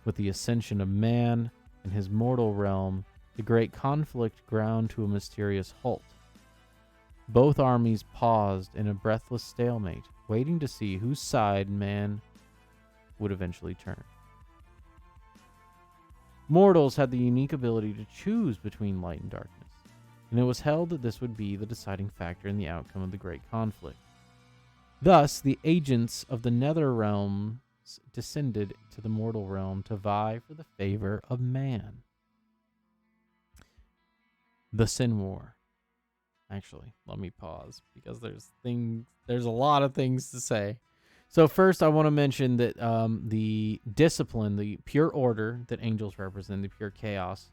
With the ascension of man and his mortal realm, the Great Conflict ground to a mysterious halt. Both armies paused in a breathless stalemate, waiting to see whose side man would eventually turn. Mortals had the unique ability to choose between light and darkness, and it was held that this would be the deciding factor in the outcome of the Great Conflict. Thus, the agents of the nether realms descended to the mortal realm to vie for the favor of man. The Sin War. Actually, let me pause because there's a lot of things to say. So first, I want to mention that the discipline, the pure order that angels represent, the pure chaos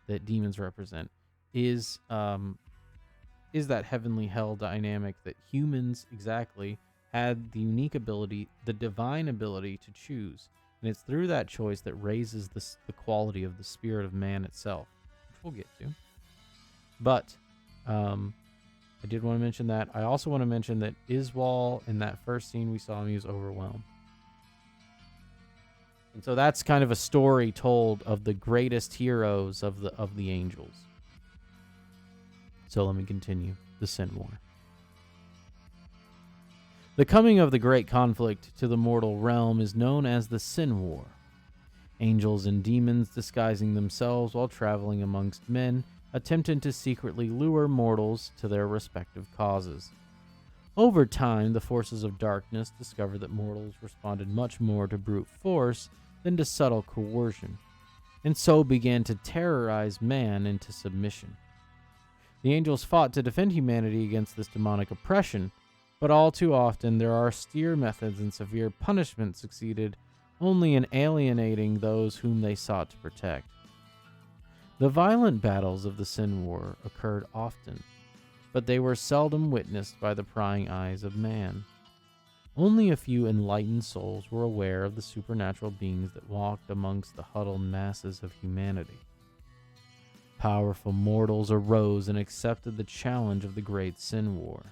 that demons represent, is that heavenly hell dynamic that humans exactly had the unique ability, the divine ability to choose. And it's through that choice that raises the quality of the spirit of man itself, which we'll get to. But I did want to mention that. I also want to mention that Iswal, in that first scene we saw him, he was overwhelmed. And so that's kind of a story told of the greatest heroes of the angels. So let me continue. The Sin War. The coming of the Great Conflict to the mortal realm is known as the Sin War. Angels and demons disguising themselves while traveling amongst men, attempting to secretly lure mortals to their respective causes. Over time, the forces of darkness discovered that mortals responded much more to brute force than to subtle coercion, and so began to terrorize man into submission. The angels fought to defend humanity against this demonic oppression, but all too often their austere methods and severe punishment succeeded only in alienating those whom they sought to protect. The violent battles of the Sin War occurred often, but they were seldom witnessed by the prying eyes of man. Only a few enlightened souls were aware of the supernatural beings that walked amongst the huddled masses of humanity. Powerful mortals arose and accepted the challenge of the Great Sin War,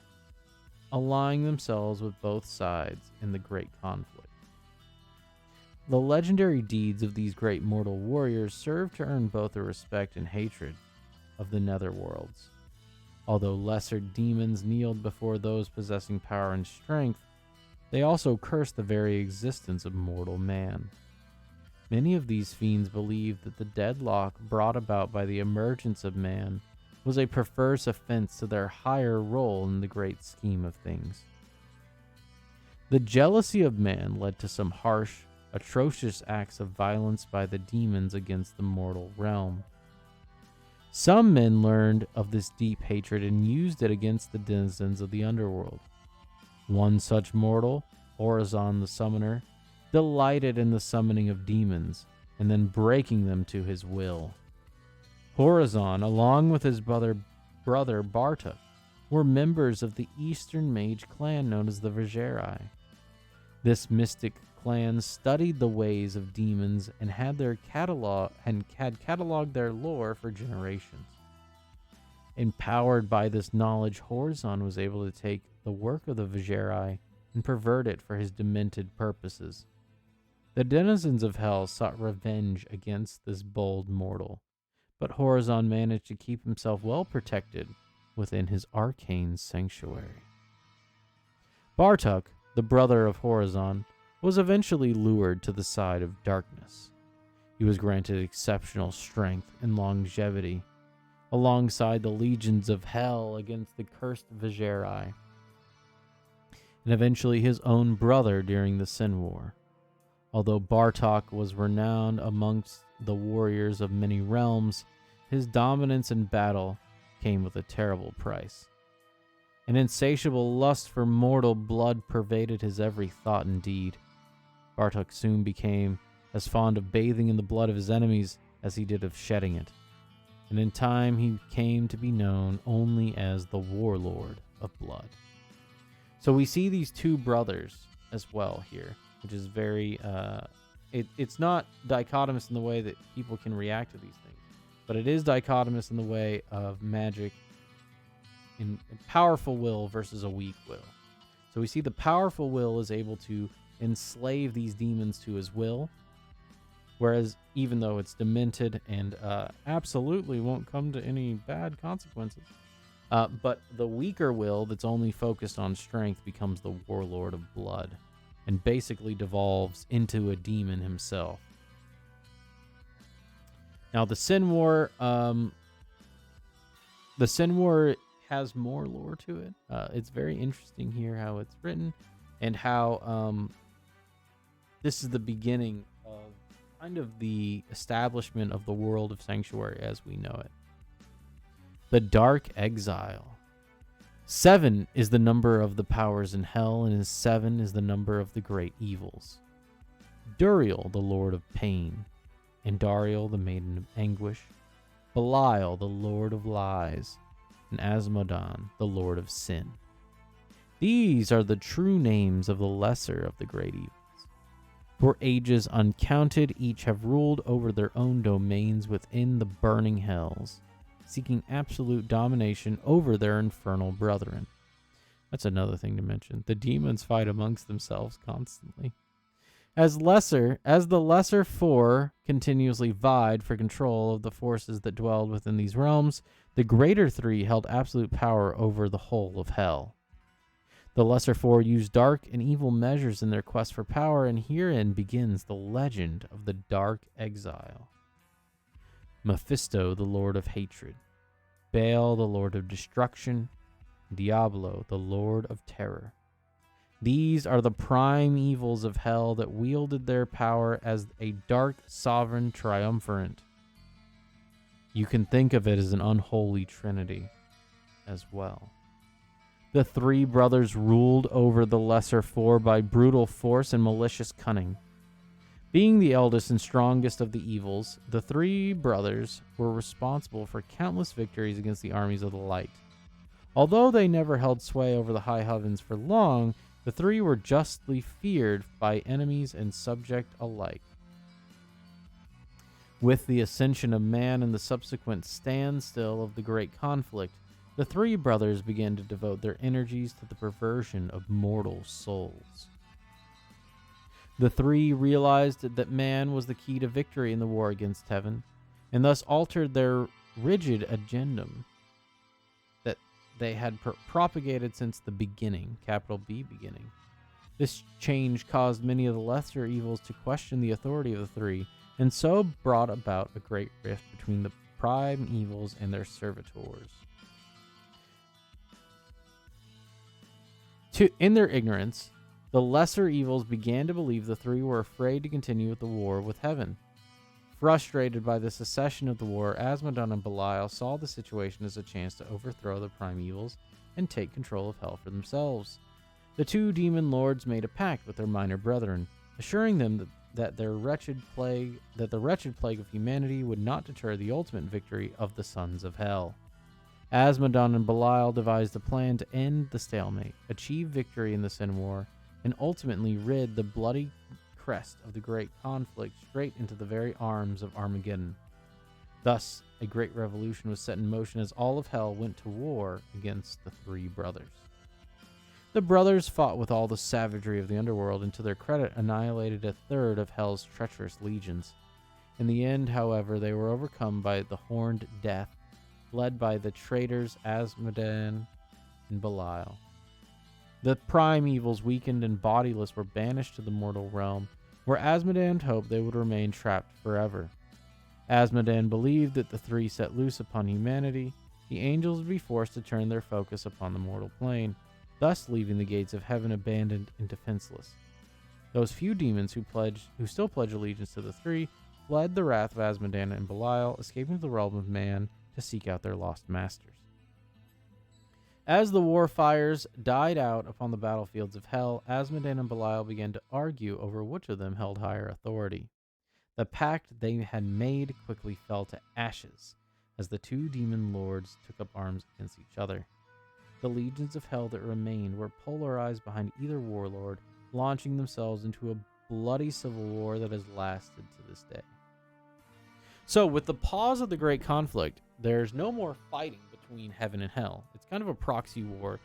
allying themselves with both sides in the Great Conflict. The legendary deeds of these great mortal warriors served to earn both the respect and hatred of the netherworlds. Although lesser demons kneeled before those possessing power and strength, they also cursed the very existence of mortal man. Many of these fiends believed that the deadlock brought about by the emergence of man was a perverse offense to their higher role in the great scheme of things. The jealousy of man led to some harsh, atrocious acts of violence by the demons against the mortal realm. Some men learned of this deep hatred and used it against the denizens of the underworld. One such mortal, Horadrim the Summoner, delighted in the summoning of demons and then breaking them to his will. Horadrim, along with his brother Bartok, were members of the Eastern mage clan known as the Bestiary. This mystic clan studied the ways of demons and had cataloged their lore for generations. Empowered by this knowledge, Horadrim was able to take the work of the Bestiary and pervert it for his demented purposes. The denizens of hell sought revenge against this bold mortal, but Horadrim managed to keep himself well protected within his arcane sanctuary. Bartok, the brother of Horadrim, was eventually lured to the side of darkness. He was granted exceptional strength and longevity, alongside the legions of hell against the cursed Bestiary, and eventually his own brother during the Sin War. Although Bartok was renowned amongst the warriors of many realms, his dominance in battle came with a terrible price. An insatiable lust for mortal blood pervaded his every thought and deed. Bartok soon became as fond of bathing in the blood of his enemies as he did of shedding it, and in time he came to be known only as the Warlord of Blood. So we see these two brothers as well here, which is very, it's not dichotomous in the way that people can react to these things, but it is dichotomous in the way of magic in powerful will versus a weak will. So we see the powerful will is able to enslave these demons to his will, whereas even though it's demented and absolutely won't come to any bad consequences, but the weaker will that's only focused on strength becomes the Warlord of Blood and basically devolves into a demon himself. Now the Sin War has more lore to it. It's very interesting here how it's written and how this is the beginning of kind of the establishment of the world of Sanctuary as we know it. The Dark Exile. 7 is the number of the powers in hell, and 7 is the number of the great evils. Duriel, the Lord of Pain. Andariel, the Maiden of Anguish. Belial, the Lord of Lies. And Asmodan, the Lord of Sin. These are the true names of the lesser of the great evils. For ages uncounted, each have ruled over their own domains within the burning hells, seeking absolute domination over their infernal brethren. That's another thing to mention. The demons fight amongst themselves constantly. As the lesser four continuously vied for control of the forces that dwelled within these realms, the greater three held absolute power over the whole of hell. The lesser four used dark and evil measures in their quest for power, and herein begins the legend of the Dark Exile. Mephisto, the Lord of Hatred. Baal, the Lord of Destruction. Diablo, the Lord of Terror. These are the prime evils of hell that wielded their power as a dark sovereign triumvirate. You can think of it as an unholy trinity as well. The three brothers ruled over the lesser four by brutal force and malicious cunning. Being the eldest and strongest of the evils, the three brothers were responsible for countless victories against the armies of the light. Although they never held sway over the high heavens for long, the three were justly feared by enemies and subject alike. With the ascension of man and the subsequent standstill of the great conflict, the three brothers began to devote their energies to the perversion of mortal souls. The three realized that man was the key to victory in the war against heaven, and thus altered their rigid agendum that they had propagated since the beginning, capital B beginning. This change caused many of the lesser evils to question the authority of the three, and so brought about a great rift between the prime evils and their servitors. In their ignorance, the lesser evils began to believe the three were afraid to continue with the war with heaven. Frustrated by the cessation of the war, Asmodan and Belial saw the situation as a chance to overthrow the prime evils and take control of hell for themselves. The two demon lords made a pact with their minor brethren, assuring them that the wretched plague of humanity would not deter the ultimate victory of the sons of hell. Asmodan and Belial devised a plan to end the stalemate, achieve victory in the Sin War, and ultimately rid the bloody crest of the great conflict straight into the very arms of Armageddon. Thus, a great revolution was set in motion as all of hell went to war against the three brothers. The brothers fought with all the savagery of the underworld and to their credit annihilated a third of hell's treacherous legions. In the end, however, they were overcome by the Horned Death, led by the traitors Asmodan and Belial. The prime evils, weakened and bodiless, were banished to the mortal realm, where Asmodan hoped they would remain trapped forever. Asmodan believed that the three set loose upon humanity, the angels would be forced to turn their focus upon the mortal plane, thus leaving the gates of heaven abandoned and defenseless. Those few demons who still pledge allegiance to the three fled the wrath of Asmodan and Belial, escaping to the realm of man to seek out their lost masters. As the war fires died out upon the battlefields of hell, Asmodan and Belial began to argue over which of them held higher authority. The pact they had made quickly fell to ashes as the two demon lords took up arms against each other. The legions of hell that remained were polarized behind either warlord, launching themselves into a bloody civil war that has lasted to this day. So, with the pause of the great conflict, there's no more fighting between heaven and hell. It's kind of a proxy war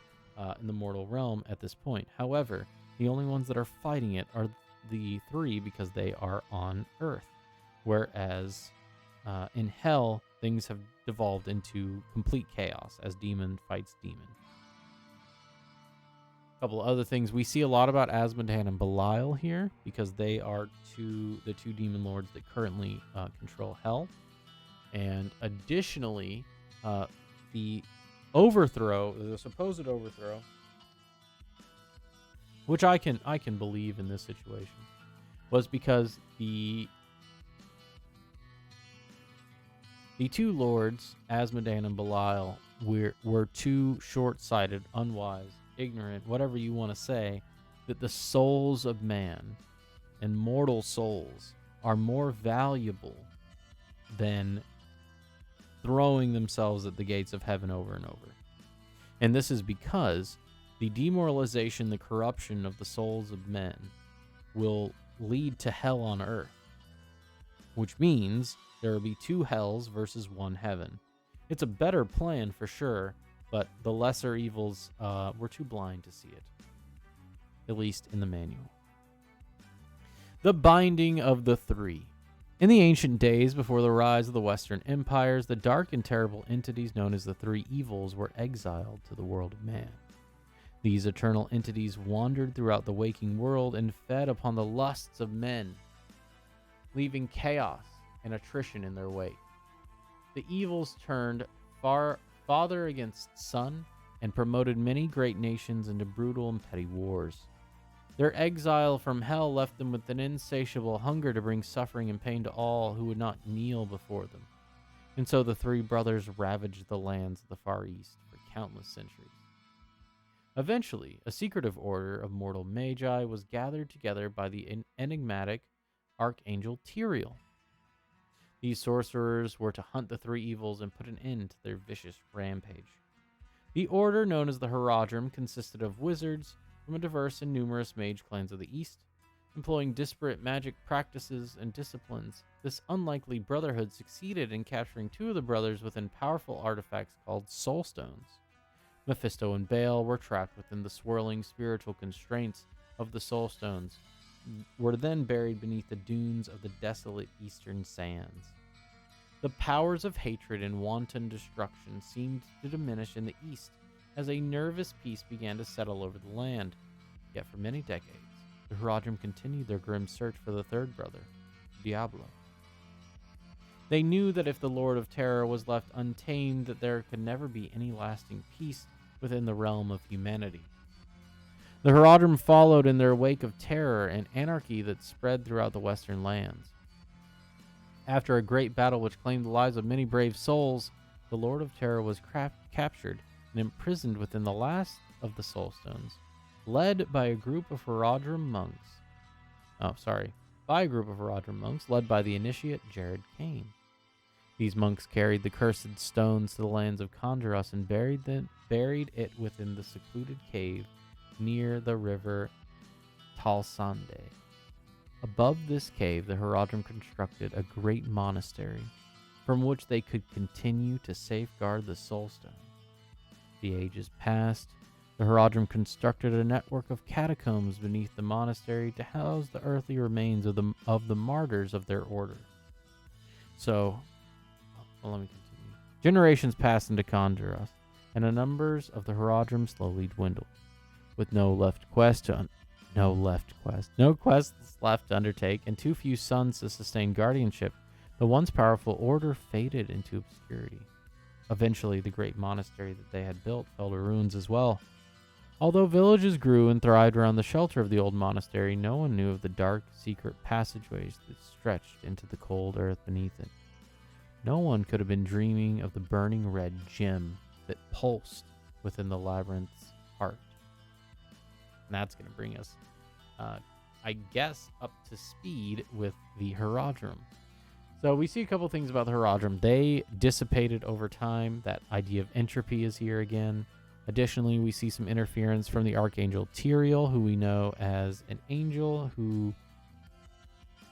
in the mortal realm at this point. However, the only ones that are fighting it are the three because they are on Earth. Whereas in hell, things have devolved into complete chaos as demon fights demon. A couple of other things. We see a lot about Asmodan and Belial here because they are the two demon lords that currently control hell. And additionally, the supposed overthrow, which I can believe in this situation, was because the two lords, Asmodan and Belial, were too short-sighted, unwise, ignorant, whatever you want to say, that the souls of man and mortal souls are more valuable than throwing themselves at the gates of heaven over and over. And this is because the demoralization, the corruption of the souls of men will lead to hell on earth, which means there will be two hells versus one heaven. It's a better plan for sure, but the lesser evils were too blind to see it, at least in the manual. The binding of the three. In the ancient days, before the rise of the Western empires, the dark and terrible entities known as the three evils were exiled to the world of man. These eternal entities wandered throughout the waking world and fed upon the lusts of men, leaving chaos and attrition in their wake. The evils turned father against son and promoted many great nations into brutal and petty wars. Their exile from hell left them with an insatiable hunger to bring suffering and pain to all who would not kneel before them. And so the three brothers ravaged the lands of the Far East for countless centuries. Eventually, a secretive order of mortal magi was gathered together by the enigmatic archangel Tyrael. These sorcerers were to hunt the three evils and put an end to their vicious rampage. The order, known as the Horadrim, consisted of wizards from a diverse and numerous mage clans of the East, employing disparate magic practices and disciplines. This unlikely brotherhood succeeded in capturing two of the brothers within powerful artifacts called Soulstones. Mephisto and Baal were trapped within the swirling spiritual constraints of the Soulstones, were then buried beneath the dunes of the desolate eastern sands. The powers of hatred and wanton destruction seemed to diminish in the east as a nervous peace began to settle over the land. Yet for many decades, the Horadrim continued their grim search for the third brother, Diablo. They knew that if the Lord of Terror was left untamed, that there could never be any lasting peace within the realm of humanity. The Horadrim followed in their wake of terror and anarchy that spread throughout the western lands. After a great battle which claimed the lives of many brave souls, the Lord of Terror was captured and imprisoned within the last of the Soulstones, led by a group of Horadrim monks. By a group of Horadrim monks led by the initiate Jared Kane. These monks carried the cursed stones to the lands of Kondaros and buried it within the secluded cave near the river Talsande. Above this cave, the Horadrim constructed a great monastery from which they could continue to safeguard the Soulstone. The ages passed. The Horadrim constructed a network of catacombs beneath the monastery to house the earthly remains of the martyrs of their order. Let me continue. Generations passed into Kondaros, and the numbers of the Horadrim slowly dwindled. With no quests left to undertake, and too few sons to sustain guardianship, the once powerful order faded into obscurity. Eventually, the great monastery that they had built fell to ruins as well. Although villages grew and thrived around the shelter of the old monastery, no one knew of the dark, secret passageways that stretched into the cold earth beneath it. No one could have been dreaming of the burning red gem that pulsed within the labyrinth's heart. And that's going to bring us, I guess, up to speed with the Horadrim. So we see a couple things about the Horadrim. They dissipated over time. That idea of entropy is here again. Additionally, we see some interference from the Archangel Tyrael, who we know as an angel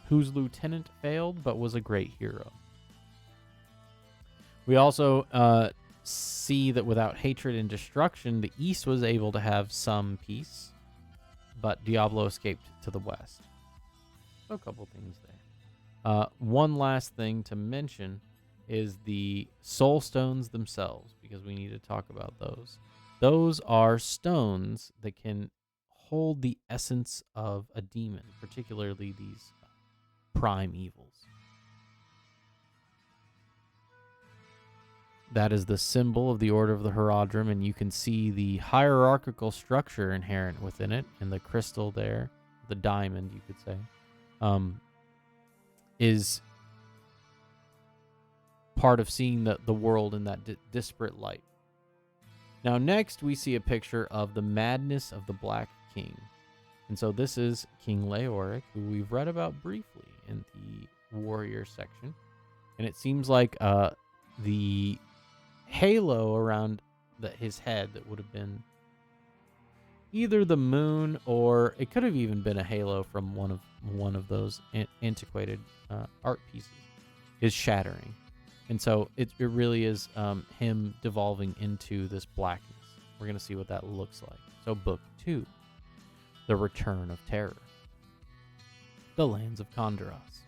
whose lieutenant failed but was a great hero. We also see that without hatred and destruction, the East was able to have some peace, but Diablo escaped to the West. So a couple things there. One last thing to mention is the Soulstones themselves, because we need to talk about those. Those are stones that can hold the essence of a demon, particularly these prime evils. That is the symbol of the Order of the Horadrim, and you can see the hierarchical structure inherent within it, and the crystal there, the diamond, you could say, is part of seeing the world in that disparate light. Now, next, we see a picture of the madness of the Black King. And so this is King Leoric, who we've read about briefly in the warrior section. And it seems like the halo around his head that would have been either the moon, or it could have even been a halo from one of those antiquated art pieces, is shattering. And so it really is him devolving into this blackness. We're going to see what that looks like. So Book 2, The Return of Terror. The Lands of Kondaros.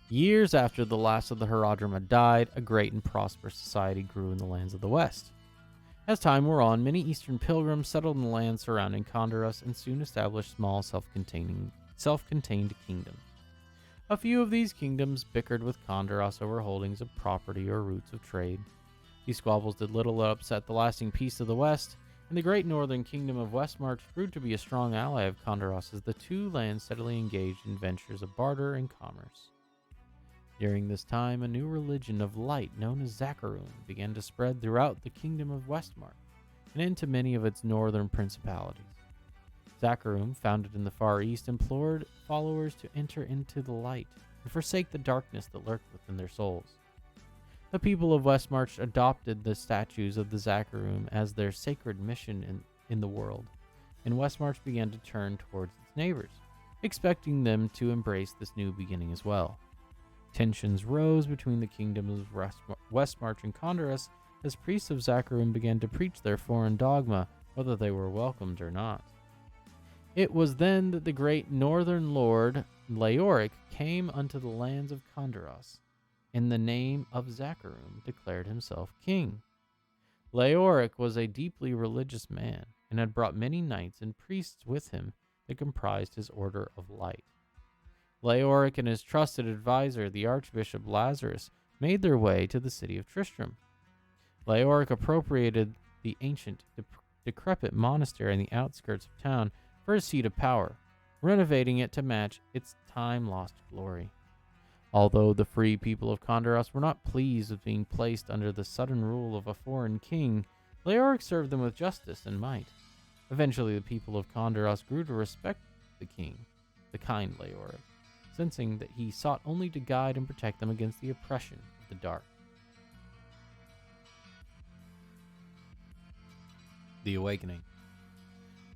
Years after the last of the Horadrim had died, a great and prosperous society grew in the lands of the West. As time wore on, many Eastern pilgrims settled in the lands surrounding Kondaros and soon established small self-contained kingdoms. A few of these kingdoms bickered with Kondaros over holdings of property or routes of trade. These squabbles did little to upset the lasting peace of the West, and the great northern kingdom of Westmarch proved to be a strong ally of Kondaros as the two lands steadily engaged in ventures of barter and commerce. During this time, a new religion of light known as Zakarum began to spread throughout the kingdom of Westmarch and into many of its northern principalities. Zakarum, founded in the Far East, implored followers to enter into the light and forsake the darkness that lurked within their souls. The people of Westmarch adopted the statues of the Zakarum as their sacred mission in the world, and Westmarch began to turn towards its neighbors, expecting them to embrace this new beginning as well. Tensions rose between the kingdoms of Westmarch and Kondaros as priests of Zakarum began to preach their foreign dogma, whether they were welcomed or not. It was then that the great northern lord, Leoric, came unto the lands of Kondaros, in the name of Zakarum declared himself king. Leoric was a deeply religious man and had brought many knights and priests with him that comprised his Order of Light. Leoric and his trusted advisor, the Archbishop Lazarus, made their way to the city of Tristram. Leoric appropriated the ancient, decrepit monastery in the outskirts of town for a seat of power, renovating it to match its time-lost glory. Although the free people of Condoros were not pleased with being placed under the sudden rule of a foreign king, Leoric served them with justice and might. Eventually, the people of Condoros grew to respect the king, the kind Leoric, sensing that he sought only to guide and protect them against the oppression of the dark. The Awakening.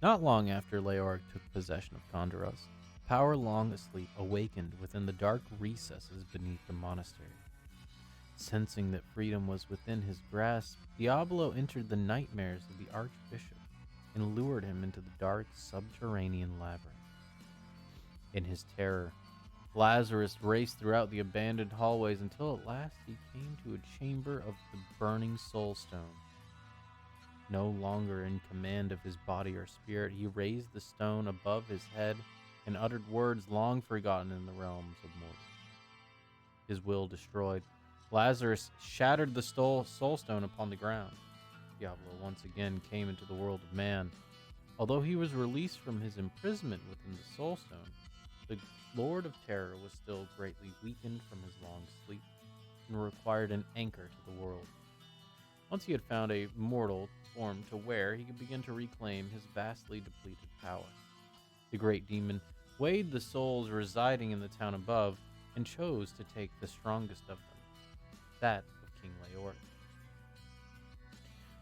Not long after Leoric took possession of Condoros, power long asleep awakened within the dark recesses beneath the monastery. Sensing that freedom was within his grasp, Diablo entered the nightmares of the Archbishop and lured him into the dark subterranean labyrinth. In his terror, Lazarus raced throughout the abandoned hallways until at last he came to a chamber of the burning Soulstone. No longer in command of his body or spirit, he raised the stone above his head and uttered words long forgotten in the realms of mortals. His will destroyed, Lazarus shattered the Soulstone upon the ground. Diablo once again came into the world of man. Although he was released from his imprisonment within the Soulstone, the Lord of Terror was still greatly weakened from his long sleep and required an anchor to the world. Once he had found a mortal form to wear, he could begin to reclaim his vastly depleted power. The great demon weighed the souls residing in the town above and chose to take the strongest of them, that of King Leoric.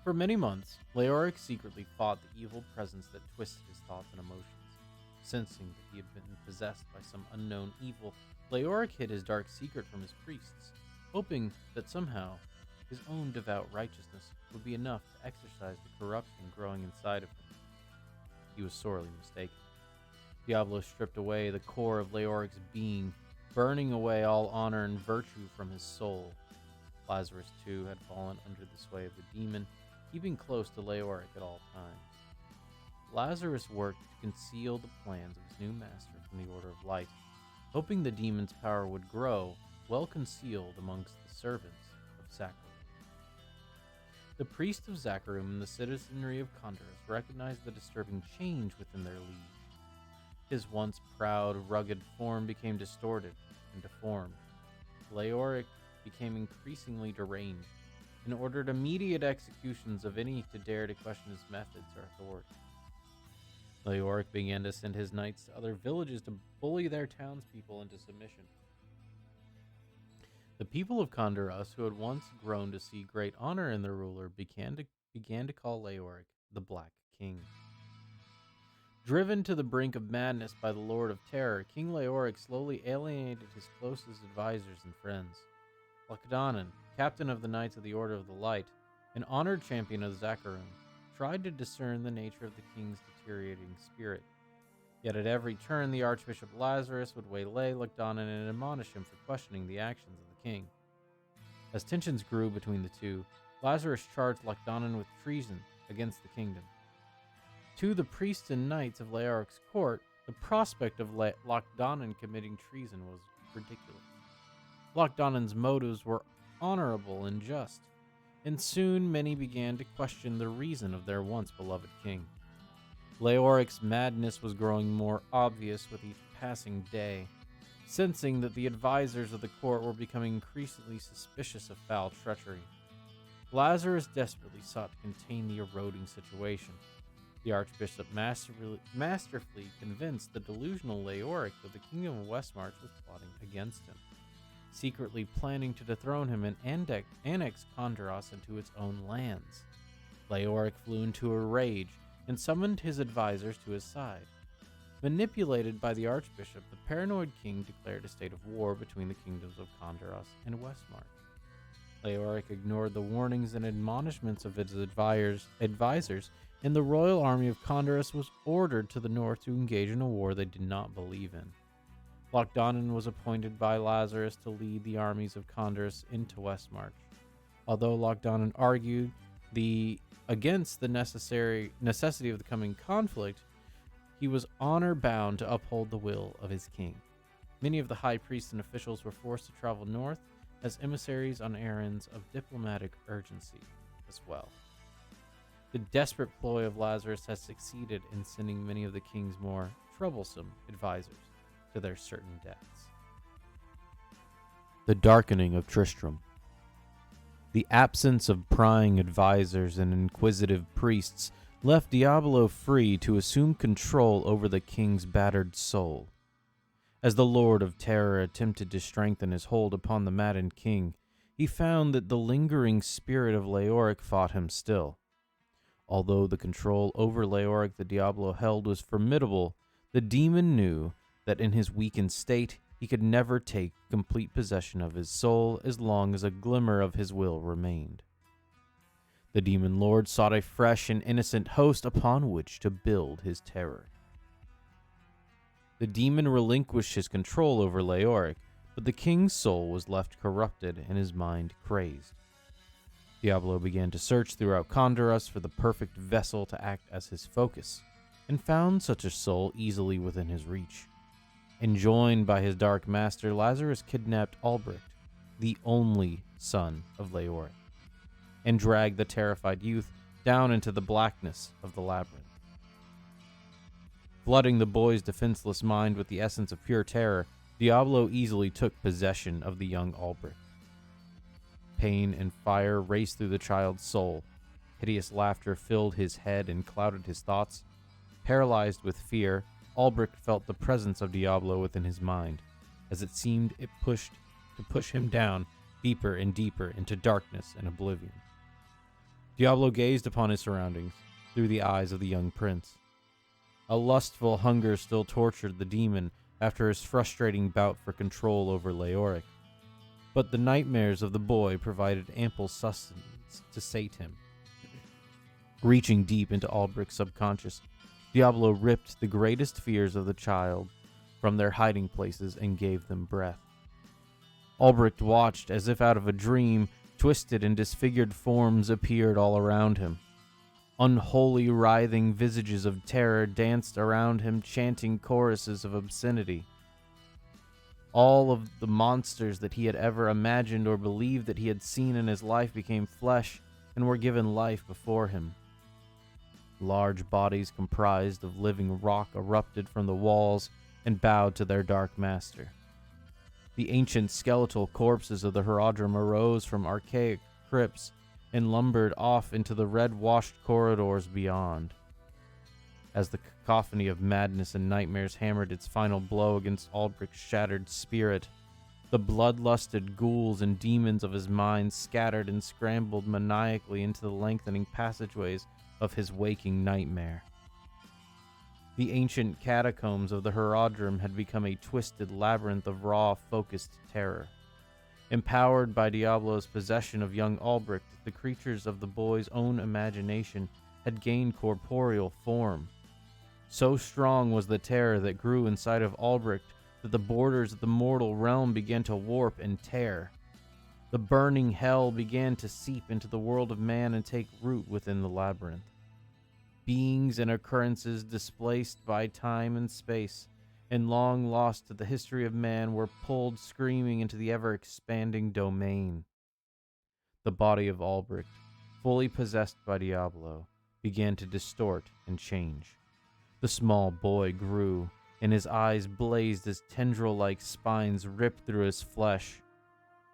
For many months, Leoric secretly fought the evil presence that twisted his thoughts and emotions. Sensing that he had been possessed by some unknown evil, Leoric hid his dark secret from his priests, hoping that somehow his own devout righteousness would be enough to exorcise the corruption growing inside of him. He was sorely mistaken. Diablo stripped away the core of Leoric's being, burning away all honor and virtue from his soul. Lazarus, too, had fallen under the sway of the demon, keeping close to Leoric at all times. Lazarus worked to conceal the plans of his new master from the Order of Light, hoping the demon's power would grow well concealed amongst the servants of Zacharum. The priests of Zacharum and the citizenry of Condoros recognized the disturbing change within their liege. His once proud, rugged form became distorted and deformed. Leoric became increasingly deranged and ordered immediate executions of any to dare to question his methods or authority. Leoric began to send his knights to other villages to bully their townspeople into submission. The people of Condoros, who had once grown to see great honor in their ruler, began to call Leoric the Black King. Driven to the brink of madness by the Lord of Terror, King Leoric slowly alienated his closest advisors and friends. Lochdanan, captain of the Knights of the Order of the Light, an honored champion of Zacharum, tried to discern the nature of the king's deteriorating spirit. Yet at every turn, the Archbishop Lazarus would waylay Lochdanan and admonish him for questioning the actions of the king. As tensions grew between the two, Lazarus charged Lochdanan with treason against the kingdom. To the priests and knights of Leoric's court, the prospect of Lochdanan committing treason was ridiculous. Lochdanan's motives were honorable and just, and soon many began to question the reason of their once beloved king. Leoric's madness was growing more obvious with each passing day, sensing that the advisors of the court were becoming increasingly suspicious of foul treachery. Lazarus desperately sought to contain the eroding situation. The Archbishop masterfully convinced the delusional Leoric that the kingdom of Westmarch was plotting against him, secretly planning to dethrone him and annex Condoros into its own lands. Leoric flew into a rage and summoned his advisors to his side. Manipulated by the Archbishop, the paranoid king declared a state of war between the kingdoms of Condoros and Westmarch. Leoric ignored the warnings and admonishments of his advisors, and the royal army of Condoros was ordered to the north to engage in a war they did not believe in. Lochdanan was appointed by Lazarus to lead the armies of Condoros into Westmarch. Although Lochdanan argued Against the necessity of the coming conflict, he was honor bound to uphold the will of his king. Many of the high priests and officials were forced to travel north as emissaries on errands of diplomatic urgency as well. The desperate ploy of Lazarus has succeeded in sending many of the king's more troublesome advisors to their certain deaths. The darkening of Tristram. The absence of prying advisors and inquisitive priests left Diablo free to assume control over the king's battered soul. As the Lord of Terror attempted to strengthen his hold upon the maddened king, he found that the lingering spirit of Leoric fought him still. Although the control over Leoric the Diablo held was formidable, the demon knew that in his weakened state he could never take complete possession of his soul as long as a glimmer of his will remained. The demon lord sought a fresh and innocent host upon which to build his terror. The demon relinquished his control over Leoric, but the king's soul was left corrupted and his mind crazed. Diablo began to search throughout Condorus for the perfect vessel to act as his focus, and found such a soul easily within his reach. Enjoined by his dark master, Lazarus kidnapped Albrecht, the only son of Leoric, and dragged the terrified youth down into the blackness of the labyrinth. Flooding the boy's defenseless mind with the essence of pure terror, Diablo easily took possession of the young Albrecht. Pain and fire raced through the child's soul. Hideous laughter filled his head and clouded his thoughts. Paralyzed with fear, Albrecht felt the presence of Diablo within his mind, as it seemed it pushed to push him down deeper and deeper into darkness and oblivion. Diablo gazed upon his surroundings through the eyes of the young prince. A lustful hunger still tortured the demon after his frustrating bout for control over Leoric, but the nightmares of the boy provided ample sustenance to sate him. Reaching deep into Albrecht's subconscious, Diablo ripped the greatest fears of the child from their hiding places and gave them breath. Albrecht watched as if out of a dream. Twisted and disfigured forms appeared all around him. Unholy, writhing visages of terror danced around him, chanting choruses of obscenity. All of the monsters that he had ever imagined or believed that he had seen in his life became flesh and were given life before him. Large bodies comprised of living rock erupted from the walls and bowed to their dark master. The ancient skeletal corpses of the Horadrim arose from archaic crypts and lumbered off into the red-washed corridors beyond. As the cacophony of madness and nightmares hammered its final blow against Albrecht's shattered spirit, the bloodlusted ghouls and demons of his mind scattered and scrambled maniacally into the lengthening passageways of his waking nightmare. The ancient catacombs of the Horadrim had become a twisted labyrinth of raw, focused terror. Empowered by Diablo's possession of young Albrecht, the creatures of the boy's own imagination had gained corporeal form. So strong was the terror that grew inside of Albrecht that the borders of the mortal realm began to warp and tear. The burning hell began to seep into the world of man and take root within the labyrinth. Beings and occurrences displaced by time and space and long lost to the history of man were pulled screaming into the ever-expanding domain. The body of Albrecht, fully possessed by Diablo, began to distort and change. The small boy grew, and his eyes blazed as tendril-like spines ripped through his flesh.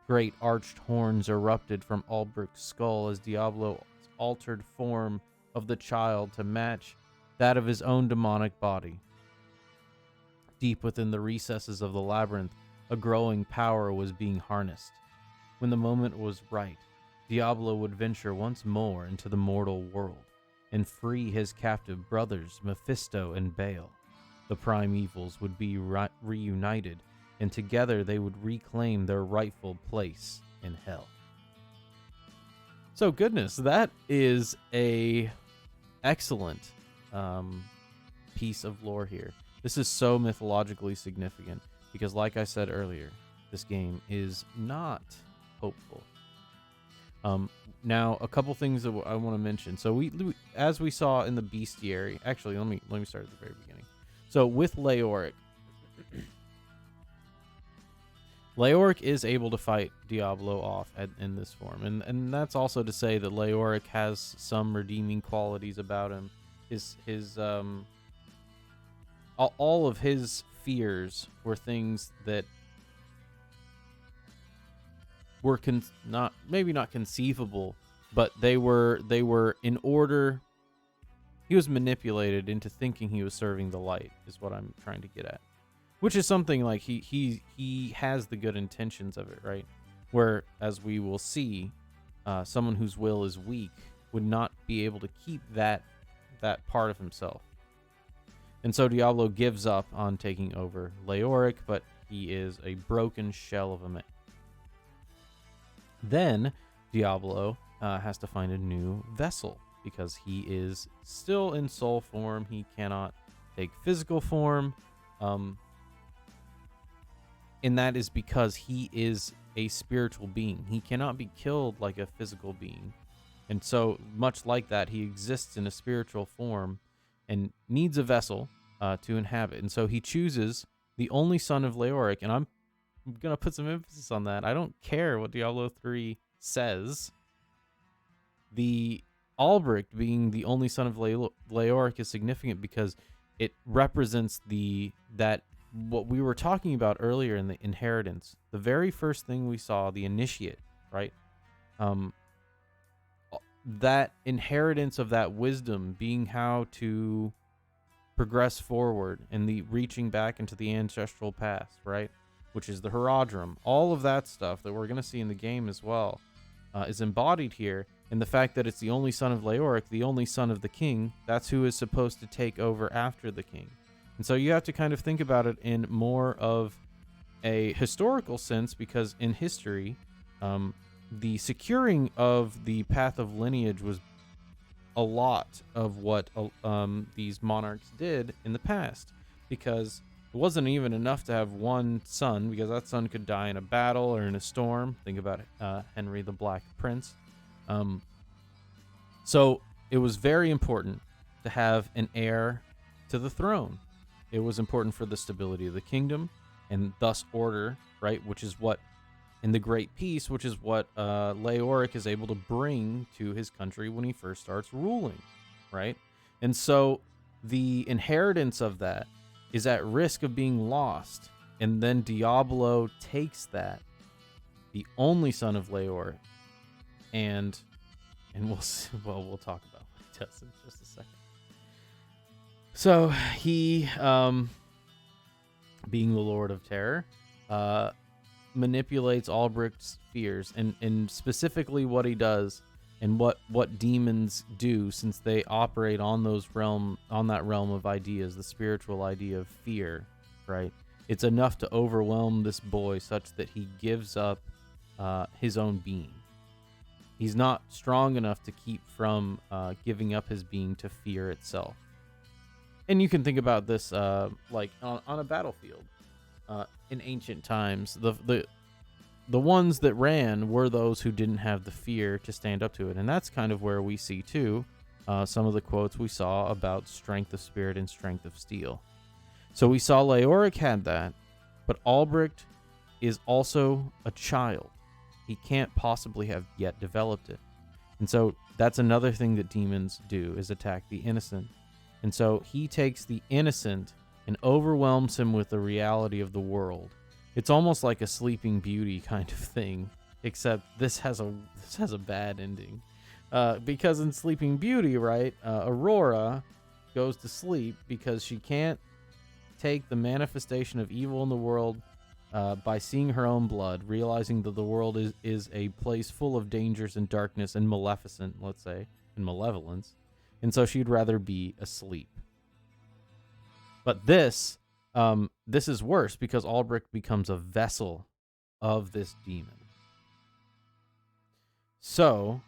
Great arched horns erupted from Albrecht's skull as Diablo's altered form of the child to match that of his own demonic body. Deep within the recesses of the labyrinth, a growing power was being harnessed. When the moment was right, Diablo would venture once more into the mortal world and free his captive brothers, Mephisto and Baal. The primevals would be reunited, and together they would reclaim their rightful place in hell. So goodness, that is a excellent piece of lore here. This is so mythologically significant because, like I said earlier, this game is not hopeful. Now, a couple things that I want to mention. So as we saw in the Bestiary, actually, let me start at the very beginning. So with Leoric, Leoric is able to fight Diablo off in this form, and that's also to say that Leoric has some redeeming qualities about him. All of his fears were things that were not conceivable, but they were in order. He was manipulated into thinking he was serving the light, is what I'm trying to get at. Which is something like he has the good intentions of it, right? Where, as we will see, someone whose will is weak would not be able to keep that part of himself. And so Diablo gives up on taking over Leoric, but he is a broken shell of a man. Then Diablo has to find a new vessel because he is still in soul form. He cannot take physical form. And that is because he is a spiritual being. He cannot be killed like a physical being. And so, much like that, he exists in a spiritual form and needs a vessel to inhabit. And so he chooses the only son of Leoric. And I'm going to put some emphasis on that. I don't care what Diablo 3 says. The Albrecht being the only son of Leoric is significant because it represents what we were talking about earlier in the inheritance. The very first thing we saw, the initiate, right? That inheritance of that wisdom being how to progress forward and the reaching back into the ancestral past, right? Which is the Horadrim. All of that stuff that we're going to see in the game as well is embodied here. And the fact that it's the only son of Leoric, the only son of the king, that's who is supposed to take over after the king. And so you have to kind of think about it in more of a historical sense, because in history, the securing of the path of lineage was a lot of what these monarchs did in the past, because it wasn't even enough to have one son, because that son could die in a battle or in a storm. Think about it, Henry the Black Prince. So it was very important to have an heir to the throne. It was important for the stability of the kingdom and thus order, right? Which is what, in the Great Peace, which is what Leoric is able to bring to his country when he first starts ruling, right? And so the inheritance of that is at risk of being lost. And then Diablo takes that, the only son of Leoric, and we'll see, we'll talk about what he does in just a second. So he, being the Lord of Terror, manipulates Albrecht's fears, and specifically what he does and what demons do, since they operate on that realm of ideas, the spiritual idea of fear, right? It's enough to overwhelm this boy such that he gives up his own being. He's not strong enough to keep from giving up his being to fear itself. And you can think about this like on a battlefield. In ancient times, the ones that ran were those who didn't have the fear to stand up to it. And that's kind of where we see, too, some of the quotes we saw about strength of spirit and strength of steel. So we saw Leoric had that, but Albrecht is also a child. He can't possibly have yet developed it. And so that's another thing that demons do, is attack the innocent. And so he takes the innocent and overwhelms him with the reality of the world. It's almost like a Sleeping Beauty kind of thing, except this has a bad ending. Because in Sleeping Beauty, right, Aurora goes to sleep because she can't take the manifestation of evil in the world by seeing her own blood, realizing that the world is a place full of dangers and darkness and maleficent, let's say, and malevolence. And so she'd rather be asleep. But this is worse, because Albrecht becomes a vessel of this demon. So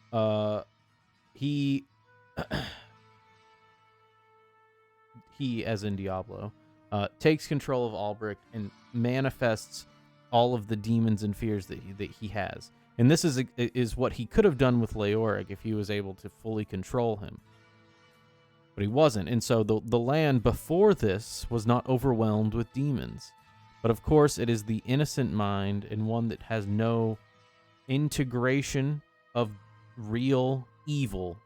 he as in Diablo, takes control of Albrecht and manifests all of the demons and fears that he has. And this is what he could have done with Leoric if he was able to fully control him. But he wasn't. And so the land before this was not overwhelmed with demons. But of course, it is the innocent mind and one that has no integration of real evil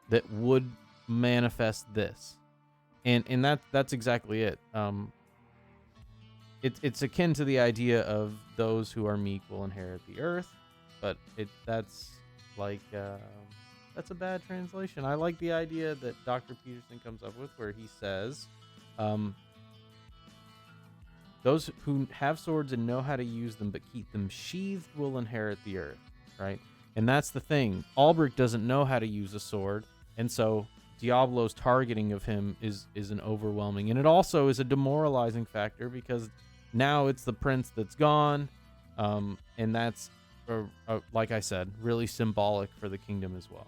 that would manifest this. And that's exactly it. It's akin to the idea of those who are meek will inherit the earth, but that's a bad translation. I like the idea that Dr. Peterson comes up with, where he says, those who have swords and know how to use them but keep them sheathed will inherit the earth, right? And that's the thing. Albric doesn't know how to use a sword, and so Diablo's targeting of him is an overwhelming, and it also is a demoralizing factor because now it's the prince that's gone, and that's, like I said, really symbolic for the kingdom as well.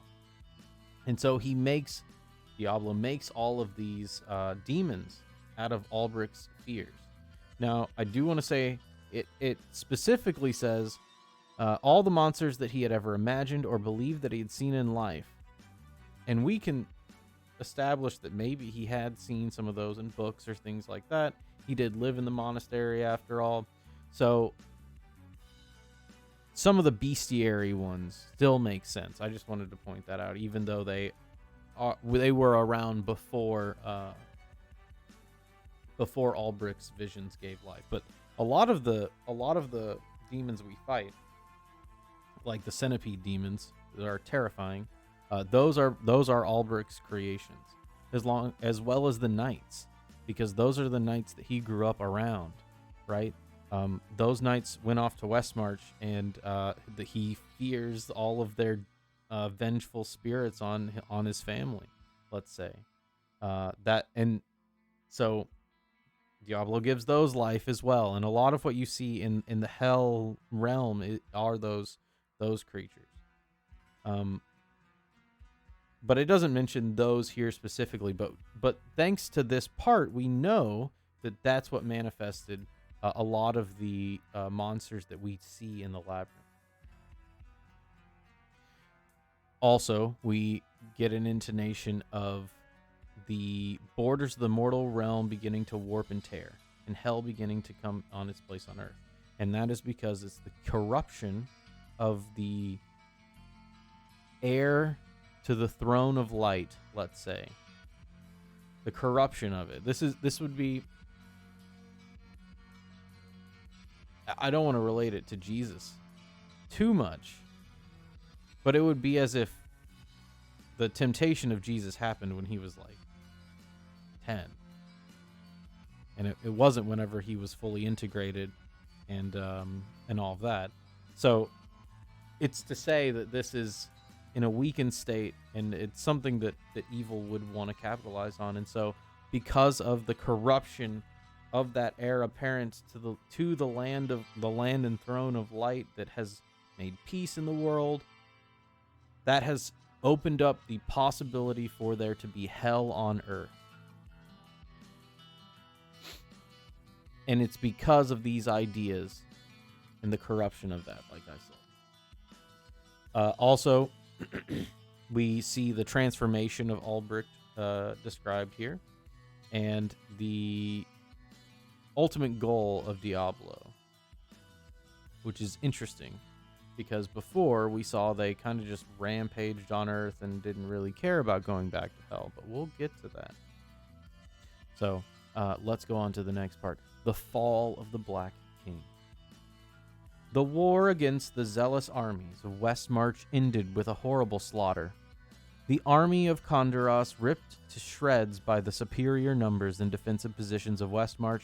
And so Diablo makes all of these demons out of Albric's fears. Now, I do want to say, it specifically says all the monsters that he had ever imagined or believed that he had seen in life. And we can establish that maybe he had seen some of those in books or things like that. He did live in the monastery after all. So some of the bestiary ones still make sense. I just wanted to point that out, even though they were around before Albric's visions gave life. But a lot of the demons we fight, like the centipede demons that are terrifying, those are Albric's creations, as well as the knights, because those are the knights that he grew up around, right? Those knights went off to Westmarch, and he fears all of their vengeful spirits on his family, let's say. So Diablo gives those life as well, and a lot of what you see in the hell realm are those creatures. But it doesn't mention those here specifically. But thanks to this part, we know that that's what manifested a lot of the monsters that we see in the labyrinth. Also, we get an intonation of the borders of the mortal realm beginning to warp and tear, and hell beginning to come on its place on earth. And that is because it's the corruption of the heir to the throne of light, let's say. The corruption of it. This would be, I don't want to relate it to Jesus too much, but it would be as if the temptation of Jesus happened when he was like 10. And it wasn't whenever he was fully integrated and all of that. So it's to say that this is in a weakened state, and it's something that evil would want to capitalize on. And so because of the corruption of that heir apparent to the land and throne of light that has made peace in the world, that has opened up the possibility for there to be hell on earth. And it's because of these ideas and the corruption of that, like I said. Also, we see the transformation of Albric described here, and the ultimate goal of Diablo, which is interesting, because before we saw they kind of just rampaged on Earth and didn't really care about going back to hell, but we'll get to that. So let's go on to the next part. The fall of the Black King. The war against the zealous armies of Westmarch ended with a horrible slaughter. The army of Kondoros, ripped to shreds by the superior numbers and defensive positions of Westmarch,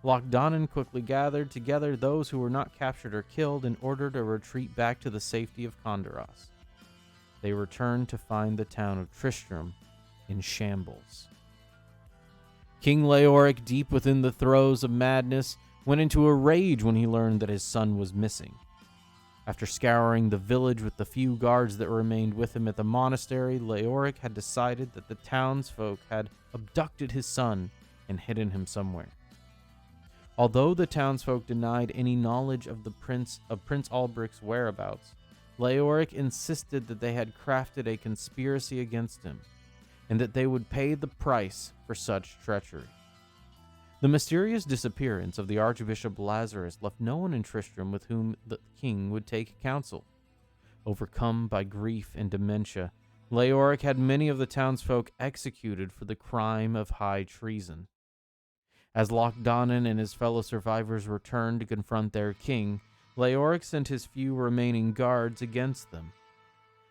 Lochdonan quickly gathered together those who were not captured or killed in order to retreat back to the safety of Kondoros. They returned to find the town of Tristram in shambles. King Leoric, deep within the throes of madness, went into a rage when he learned that his son was missing. After scouring the village with the few guards that remained with him at the monastery, Leoric had decided that the townsfolk had abducted his son and hidden him somewhere. Although the townsfolk denied any knowledge of Prince Albric's whereabouts, Leoric insisted that they had crafted a conspiracy against him, and that they would pay the price for such treachery. The mysterious disappearance of the Archbishop Lazarus left no one in Tristram with whom the king would take counsel. Overcome by grief and dementia, Leoric had many of the townsfolk executed for the crime of high treason. As Lochdonan and his fellow survivors returned to confront their king, Leoric sent his few remaining guards against them.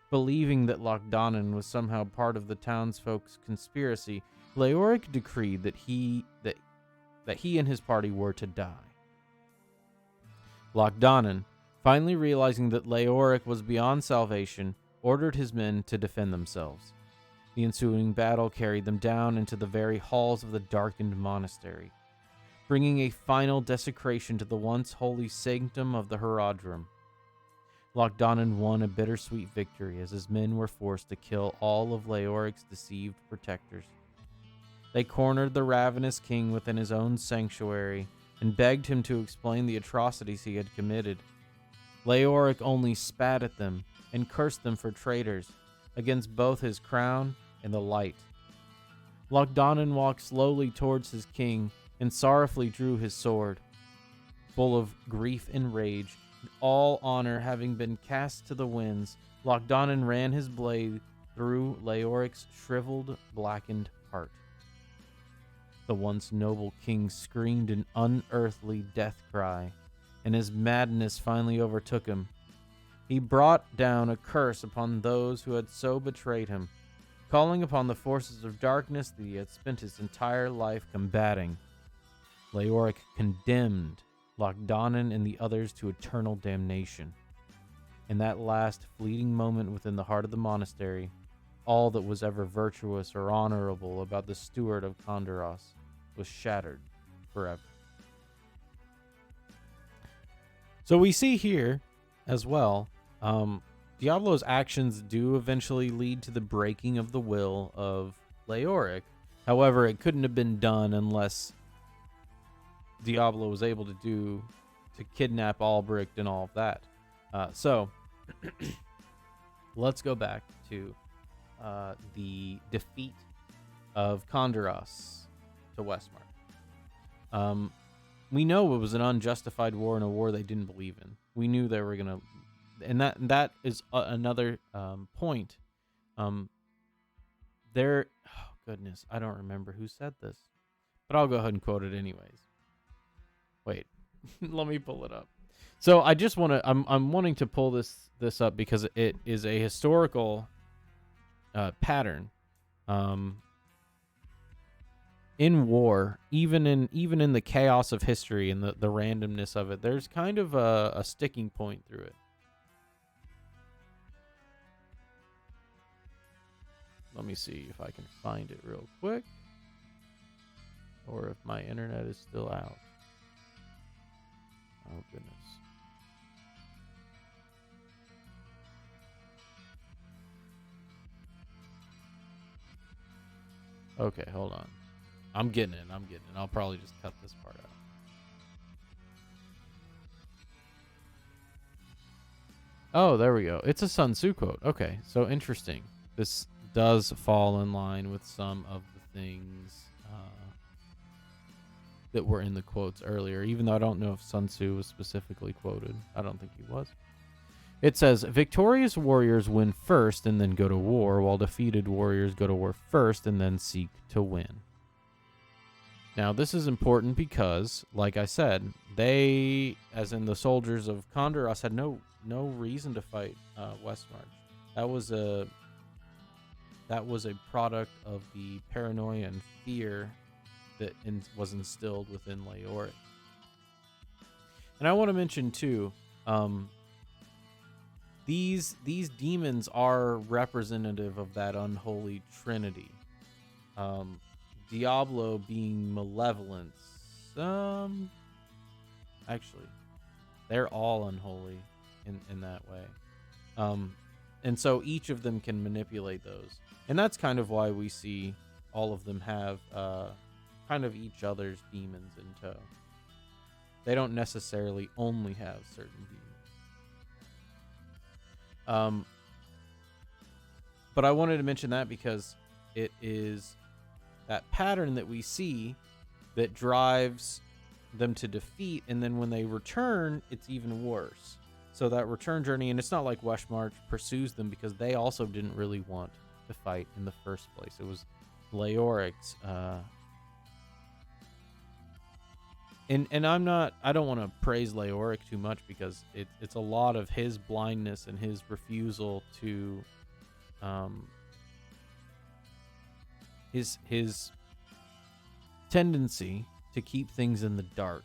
Believing that Lochdonan was somehow part of the townsfolk's conspiracy, Leoric decreed that he and his party were to die. Lochdonan, finally realizing that Leoric was beyond salvation, ordered his men to defend themselves. The ensuing battle carried them down into the very halls of the darkened monastery, bringing a final desecration to the once holy sanctum of the Horadrim. Lochdonan won a bittersweet victory as his men were forced to kill all of Leoric's deceived protectors. They cornered the ravenous king within his own sanctuary and begged him to explain the atrocities he had committed. Leoric only spat at them and cursed them for traitors against both his crown and the light. Lochdonan walked slowly towards his king and sorrowfully drew his sword. Full of grief and rage, all honor having been cast to the winds, Lochdonan ran his blade through Leoric's shriveled, blackened heart. The once noble king screamed an unearthly death cry, and his madness finally overtook him. He brought down a curse upon those who had so betrayed him, calling upon the forces of darkness that he had spent his entire life combating. Leoric condemned Lochdonan and the others to eternal damnation. In that last fleeting moment within the heart of the monastery, all that was ever virtuous or honorable about the steward of Condoros was shattered forever. So we see here as well, Diablo's actions do eventually lead to the breaking of the will of Leoric. However, it couldn't have been done unless Diablo was able to kidnap Albrecht and all of that. So let's go back to the defeat of Condoros to Westmark. We know it was an unjustified war and a war they didn't believe in. We knew they were gonna, and that is another point. There, oh goodness, I don't remember who said this, but I'll go ahead and quote it anyways. Wait, let me pull it up. So I just want to, I'm wanting to pull this up because it is a historical pattern. In war, even in the chaos of history and the randomness of it, there's kind of a sticking point through it. Let me see if I can find it real quick, or if my internet is still out. Oh, goodness. Okay, hold on. I'm getting it. I'll probably just cut this part out. Oh, there we go. It's a Sun Tzu quote. Okay, so interesting. This does fall in line with some of the things that were in the quotes earlier, even though I don't know if Sun Tzu was specifically quoted. I don't think he was. It says, victorious warriors win first and then go to war, while defeated warriors go to war first and then seek to win. Now, this is important because, like I said, they, as in the soldiers of Condoros, had no reason to fight Westmarch. That was a product of the paranoia and fear that was instilled within Leoric. And I want to mention too, these demons are representative of that unholy trinity. Diablo being malevolence. Actually, they're all unholy in that way. And so each of them can manipulate those. And that's kind of why we see all of them have kind of each other's demons in tow. They don't necessarily only have certain views. But I wanted to mention that because it is that pattern that we see that drives them to defeat, and then when they return, it's even worse. So that return journey, and it's not like Westmarch pursues them because they also didn't really want to fight in the first place. It was Leoric's, and I don't want to praise Leoric too much because it's a lot of his blindness and his refusal to, his tendency to keep things in the dark,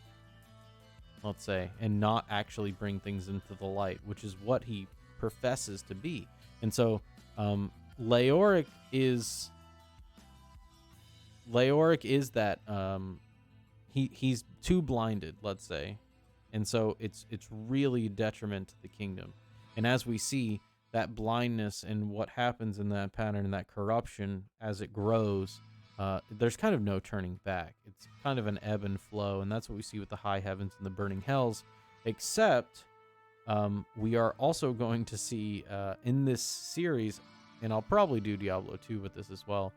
let's say, and not actually bring things into the light, which is what he professes to be. And so Leoric is that he's too blinded, let's say, and so it's really a detriment to the kingdom. And as we see that blindness and what happens in that pattern and that corruption as it grows, there's kind of no turning back. It's kind of an ebb and flow, and that's what we see with the high heavens and the burning hells, except we are also going to see in this series, and I'll probably do Diablo 2 with this as well,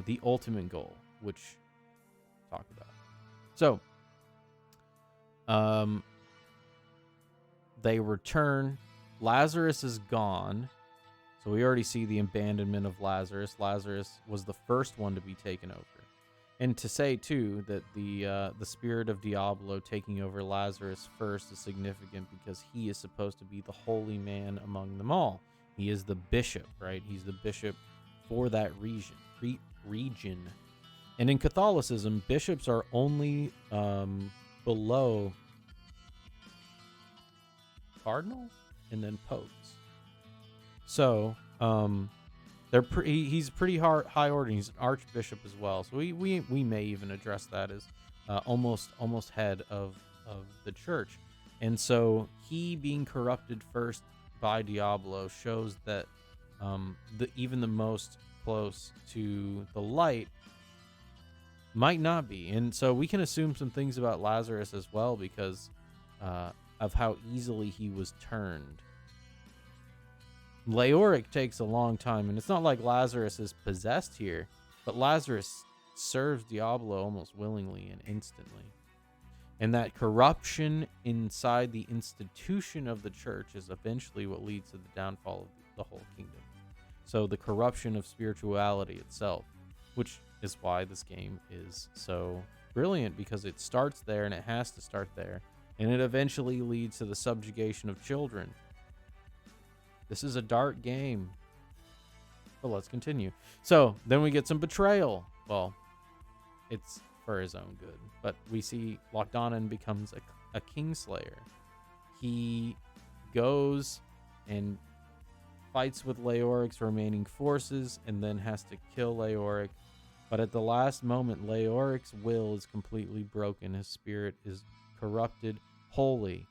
the ultimate goal, which I'll talk about. So they return. Lazarus is gone. So we already see the abandonment of Lazarus. Lazarus was the first one to be taken over. And to say, too, that the spirit of Diablo taking over Lazarus first is significant because he is supposed to be the holy man among them all. He is the bishop, right? He's the bishop for that region. And in Catholicism, bishops are only below cardinals and then popes. So he's pretty high order. He's an archbishop as well. So we may even address that as almost head of the church. And so he being corrupted first by Diablo shows that even the most close to the light might not be. And so we can assume some things about Lazarus as well because of how easily he was turned. Leoric takes a long time, and it's not like Lazarus is possessed here, but Lazarus serves Diablo almost willingly and instantly. And that corruption inside the institution of the church is eventually what leads to the downfall of the whole kingdom. So the corruption of spirituality itself, which is why this game is so brilliant, because it starts there and it has to start there, and it eventually leads to the subjugation of children. This is a dark game. But let's continue. So then we get some betrayal. Well, it's for his own good. But we see Lochdonan becomes a kingslayer. He goes and fights with Leoric's remaining forces and then has to kill Leoric. But at the last moment, Leoric's will is completely broken. His spirit is corrupted wholly.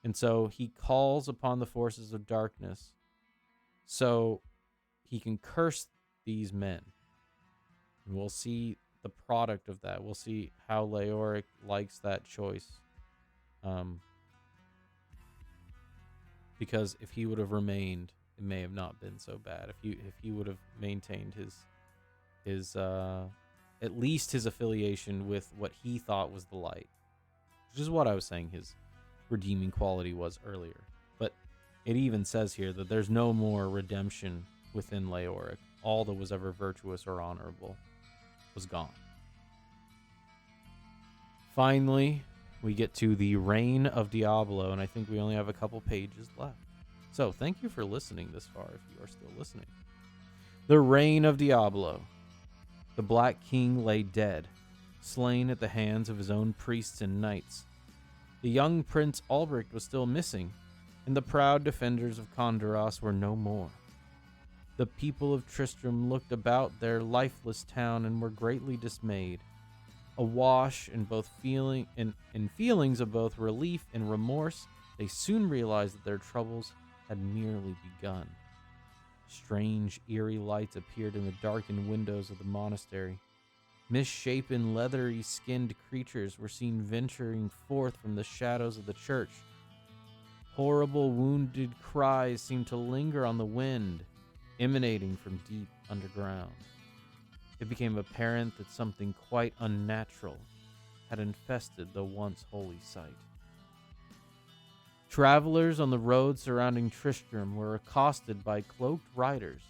And so he calls upon the forces of darkness so he can curse these men. And we'll see the product of that. We'll see how Leoric likes that choice. Because if he would have remained, it may have not been so bad. If he would have maintained his at least his affiliation with what he thought was the light, which is what I was saying his redeeming quality was earlier. But it even says here that there's no more redemption within Leoric. All that was ever virtuous or honorable was gone. Finally, we get to the reign of Diablo, and I think we only have a couple pages left. So thank you for listening this far, if you are still listening. The reign of Diablo. The Black King lay dead, slain at the hands of his own priests and knights. The young Prince Albrecht was still missing, and the proud defenders of Kondaros were no more. The people of Tristram looked about their lifeless town and were greatly dismayed. Awash in feelings of both relief and remorse, they soon realized that their troubles had merely begun. Strange, eerie lights appeared in the darkened windows of the monastery. Misshapen, leathery-skinned creatures were seen venturing forth from the shadows of the church. Horrible, wounded cries seemed to linger on the wind, emanating from deep underground. It became apparent that something quite unnatural had infested the once holy site. Travelers on the road surrounding Tristram were accosted by cloaked riders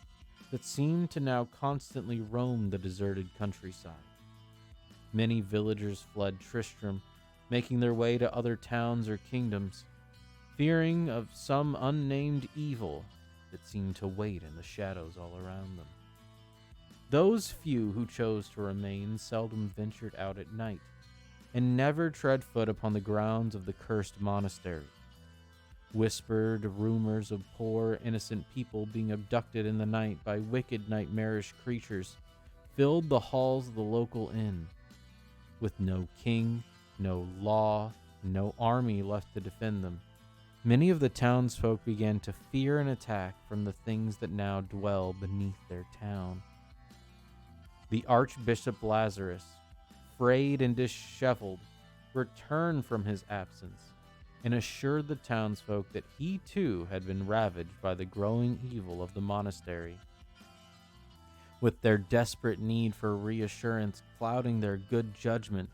that seemed to now constantly roam the deserted countryside. Many villagers fled Tristram, making their way to other towns or kingdoms, fearing of some unnamed evil that seemed to wait in the shadows all around them. Those few who chose to remain seldom ventured out at night, and never tread foot upon the grounds of the cursed monastery. Whispered rumors of poor, innocent people being abducted in the night by wicked, nightmarish creatures filled the halls of the local inn. With no king, no law, no army left to defend them, many of the townsfolk began to fear an attack from the things that now dwell beneath their town. The Archbishop Lazarus, frayed and disheveled, returned from his absence and assured the townsfolk that he too had been ravaged by the growing evil of the monastery. With their desperate need for reassurance clouding their good judgment,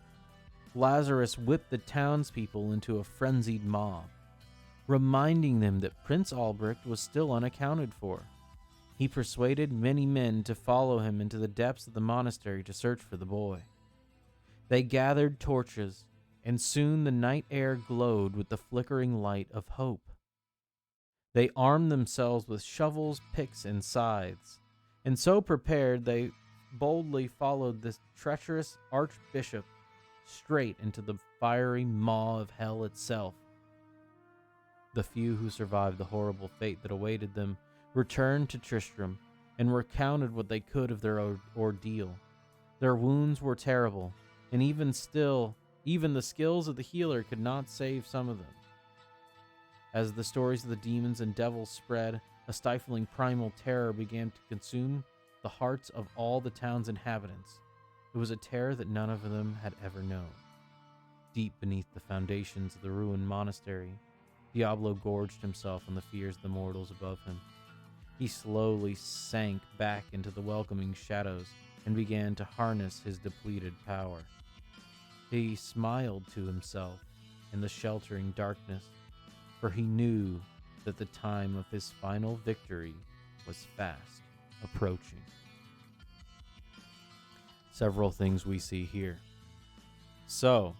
Lazarus whipped the townspeople into a frenzied mob, reminding them that Prince Albrecht was still unaccounted for. He persuaded many men to follow him into the depths of the monastery to search for the boy. They gathered torches, and soon the night air glowed with the flickering light of hope. They armed themselves with shovels, picks, and scythes, and so prepared they boldly followed this treacherous archbishop straight into the fiery maw of hell itself. The few who survived the horrible fate that awaited them returned to Tristram and recounted what they could of their ordeal. Their wounds were terrible, and even the skills of the healer could not save some of them. As the stories of the demons and devils spread, a stifling primal terror began to consume the hearts of all the town's inhabitants. It was a terror that none of them had ever known. Deep beneath the foundations of the ruined monastery, Diablo gorged himself on the fears of the mortals above him. He slowly sank back into the welcoming shadows and began to harness his depleted power. He smiled to himself in the sheltering darkness, for he knew that the time of his final victory was fast approaching. Several things we see here. So,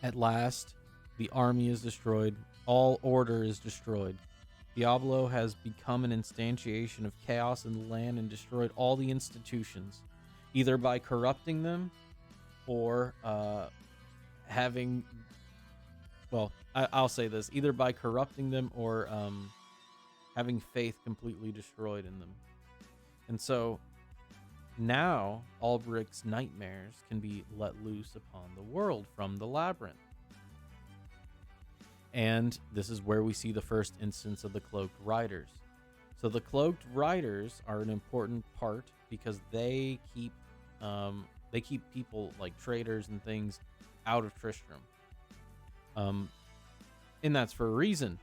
at last, the army is destroyed. All order is destroyed. Diablo has become an instantiation of chaos in the land and destroyed all the institutions, either by corrupting them or having... Well, I'll say this. Either by corrupting them or having faith completely destroyed in them. And so now Albrecht's nightmares can be let loose upon the world from the labyrinth. And this is where we see the first instance of the Cloaked Riders. So the Cloaked Riders are an important part because they keep people like traders and things out of Tristram. And that's for a reason.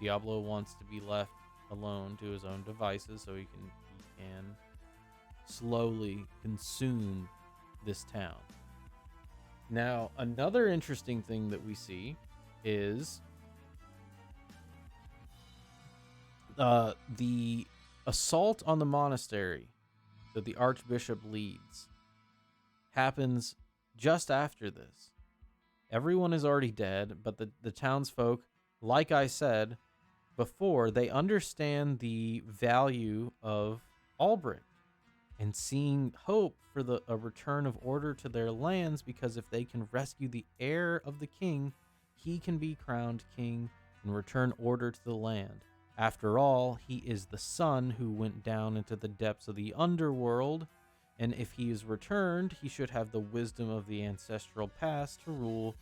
Diablo wants to be left alone to his own devices so he can slowly consume this town. Now, another interesting thing that we see is the assault on the monastery that the Archbishop leads happens just after this. Everyone is already dead, but the townsfolk, like I said before, they understand the value of Albrecht and seeing hope for a return of order to their lands, because if they can rescue the heir of the king, he can be crowned king and return order to the land. After all, he is the son who went down into the depths of the underworld, and if he is returned, he should have the wisdom of the ancestral past to rule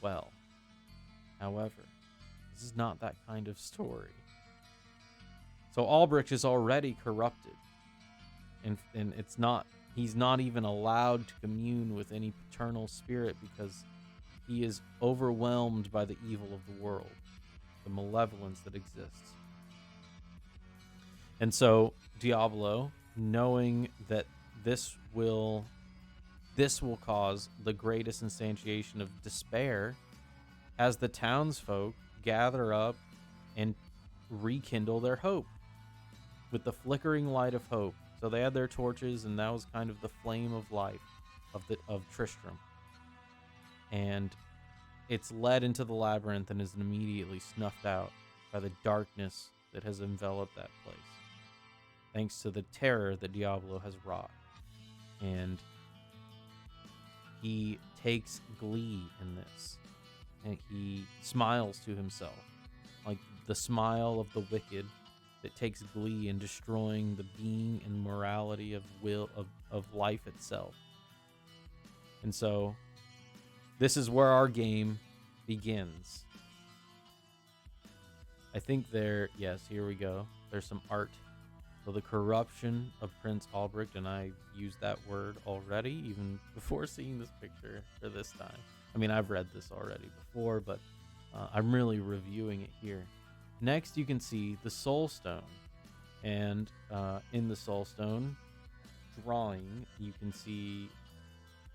well. However, this is not that kind of story. So Albrecht is already corrupted. and he's not even allowed to commune with any paternal spirit because he is overwhelmed by the evil of the world, the malevolence that exists. And so Diablo, knowing that this will cause the greatest instantiation of despair, as the townsfolk gather up and rekindle their hope with the flickering light of hope. So they had their torches, and that was kind of the flame of life of Tristram. And it's led into the labyrinth and is immediately snuffed out by the darkness that has enveloped that place, thanks to the terror that Diablo has wrought. And he takes glee in this, and he smiles to himself, like the smile of the wicked that takes glee in destroying the being and morality of life itself. And so this is where our game begins. I think yes, here we go. There's some art. So the corruption of Prince Albrecht, and I used that word already, even before seeing this picture for this time. I mean, I've read this already before, but I'm really reviewing it here. Next, you can see the Soulstone. And in the Soulstone drawing, you can see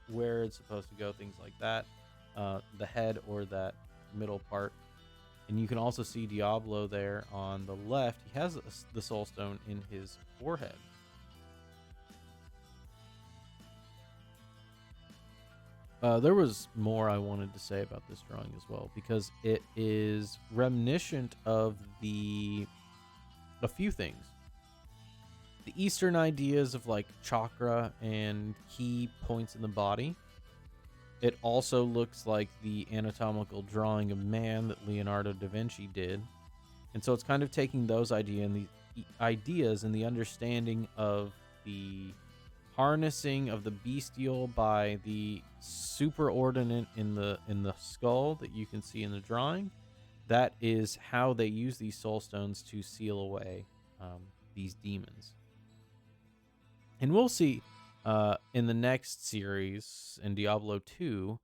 where it's supposed to go, things like that. The head or that middle part. And you can also see Diablo there on the left. He has the Soulstone in his forehead. There was more I wanted to say about this drawing as well, because it is reminiscent of a few things. The Eastern ideas of like chakra and key points in the body. It also looks like the anatomical drawing of man that Leonardo da Vinci did. And so it's kind of taking those ideas and the understanding of the harnessing of the bestial by the superordinate in the skull that you can see in the drawing. That is how they use these Soulstones to seal away these demons. And we'll see in the next series, in Diablo 2,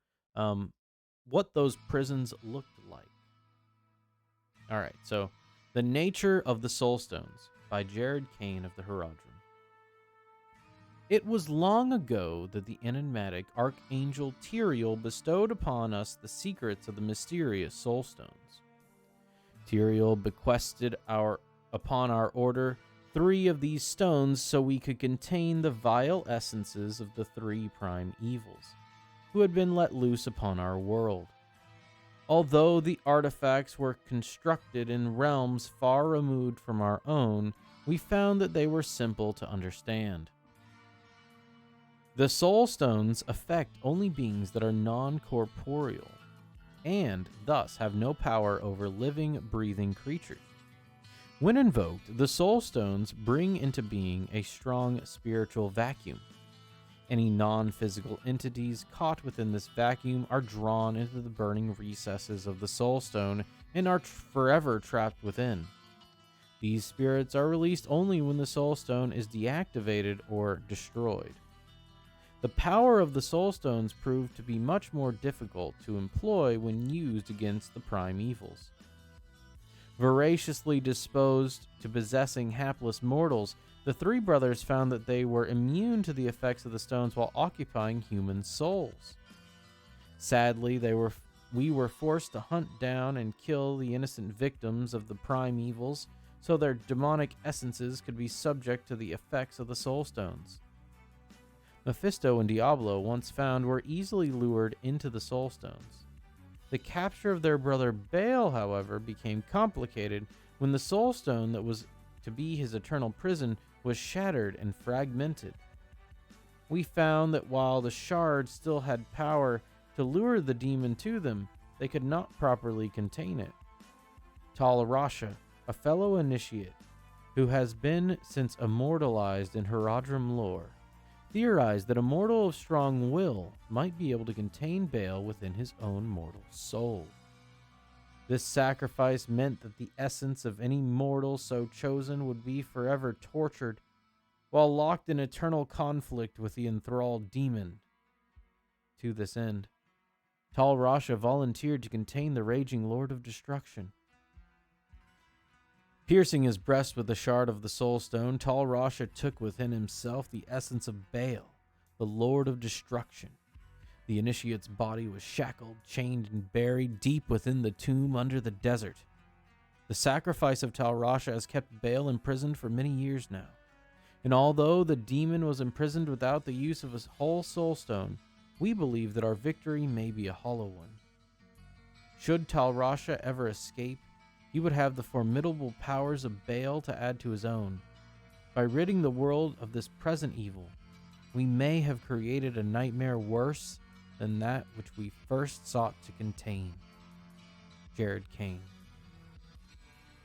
what those prisons looked like. All right, so The Nature of the Soulstones by Jared Kane of the Horadrim. It was long ago that the enigmatic Archangel Tyrael bestowed upon us the secrets of the mysterious Soulstones. Tyrael bequested upon our order 3 of these stones so we could contain the vile essences of the 3 prime evils, who had been let loose upon our world. Although the artifacts were constructed in realms far removed from our own, we found that they were simple to understand. The Soulstones affect only beings that are non-corporeal, and thus have no power over living, breathing creatures. When invoked, the Soulstones bring into being a strong spiritual vacuum. Any non-physical entities caught within this vacuum are drawn into the burning recesses of the Soulstone and are forever trapped within. These spirits are released only when the Soulstone is deactivated or destroyed. The power of the Soulstones proved to be much more difficult to employ when used against the prime evils. Voraciously disposed to possessing hapless mortals, the 3 brothers found that they were immune to the effects of the stones while occupying human souls. Sadly, we were forced to hunt down and kill the innocent victims of the prime evils so their demonic essences could be subject to the effects of the Soulstones. Mephisto and Diablo, once found, were easily lured into the Soulstones. The capture of their brother Baal, however, became complicated when the Soulstone that was to be his eternal prison was shattered and fragmented. We found that while the shards still had power to lure the demon to them, they could not properly contain it. Talarasha, a fellow initiate who has been since immortalized in Horadrim lore, theorized that a mortal of strong will might be able to contain Baal within his own mortal soul. This sacrifice meant that the essence of any mortal so chosen would be forever tortured while locked in eternal conflict with the enthralled demon. To this end, Tal Rasha volunteered to contain the raging Lord of Destruction. Piercing his breast with the shard of the Soulstone, Tal Rasha took within himself the essence of Baal, the Lord of Destruction. The initiate's body was shackled, chained, and buried deep within the tomb under the desert. The sacrifice of Tal Rasha has kept Baal imprisoned for many years now. And although the demon was imprisoned without the use of a whole Soulstone, we believe that our victory may be a hollow one. Should Tal Rasha ever escape, he would have the formidable powers of Baal to add to his own. By ridding the world of this present evil, we may have created a nightmare worse than that which we first sought to contain. Jared Kane.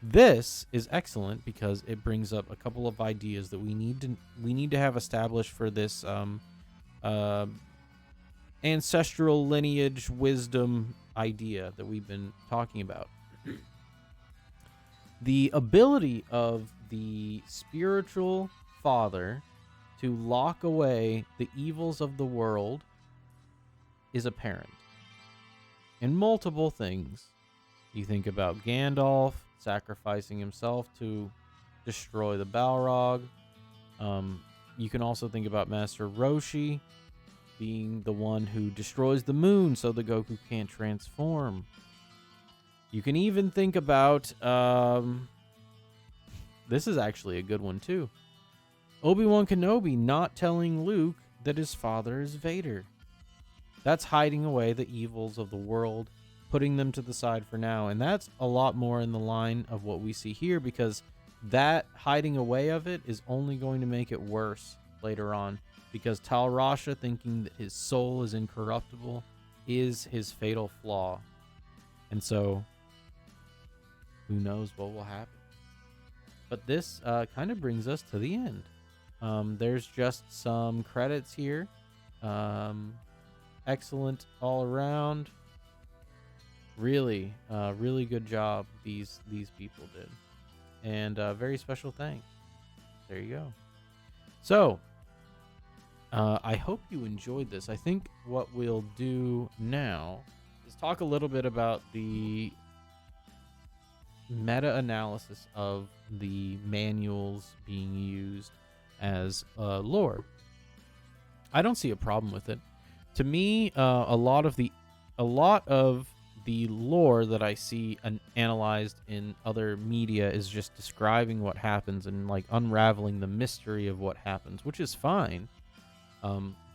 This is excellent because it brings up a couple of ideas that we need to have established for this ancestral lineage wisdom idea that we've been talking about. The ability of the spiritual father to lock away the evils of the world is apparent in multiple things. You think about Gandalf sacrificing himself to destroy the Balrog. You can also think about Master Roshi being the one who destroys the moon so the Goku can't transform. You can even think about, this is actually a good one too, Obi-Wan Kenobi not telling Luke that his father is Vader. That's hiding away the evils of the world, putting them to the side for now. And that's a lot more in the line of what we see here, because that hiding away of it is only going to make it worse later on, because Tal Rasha thinking that his soul is incorruptible is his fatal flaw. And so, who knows what will happen. But this kind of brings us to the end. There's just some credits here. Excellent all around. Really, really good job these people did. And very special thanks. There you go. So, I hope you enjoyed this. I think what we'll do now is talk a little bit about the meta-analysis of the manuals being used as lore. I don't see a problem with it. To me, a lot of the lore that I see analyzed in other media is just describing what happens and like unraveling the mystery of what happens, which is fine.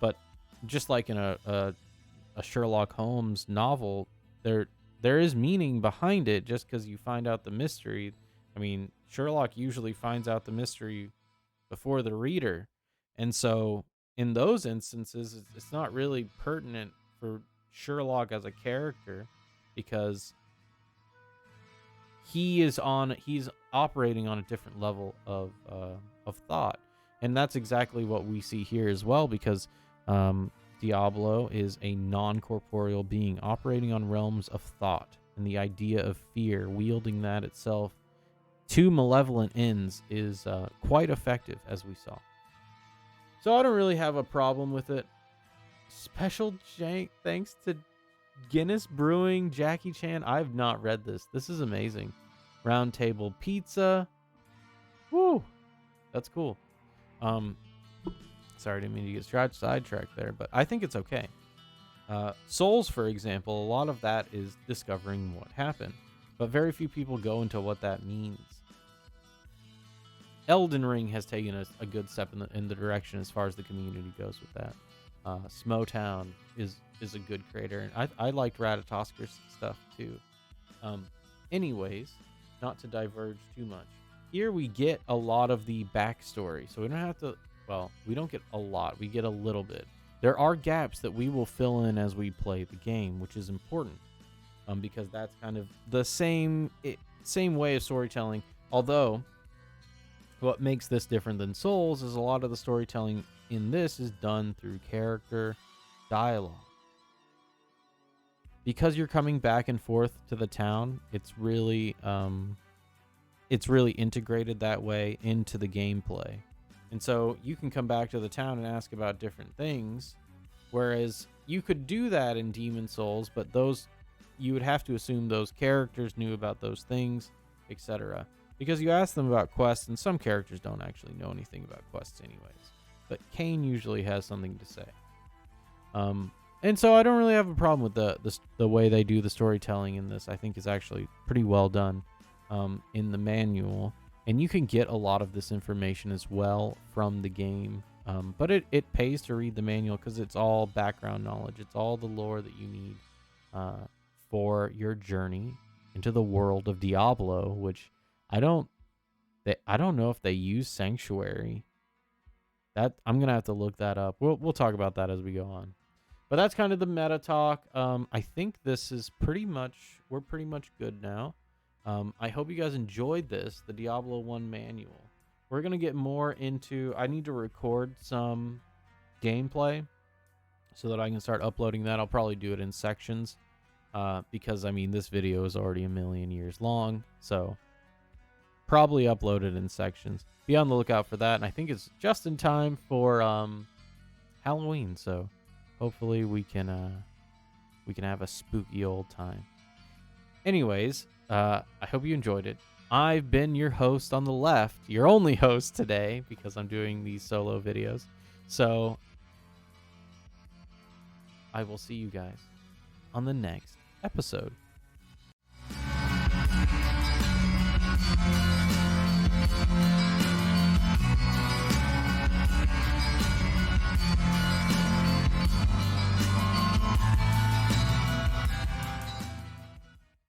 But just like in a Sherlock Holmes novel, there is meaning behind it just because you find out the mystery. I mean, Sherlock usually finds out the mystery before the reader. And so in those instances, it's not really pertinent for Sherlock as a character, because he's operating on a different level of thought. And that's exactly what we see here as well, because Diablo is a non-corporeal being operating on realms of thought, and the idea of fear, wielding that itself to malevolent ends, is quite effective, as we saw. So I don't really have a problem with it. Special thanks to Guinness Brewing, Jackie Chan. I've not read this. This is amazing. Round Table Pizza. Woo! That's cool. Sorry, I didn't mean to get sidetracked there, but I think it's okay. Souls, for example, a lot of that is discovering what happened, but very few people go into what that means. Elden Ring has taken a good step in the direction as far as the community goes with that. Smotown is a good creator, and I liked Ratatosker's stuff too. Anyways, not to diverge too much. Here we get a lot of the backstory, so we don't have to. Well, we don't get a lot. We get a little bit. There are gaps that we will fill in as we play the game, which is important, because that's kind of the same way of storytelling. Although, what makes this different than Souls is a lot of the storytelling in this is done through character dialogue. Because you're coming back and forth to the town, it's really integrated that way into the gameplay. And so you can come back to the town and ask about different things. Whereas you could do that in Demon Souls, but those, you would have to assume those characters knew about those things, etc. Because you ask them about quests, and some characters don't actually know anything about quests anyways. But Cain usually has something to say. And so I don't really have a problem with the way they do the storytelling in this. I think is actually pretty well done in the manual. And you can get a lot of this information as well from the game. But it pays to read the manual because it's all background knowledge. It's all the lore that you need for your journey into the world of Diablo, which I don't know if they use Sanctuary. That I'm gonna have to look that up. We'll talk about that as we go on. But that's kind of the meta talk. I think this is we're pretty much good now. I hope you guys enjoyed this, the Diablo 1 manual. We're going to get more into, I need to record some gameplay so that I can start uploading that. I'll probably do it in sections because, I mean, this video is already a million years long. So probably upload it in sections. Be on the lookout for that. And I think it's just in time for Halloween. So hopefully we can have a spooky old time. Anyways, I hope you enjoyed it. I've been your host on the left, your only host today, because I'm doing these solo videos. So I will see you guys on the next episode.